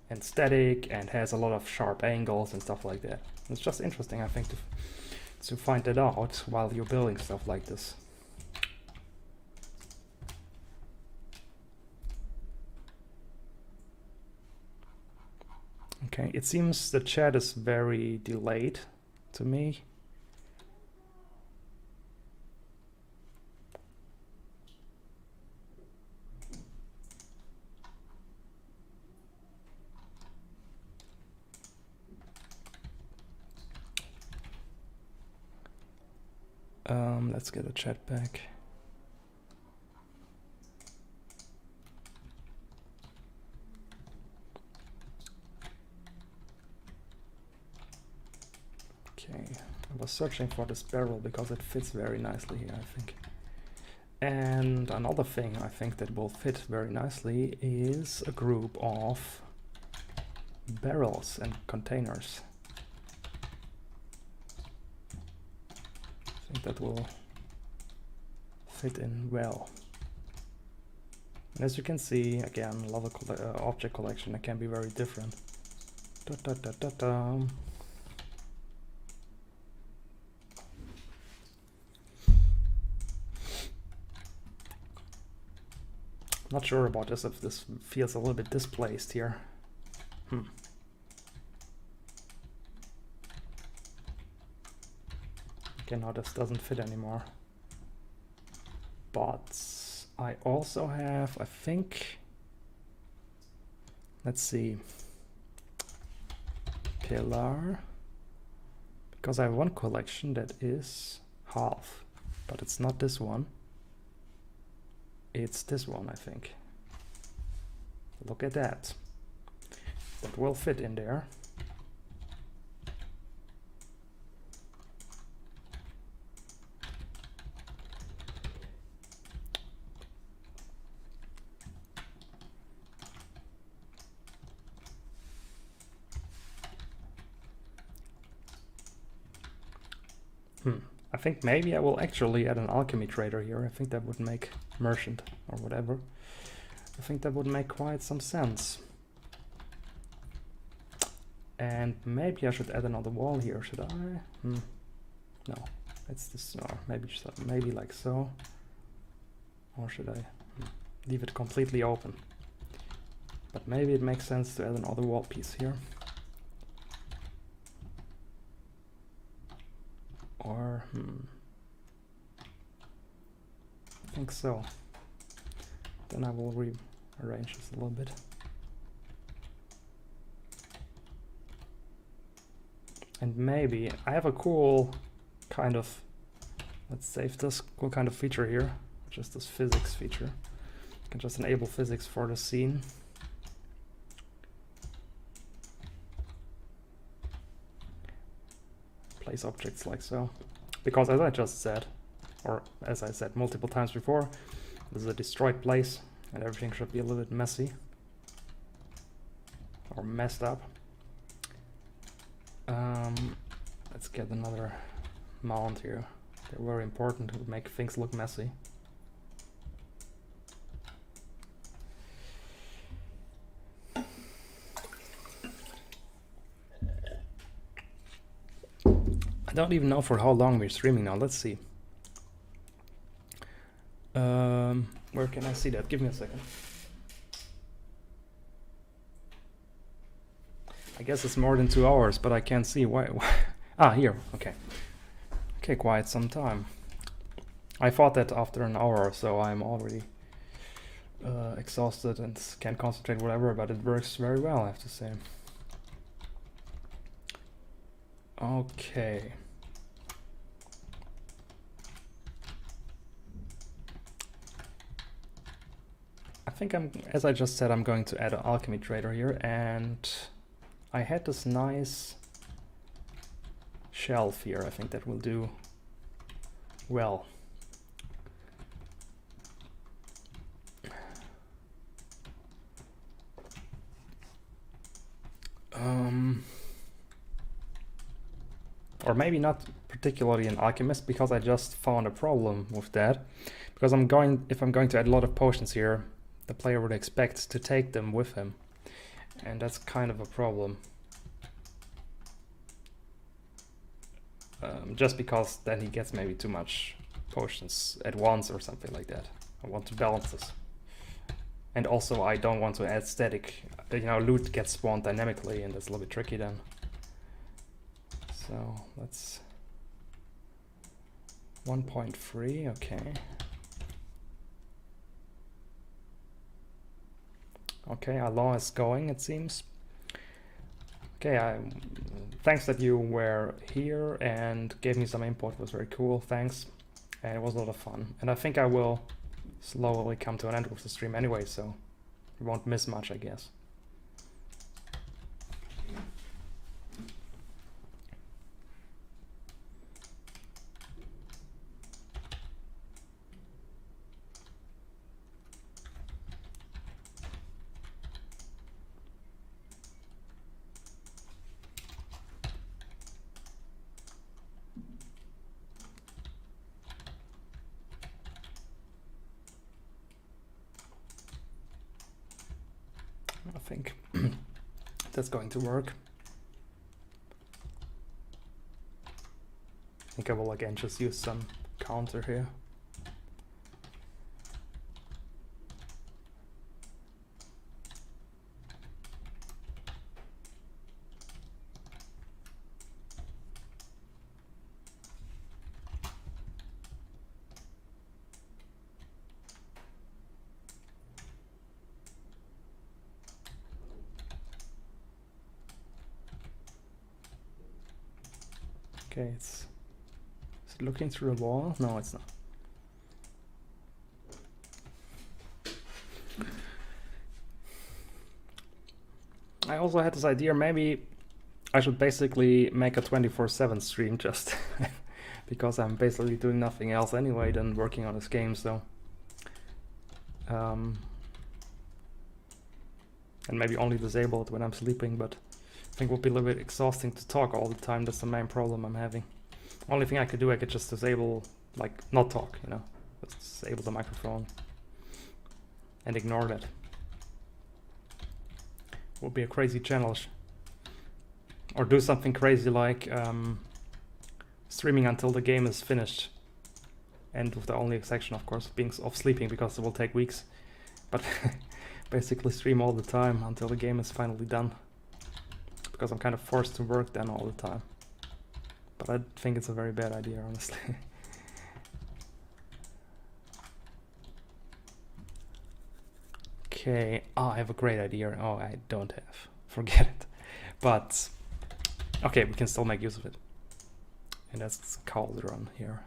and static and has a lot of sharp angles and stuff like that. It's just interesting, I think, to find it out while you're building stuff like this. Okay, it seems the chat is very delayed to me. Let's get a chat back. Okay, I was searching for this barrel because it fits very nicely here, I think. And another thing I think that will fit very nicely is a group of barrels and containers. I think that will fit in well. And as you can see, again, object collection, it can be very different. Da, da, da, da, da. Not sure about this, if this feels a little bit displaced here. Okay, now this doesn't fit anymore. But I also have, I think, let's see, pillar, because I have one collection that is half, but it's not this one. It's this one, I think. Look at that. That will fit in there. I think maybe I will actually add an alchemy trader here. I think that would make merchant or whatever. I think that would make quite some sense. And maybe I should add another wall here, should I? No, it's this, or maybe like so. Or should I leave it completely open? But maybe it makes sense to add another wall piece here. Or, I think so. Then I will rearrange this a little bit. And maybe I have a cool kind of, let's save this cool kind of feature here, which is this physics feature. You can just enable physics for the scene. Place objects like so, because as I just said, or as I said multiple times before, this is a destroyed place and everything should be a little bit messy or messed up. Let's get another mount here. They're very important to make things look messy. I don't even know for how long we're streaming now. Let's see. Where can I see that? Give me a second. I guess it's more than 2 hours, but I can't see why. Ah, here. Okay. Okay, quite some time. I thought that after an hour or so I'm already exhausted and can't concentrate, whatever, but it works very well, I have to say. Okay. I think as I just said, I'm going to add an alchemy trader here, and I had this nice shelf here. I think that will do well. or maybe not particularly an alchemist, because I just found a problem with that. Because if I'm going to add a lot of potions here, the player would expect to take them with him, and that's kind of a problem. Just because then he gets maybe too much potions at once or something like that. I want to balance this. And also I don't want to add static, loot gets spawned dynamically, and that's a little bit tricky then. So let's 1.3, okay. Okay, Alon is going, it seems. Okay, thanks that you were here and gave me some input. It was very cool, thanks. And it was a lot of fun. And I think I will slowly come to an end with the stream anyway, so you won't miss much, I guess. I think that's going to work. I think I will again just use some counter here. Okay, is it looking through the wall? No, it's not. I also had this idea, maybe I should basically make a 24/7 stream just because I'm basically doing nothing else anyway than working on this game, so and maybe only disable it when I'm sleeping, but I think it would be a little bit exhausting to talk all the time. That's the main problem I'm having. Only thing I could do, I could just disable, like, not talk, just disable the microphone and ignore that. Would be a crazy challenge. Or do something crazy like streaming until the game is finished, and with the only exception, of course, being of sleeping, because it will take weeks. But basically stream all the time until the game is finally done, because I'm kind of forced to work then all the time. But I think it's a very bad idea, honestly. Okay, I have a great idea. Oh, I don't have. Forget it. But, okay, we can still make use of it. And that's cauldron here.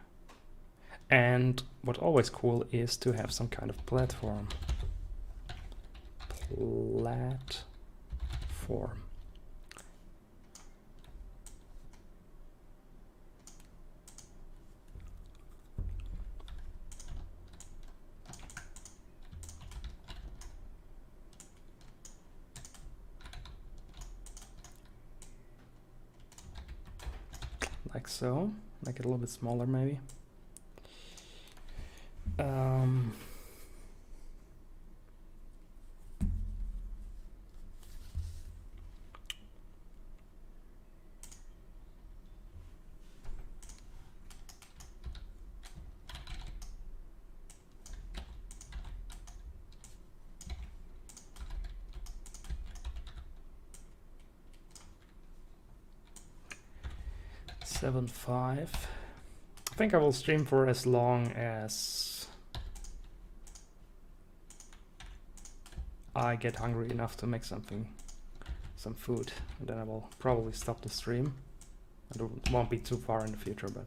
And what's always cool is to have some kind of platform. Platform. Like so. Make it a little bit smaller maybe. Seven, 5. I think I will stream for as long as I get hungry enough to make some food, and then I will probably stop the stream. It won't be too far in the future, but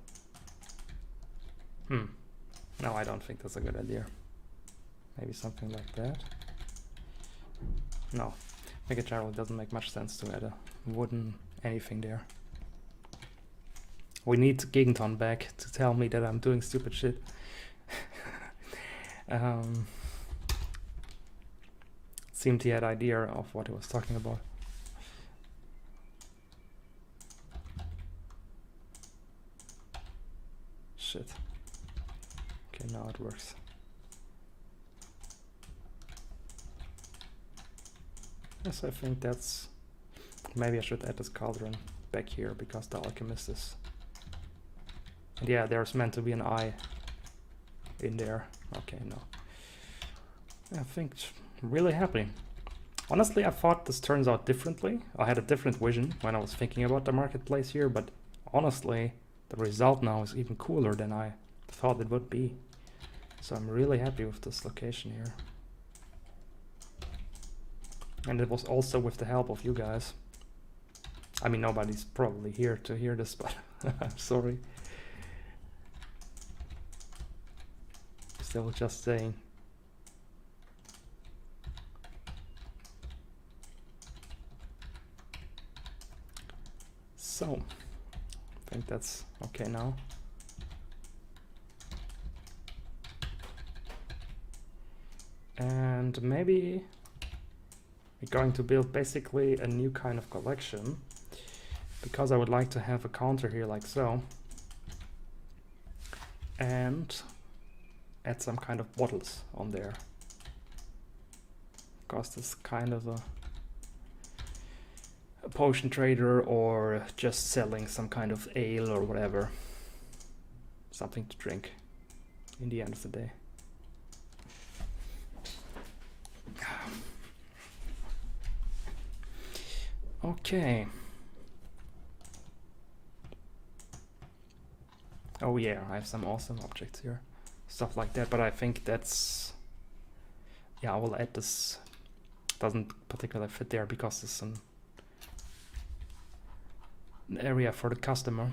no, I don't think that's a good idea. Maybe something like that. No, I think it generally doesn't make much sense to add a wooden anything there. We need Giganton back to tell me that I'm doing stupid shit. Seemed he had idea of what he was talking about. shit. Okay, now it works. Yes, I think that's... Maybe I should add this cauldron back here because the alchemist is... And yeah, there's meant to be an eye in there. Okay, no. I think I'm really happy. Honestly, I thought this turns out differently. I had a different vision when I was thinking about the marketplace here, but honestly, the result now is even cooler than I thought it would be. So I'm really happy with this location here. And it was also with the help of you guys. I mean, nobody's probably here to hear this, but I'm sorry. Still just saying. So, I think that's okay now. And maybe we're going to build basically a new kind of collection, because I would like to have a counter here like so, and add some kind of bottles on there, because this kind of a potion trader, or just selling some kind of ale or whatever, something to drink in the end of the day. Okay. Oh yeah, I have some awesome objects here, stuff like that, but I think that's, yeah, I will add this. Doesn't particularly fit there because it's an area for the customer.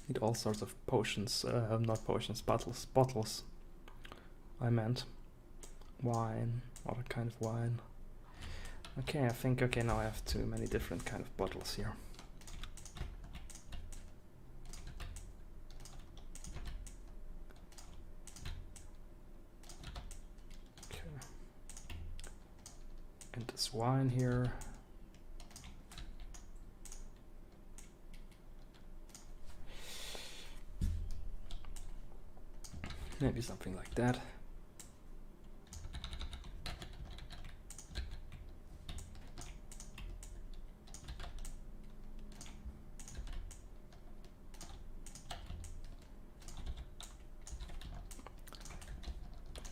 Need all sorts of potions, not potions, bottles. I meant wine, other kind of wine. Okay, I think, okay, now I have too many different kind of bottles here. Okay. And this wine here. Maybe something like that.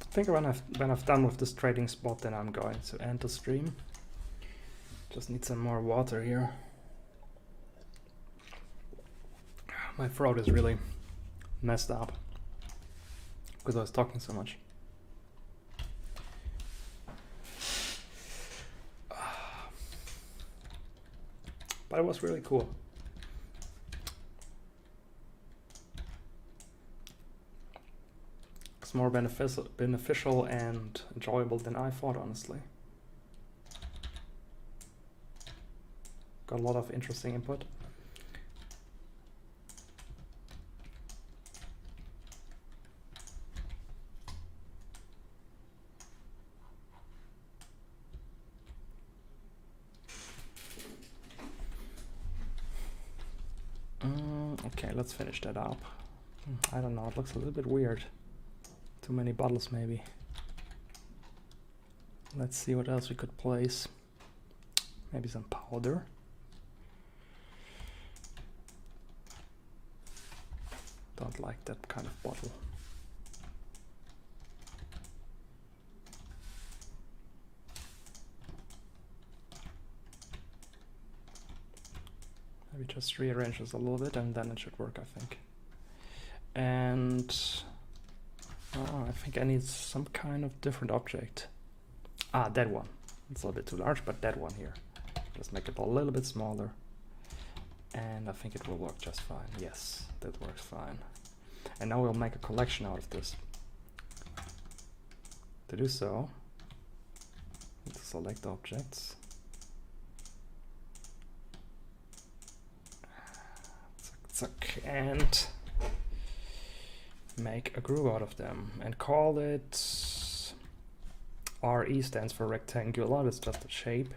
I think when I've done with this trading spot, then I'm going to end the stream. Just need some more water here. My throat is really messed up because I was talking so much. But it was really cool. It's more beneficial and enjoyable than I thought, honestly. Got a lot of interesting input. Okay, let's finish that up. I don't know, it looks a little bit weird. Too many bottles maybe. Let's see what else we could place. Maybe some powder. Don't like that kind of bottle. Maybe just rearrange this a little bit and then it should work, I think. And I think I need some kind of different object. Ah, that one. It's a little bit too large, but that one here. Just make it a little bit smaller. And I think it will work just fine. Yes, that works fine. And now we'll make a collection out of this. To do so, need to select objects. And make a group out of them and call it RE, stands for rectangular. That's just a shape.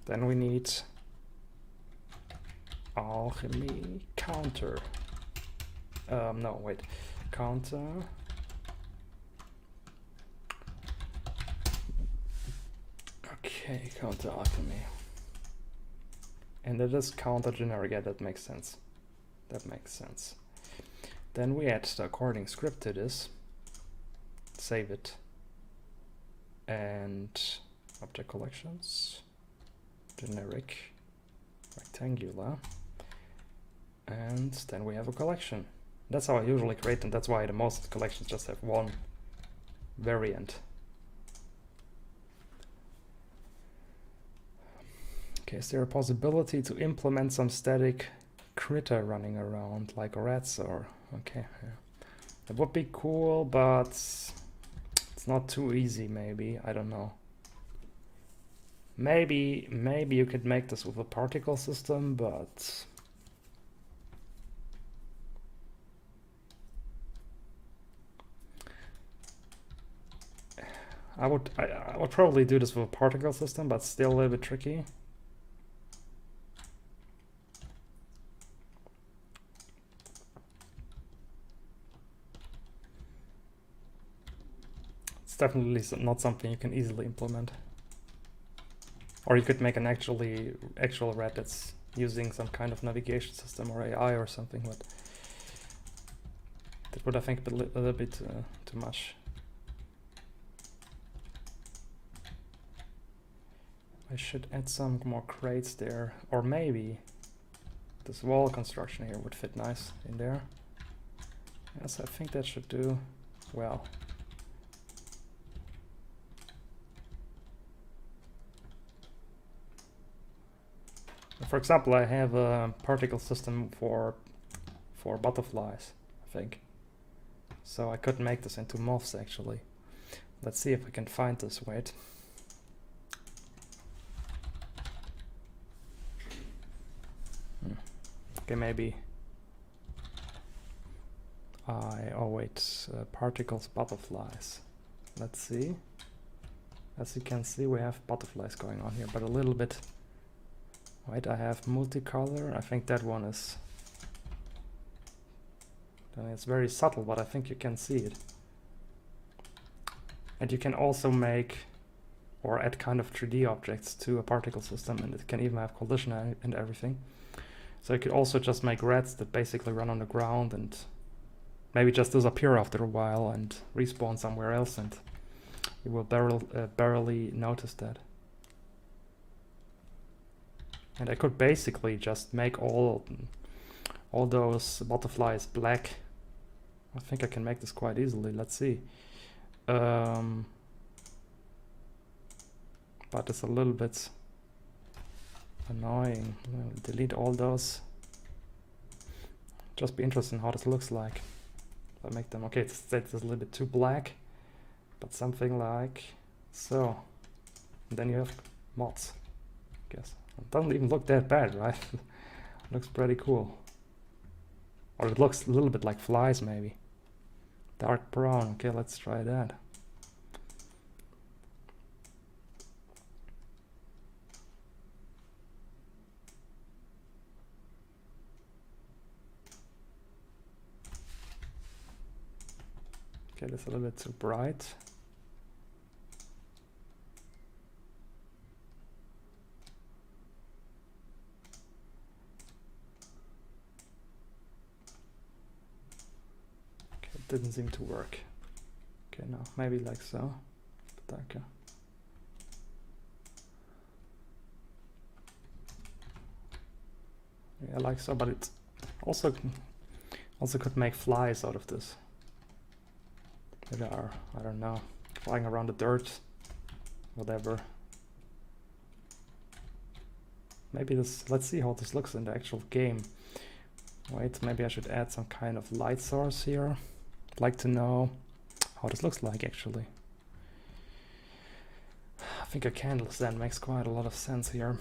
Then we need alchemy counter. No, wait. Counter. Okay, counter alchemy. And it is counter generic. Yeah, that makes sense. That makes sense. Then we add the according script to this. Save it. And object collections. Generic. Rectangular. And then we have a collection. That's how I usually create them. That's why the most collections just have one variant. Okay, is there a possibility to implement some static critter running around like rats or... Okay, yeah. That would be cool, but it's not too easy maybe. I don't know. Maybe you could make this with a particle system, but... I would probably do this with a particle system, but still a little bit tricky. It's definitely not something you can easily implement. Or you could make an actual rat that's using some kind of navigation system or AI or something, but that would, I think, be a little bit too much. I should add some more crates there, or maybe this wall construction here would fit nice in there. Yes, I think that should do well. For example, I have a particle system for butterflies, I think. So I could make this into moths actually. Let's see if I can find this. Wait. Okay, maybe. Oh wait, particles, butterflies. Let's see. As you can see, we have butterflies going on here, but a little bit. Wait, I have multicolor. I think that one is. It's very subtle, but I think you can see it. And you can also make or add kind of 3D objects to a particle system, and it can even have collision and everything. So you could also just make rats that basically run on the ground and maybe just disappear after a while and respawn somewhere else, and you will barely notice that. And I could basically just make all those butterflies black. I think I can make this quite easily. Let's see. But it's a little bit annoying. I'll delete all those. Just be interested in how this looks like. If I make them, okay, it's a little bit too black, but something like so. And then you have mods, I guess. It doesn't even look that bad, right? Looks pretty cool. Or it looks a little bit like flies, maybe. Dark brown. Okay, let's try that. Okay, that's a little bit too bright. Okay, it didn't seem to work. Okay, no, maybe like so. Darker. Yeah, like so, but it also could make flies out of this. That are, I don't know, flying around the dirt, whatever. Maybe this, let's see how this looks in the actual game. Wait, maybe I should add some kind of light source here. I'd like to know how this looks like actually. I think a candle stand makes quite a lot of sense here.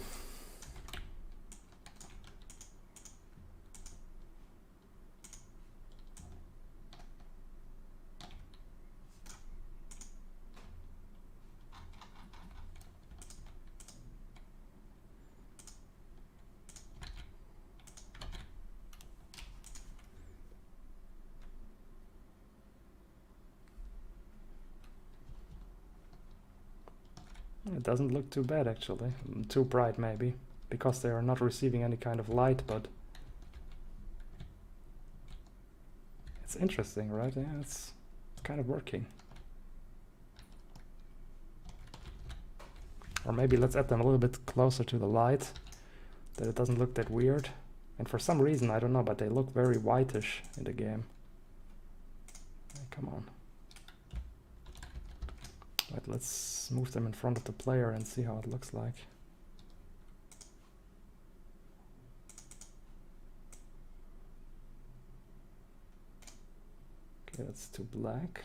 It doesn't look too bad actually. Too bright maybe, because they are not receiving any kind of light, but it's interesting, right? Yeah, it's kind of working. Or maybe let's add them a little bit closer to the light, that it doesn't look that weird. And for some reason, I don't know, but they look very whitish in the game. Come on. Right, let's move them in front of the player and see how it looks like. Okay, that's too black.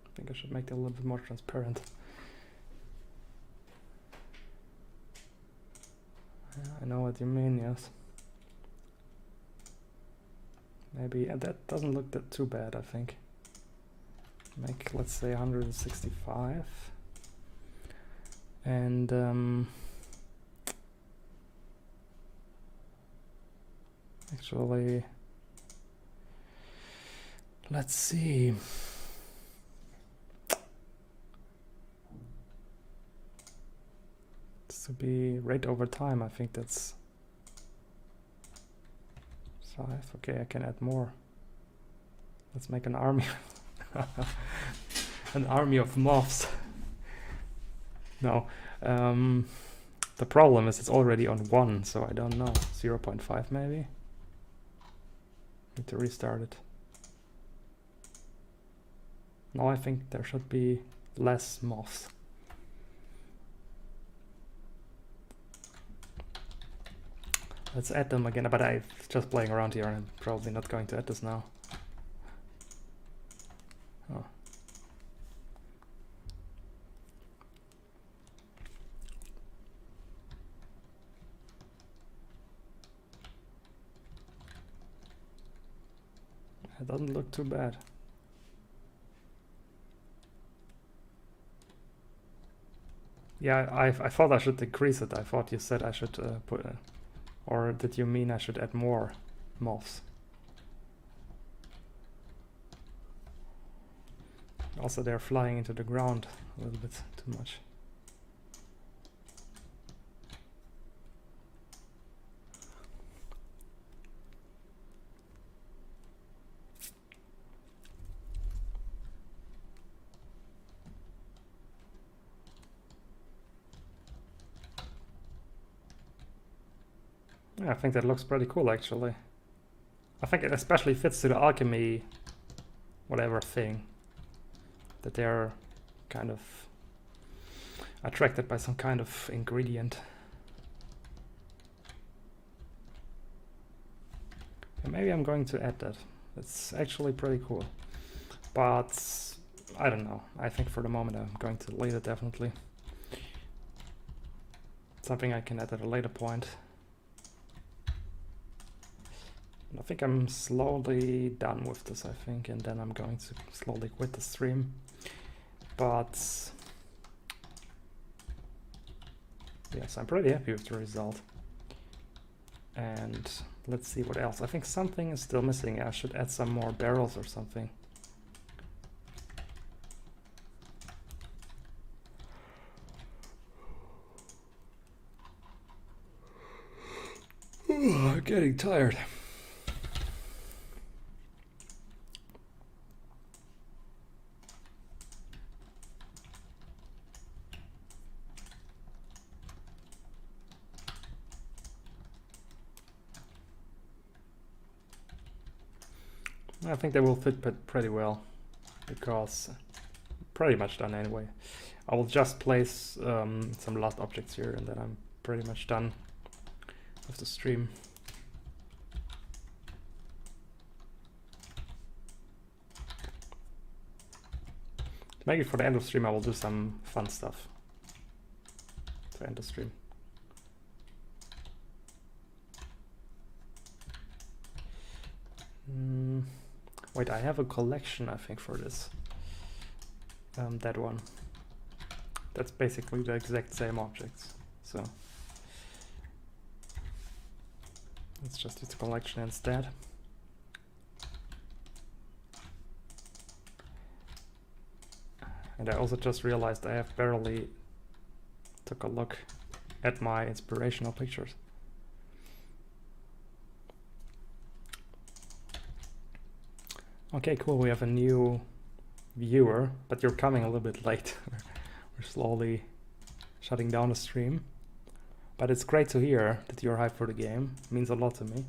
I think I should make it a little bit more transparent. Yeah, I know what you mean, yes. Maybe, yeah, that doesn't look that too bad, I think. Make, let's say, 165. And actually, let's see. This to be rate over time, I think that's 5. Okay, I can add more. Let's make an army. An army of moths. No. The problem is it's already on 1, so I don't know. 0.5 maybe? Need to restart it. Now I think there should be less moths. Let's add them again, but I'm just playing around here and I'm probably not going to add this now. Oh. It doesn't look too bad. Yeah, I thought I should decrease it. I thought you said I should put... or did you mean I should add more moths? Also, they're flying into the ground a little bit too much. Yeah, I think that looks pretty cool actually. I think it especially fits to the alchemy whatever thing, that they're kind of attracted by some kind of ingredient. And maybe I'm going to add that. It's actually pretty cool. But I don't know. I think for the moment I'm going to leave it definitely. Something I can add at a later point. I think I'm slowly done with this, I think, and then I'm going to slowly quit the stream. But yes, I'm pretty happy with the result. And let's see what else. I think something is still missing. I should add some more barrels or something. I'm getting tired. I think they will fit pretty well, because pretty much done anyway. I will just place some last objects here and then I'm pretty much done with the stream. Maybe for the end of stream I will do some fun stuff to end the stream. Wait, I have a collection, I think, for this. that one. That's basically the exact same objects. So let's just use the collection instead. And I also just realized I have barely took a look at my inspirational pictures. Okay, cool, we have a new viewer, but you're coming a little bit late. We're slowly shutting down the stream. But it's great to hear that you're hyped for the game. It means a lot to me.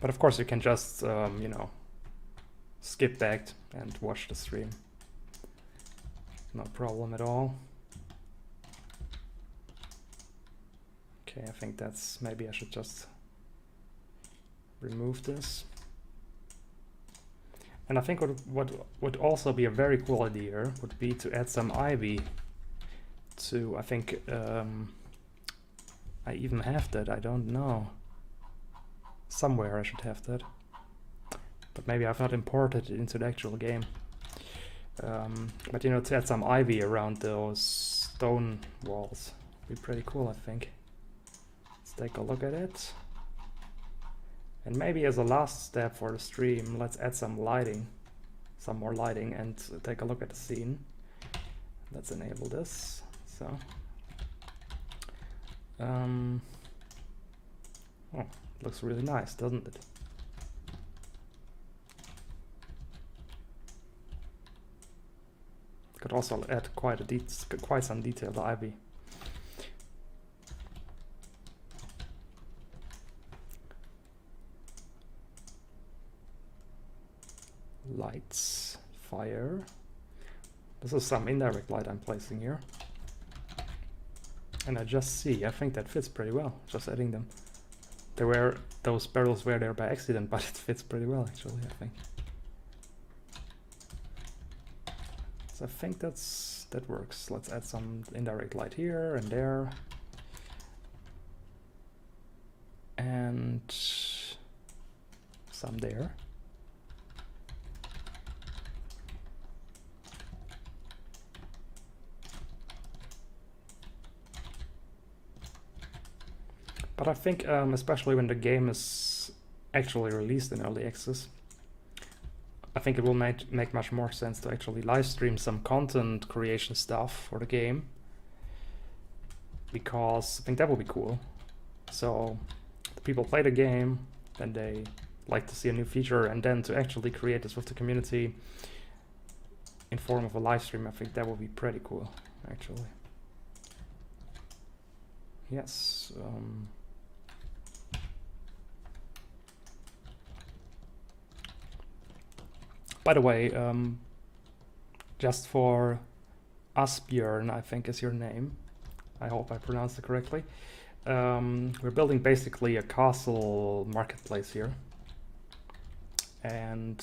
But of course you can just, you know, skip back and watch the stream. No problem at all. Okay, I think that's, maybe I should just remove this. And I think what would also be a very cool idea would be to add some ivy to, I think, I even have that, I don't know. Somewhere I should have that. But maybe I've not imported it into the actual game. But you know, to add some ivy around those stone walls would be pretty cool, I think. Let's take a look at it. And maybe as a last step for the stream, let's add some lighting, some more lighting, and take a look at the scene. Let's enable this. So, oh, looks really nice, doesn't it? Could also add quite some detailed ivy. Lights, fire. This is some indirect light I'm placing here. And I just see, I think that fits pretty well, just adding them. Those barrels were there by accident, but it fits pretty well actually, I think. So I think that works. Let's add some indirect light here and there. And some there. But I think, especially when the game is actually released in early access, I think it will make much more sense to actually live stream some content creation stuff for the game, because I think that will be cool. So the people play the game, then they like to see a new feature, and then to actually create this with the community in form of a live stream, I think that will be pretty cool, actually. Yes. By the way, just for Asbjörn, I think is your name. I hope I pronounced it correctly. We're building basically a castle marketplace here. And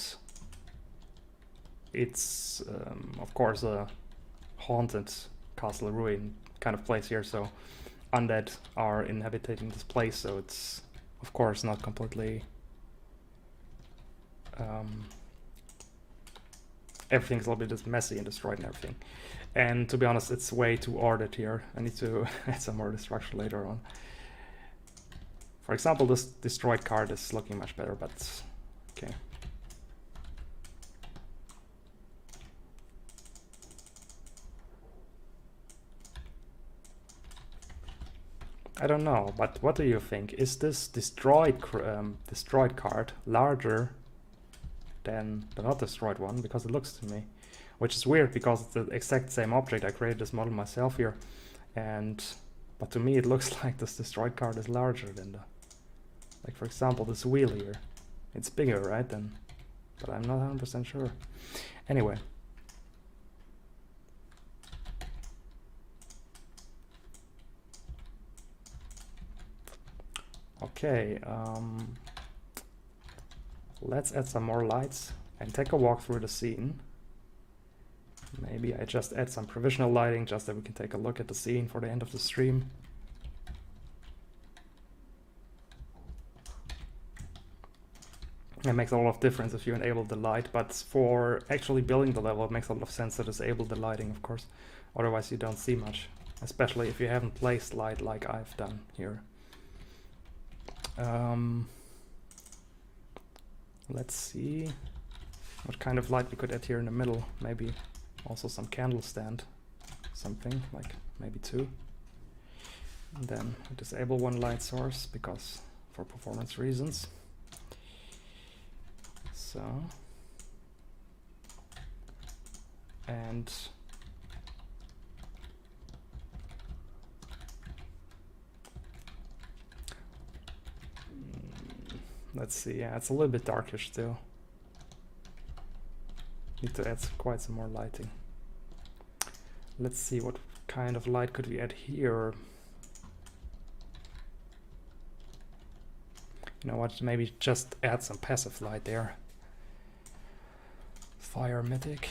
it's, of course, a haunted castle ruin kind of place here. So undead are inhabiting this place. So it's, of course, not completely... everything's a little bit messy and destroyed and everything. And to be honest, it's way too ordered here. I need to add some more destruction later on. For example, this destroyed card is looking much better, but okay. I don't know, but what do you think? Is this destroyed card larger than the not destroyed one? Because it looks to me, which is weird because it's the exact same object. I created this model myself here, but to me it looks like this destroyed card is larger than the, like for example this wheel here. It's bigger, right? But I'm not 100% sure. Anyway. Okay, let's add some more lights and take a walk through the scene. Maybe I just add some provisional lighting just that we can take a look at the scene for the end of the stream. It makes a lot of difference if you enable the light, but for actually building the level, it makes a lot of sense to disable the lighting, of course. Otherwise you don't see much, especially if you haven't placed light like I've done here. Let's see what kind of light we could add here in the middle. Maybe also some candle stand, something like maybe 2. And then we disable one light source because for performance reasons. So, and let's see, yeah, it's a little bit darkish still. Need to add quite some more lighting. Let's see, what kind of light could we add here? You know what, maybe just add some passive light there. Fire mythic.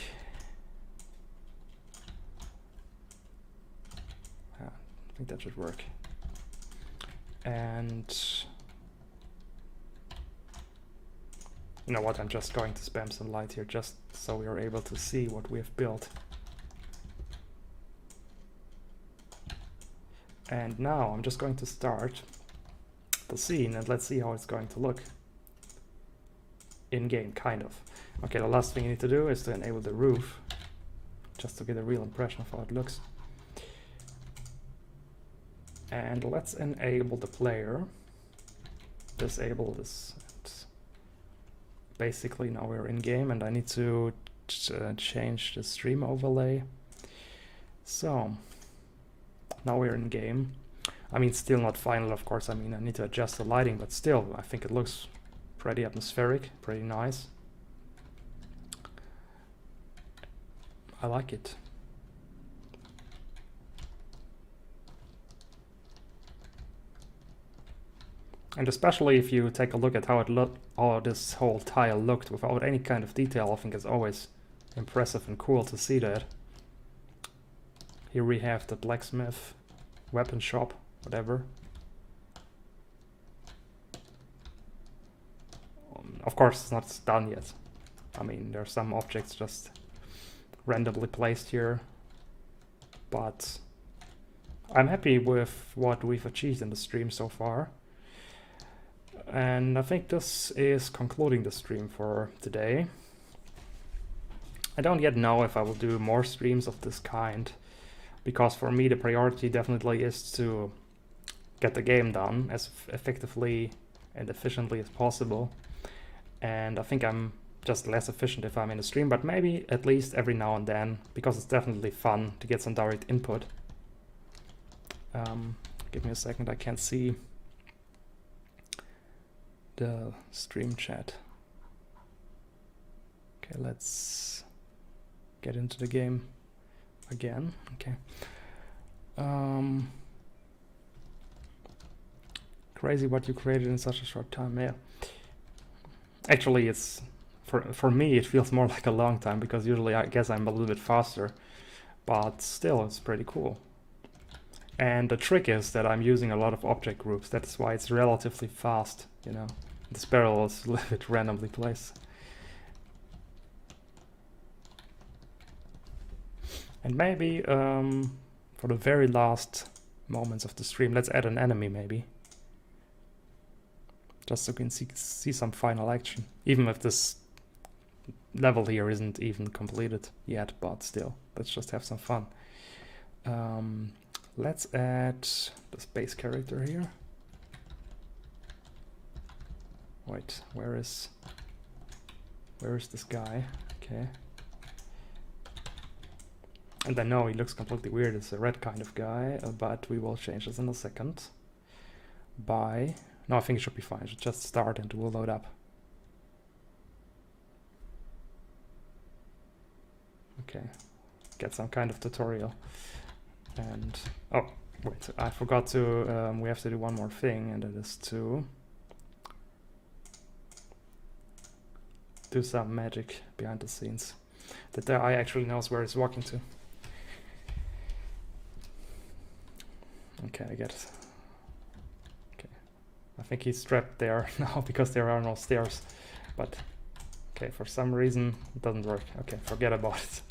Yeah, I think that should work. And you know what, I'm just going to spam some light here just so we are able to see what we have built. And now I'm just going to start the scene and let's see how it's going to look in game, kind of. Okay, the last thing you need to do is to enable the roof just to get a real impression of how it looks. And let's enable the player, disable this. Basically now we're in game and I need to change the stream overlay. So now we're in game. I mean, still not final, of course. I mean, I need to adjust the lighting, but still, I think it looks pretty atmospheric, pretty nice. I like it. And especially if you take a look at how this whole tile looked without any kind of detail, I think it's always impressive and cool to see that. Here we have the blacksmith, weapon shop, whatever. Of course, it's not done yet. I mean, there are some objects just randomly placed here, but I'm happy with what we've achieved in the stream so far. And I think this is concluding the stream for today. I don't yet know if I will do more streams of this kind, because for me the priority definitely is to get the game done as effectively and efficiently as possible. And I think I'm just less efficient if I'm in a stream, but maybe at least every now and then, because it's definitely fun to get some direct input. Give me a second, I can't see the stream chat. Okay, let's get into the game again. Okay. Crazy what you created in such a short time. Yeah. Actually, it's for me it feels more like a long time, because usually I guess I'm a little bit faster, but still it's pretty cool. And the trick is that I'm using a lot of object groups. That's why it's relatively fast, you know. This barrel is a little bit randomly placed. And maybe for the very last moments of the stream, let's add an enemy maybe. Just so we can see some final action. Even if this level here isn't even completed yet, but still, let's just have some fun. Let's add the space character here. Wait, where is this guy? Okay. And I know he looks completely weird, it's a red kind of guy, but we will change this in a second. No, I think it should be fine, it should just start and we'll load up. Okay, get some kind of tutorial. And, oh, wait, I forgot to, we have to do one more thing, and that is to do some magic behind the scenes. That the eye actually knows where it's walking to. Okay, I get it. Okay, I think he's trapped there now because there are no stairs. but okay, for some reason it doesn't work. Okay, forget about it.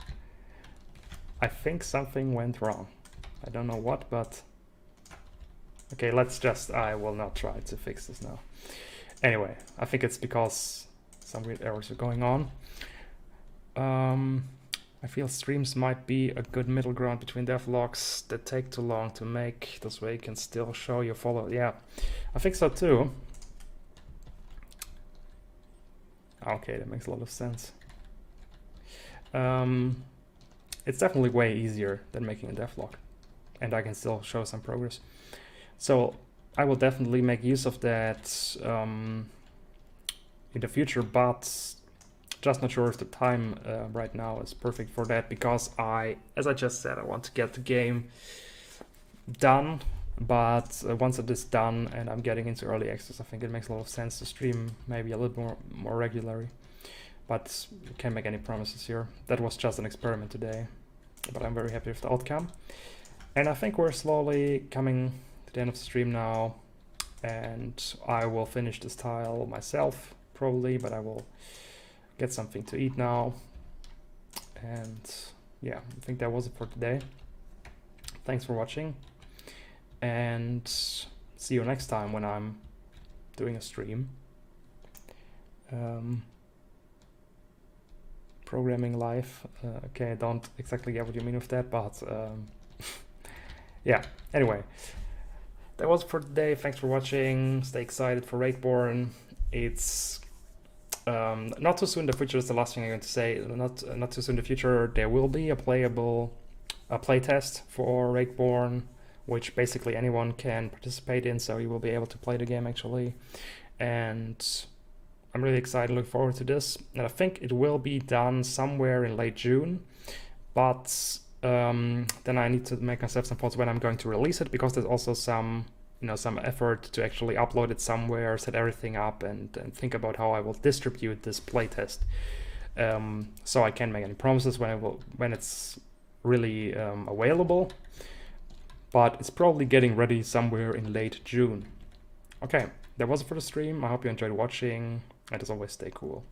I think something went wrong. I don't know what, but okay, I will not try to fix this now. Anyway, I think it's because some weird errors are going on. I feel streams might be a good middle ground between devlogs that take too long to make. This way you can still show your follow. Yeah, I think so too. Okay, that makes a lot of sense. It's definitely way easier than making a devlog, and I can still show some progress. So I will definitely make use of that in the future, but just not sure if the time right now is perfect for that, because as I just said, I want to get the game done. But once it is done and I'm getting into early access, I think it makes a lot of sense to stream maybe a little more regularly. But you can't make any promises here. That was just an experiment today, but I'm very happy with the outcome. And I think we're slowly coming to the end of the stream now, and I will finish this tile myself probably, but I will get something to eat now. And yeah, I think that was it for today. Thanks for watching, and see you next time when I'm doing a stream. Programming live. Okay, I don't exactly get what you mean with that, but yeah, anyway, that was for today. Thanks for watching. Stay excited for Raidborn. It's not too soon in the future is the last thing I'm going to say. Not too soon in the future, there will be a playtest for Raidborn, which basically anyone can participate in, so you will be able to play the game actually. And I'm really excited, look forward to this. And I think it will be done somewhere in late June, but then I need to make myself some thoughts when I'm going to release it, because there's also some effort to actually upload it somewhere, set everything up, and think about how I will distribute this playtest. So I can't make any promises when it's really available, but it's probably getting ready somewhere in late June. Okay, that was it for the stream. I hope you enjoyed watching, and as always, stay cool.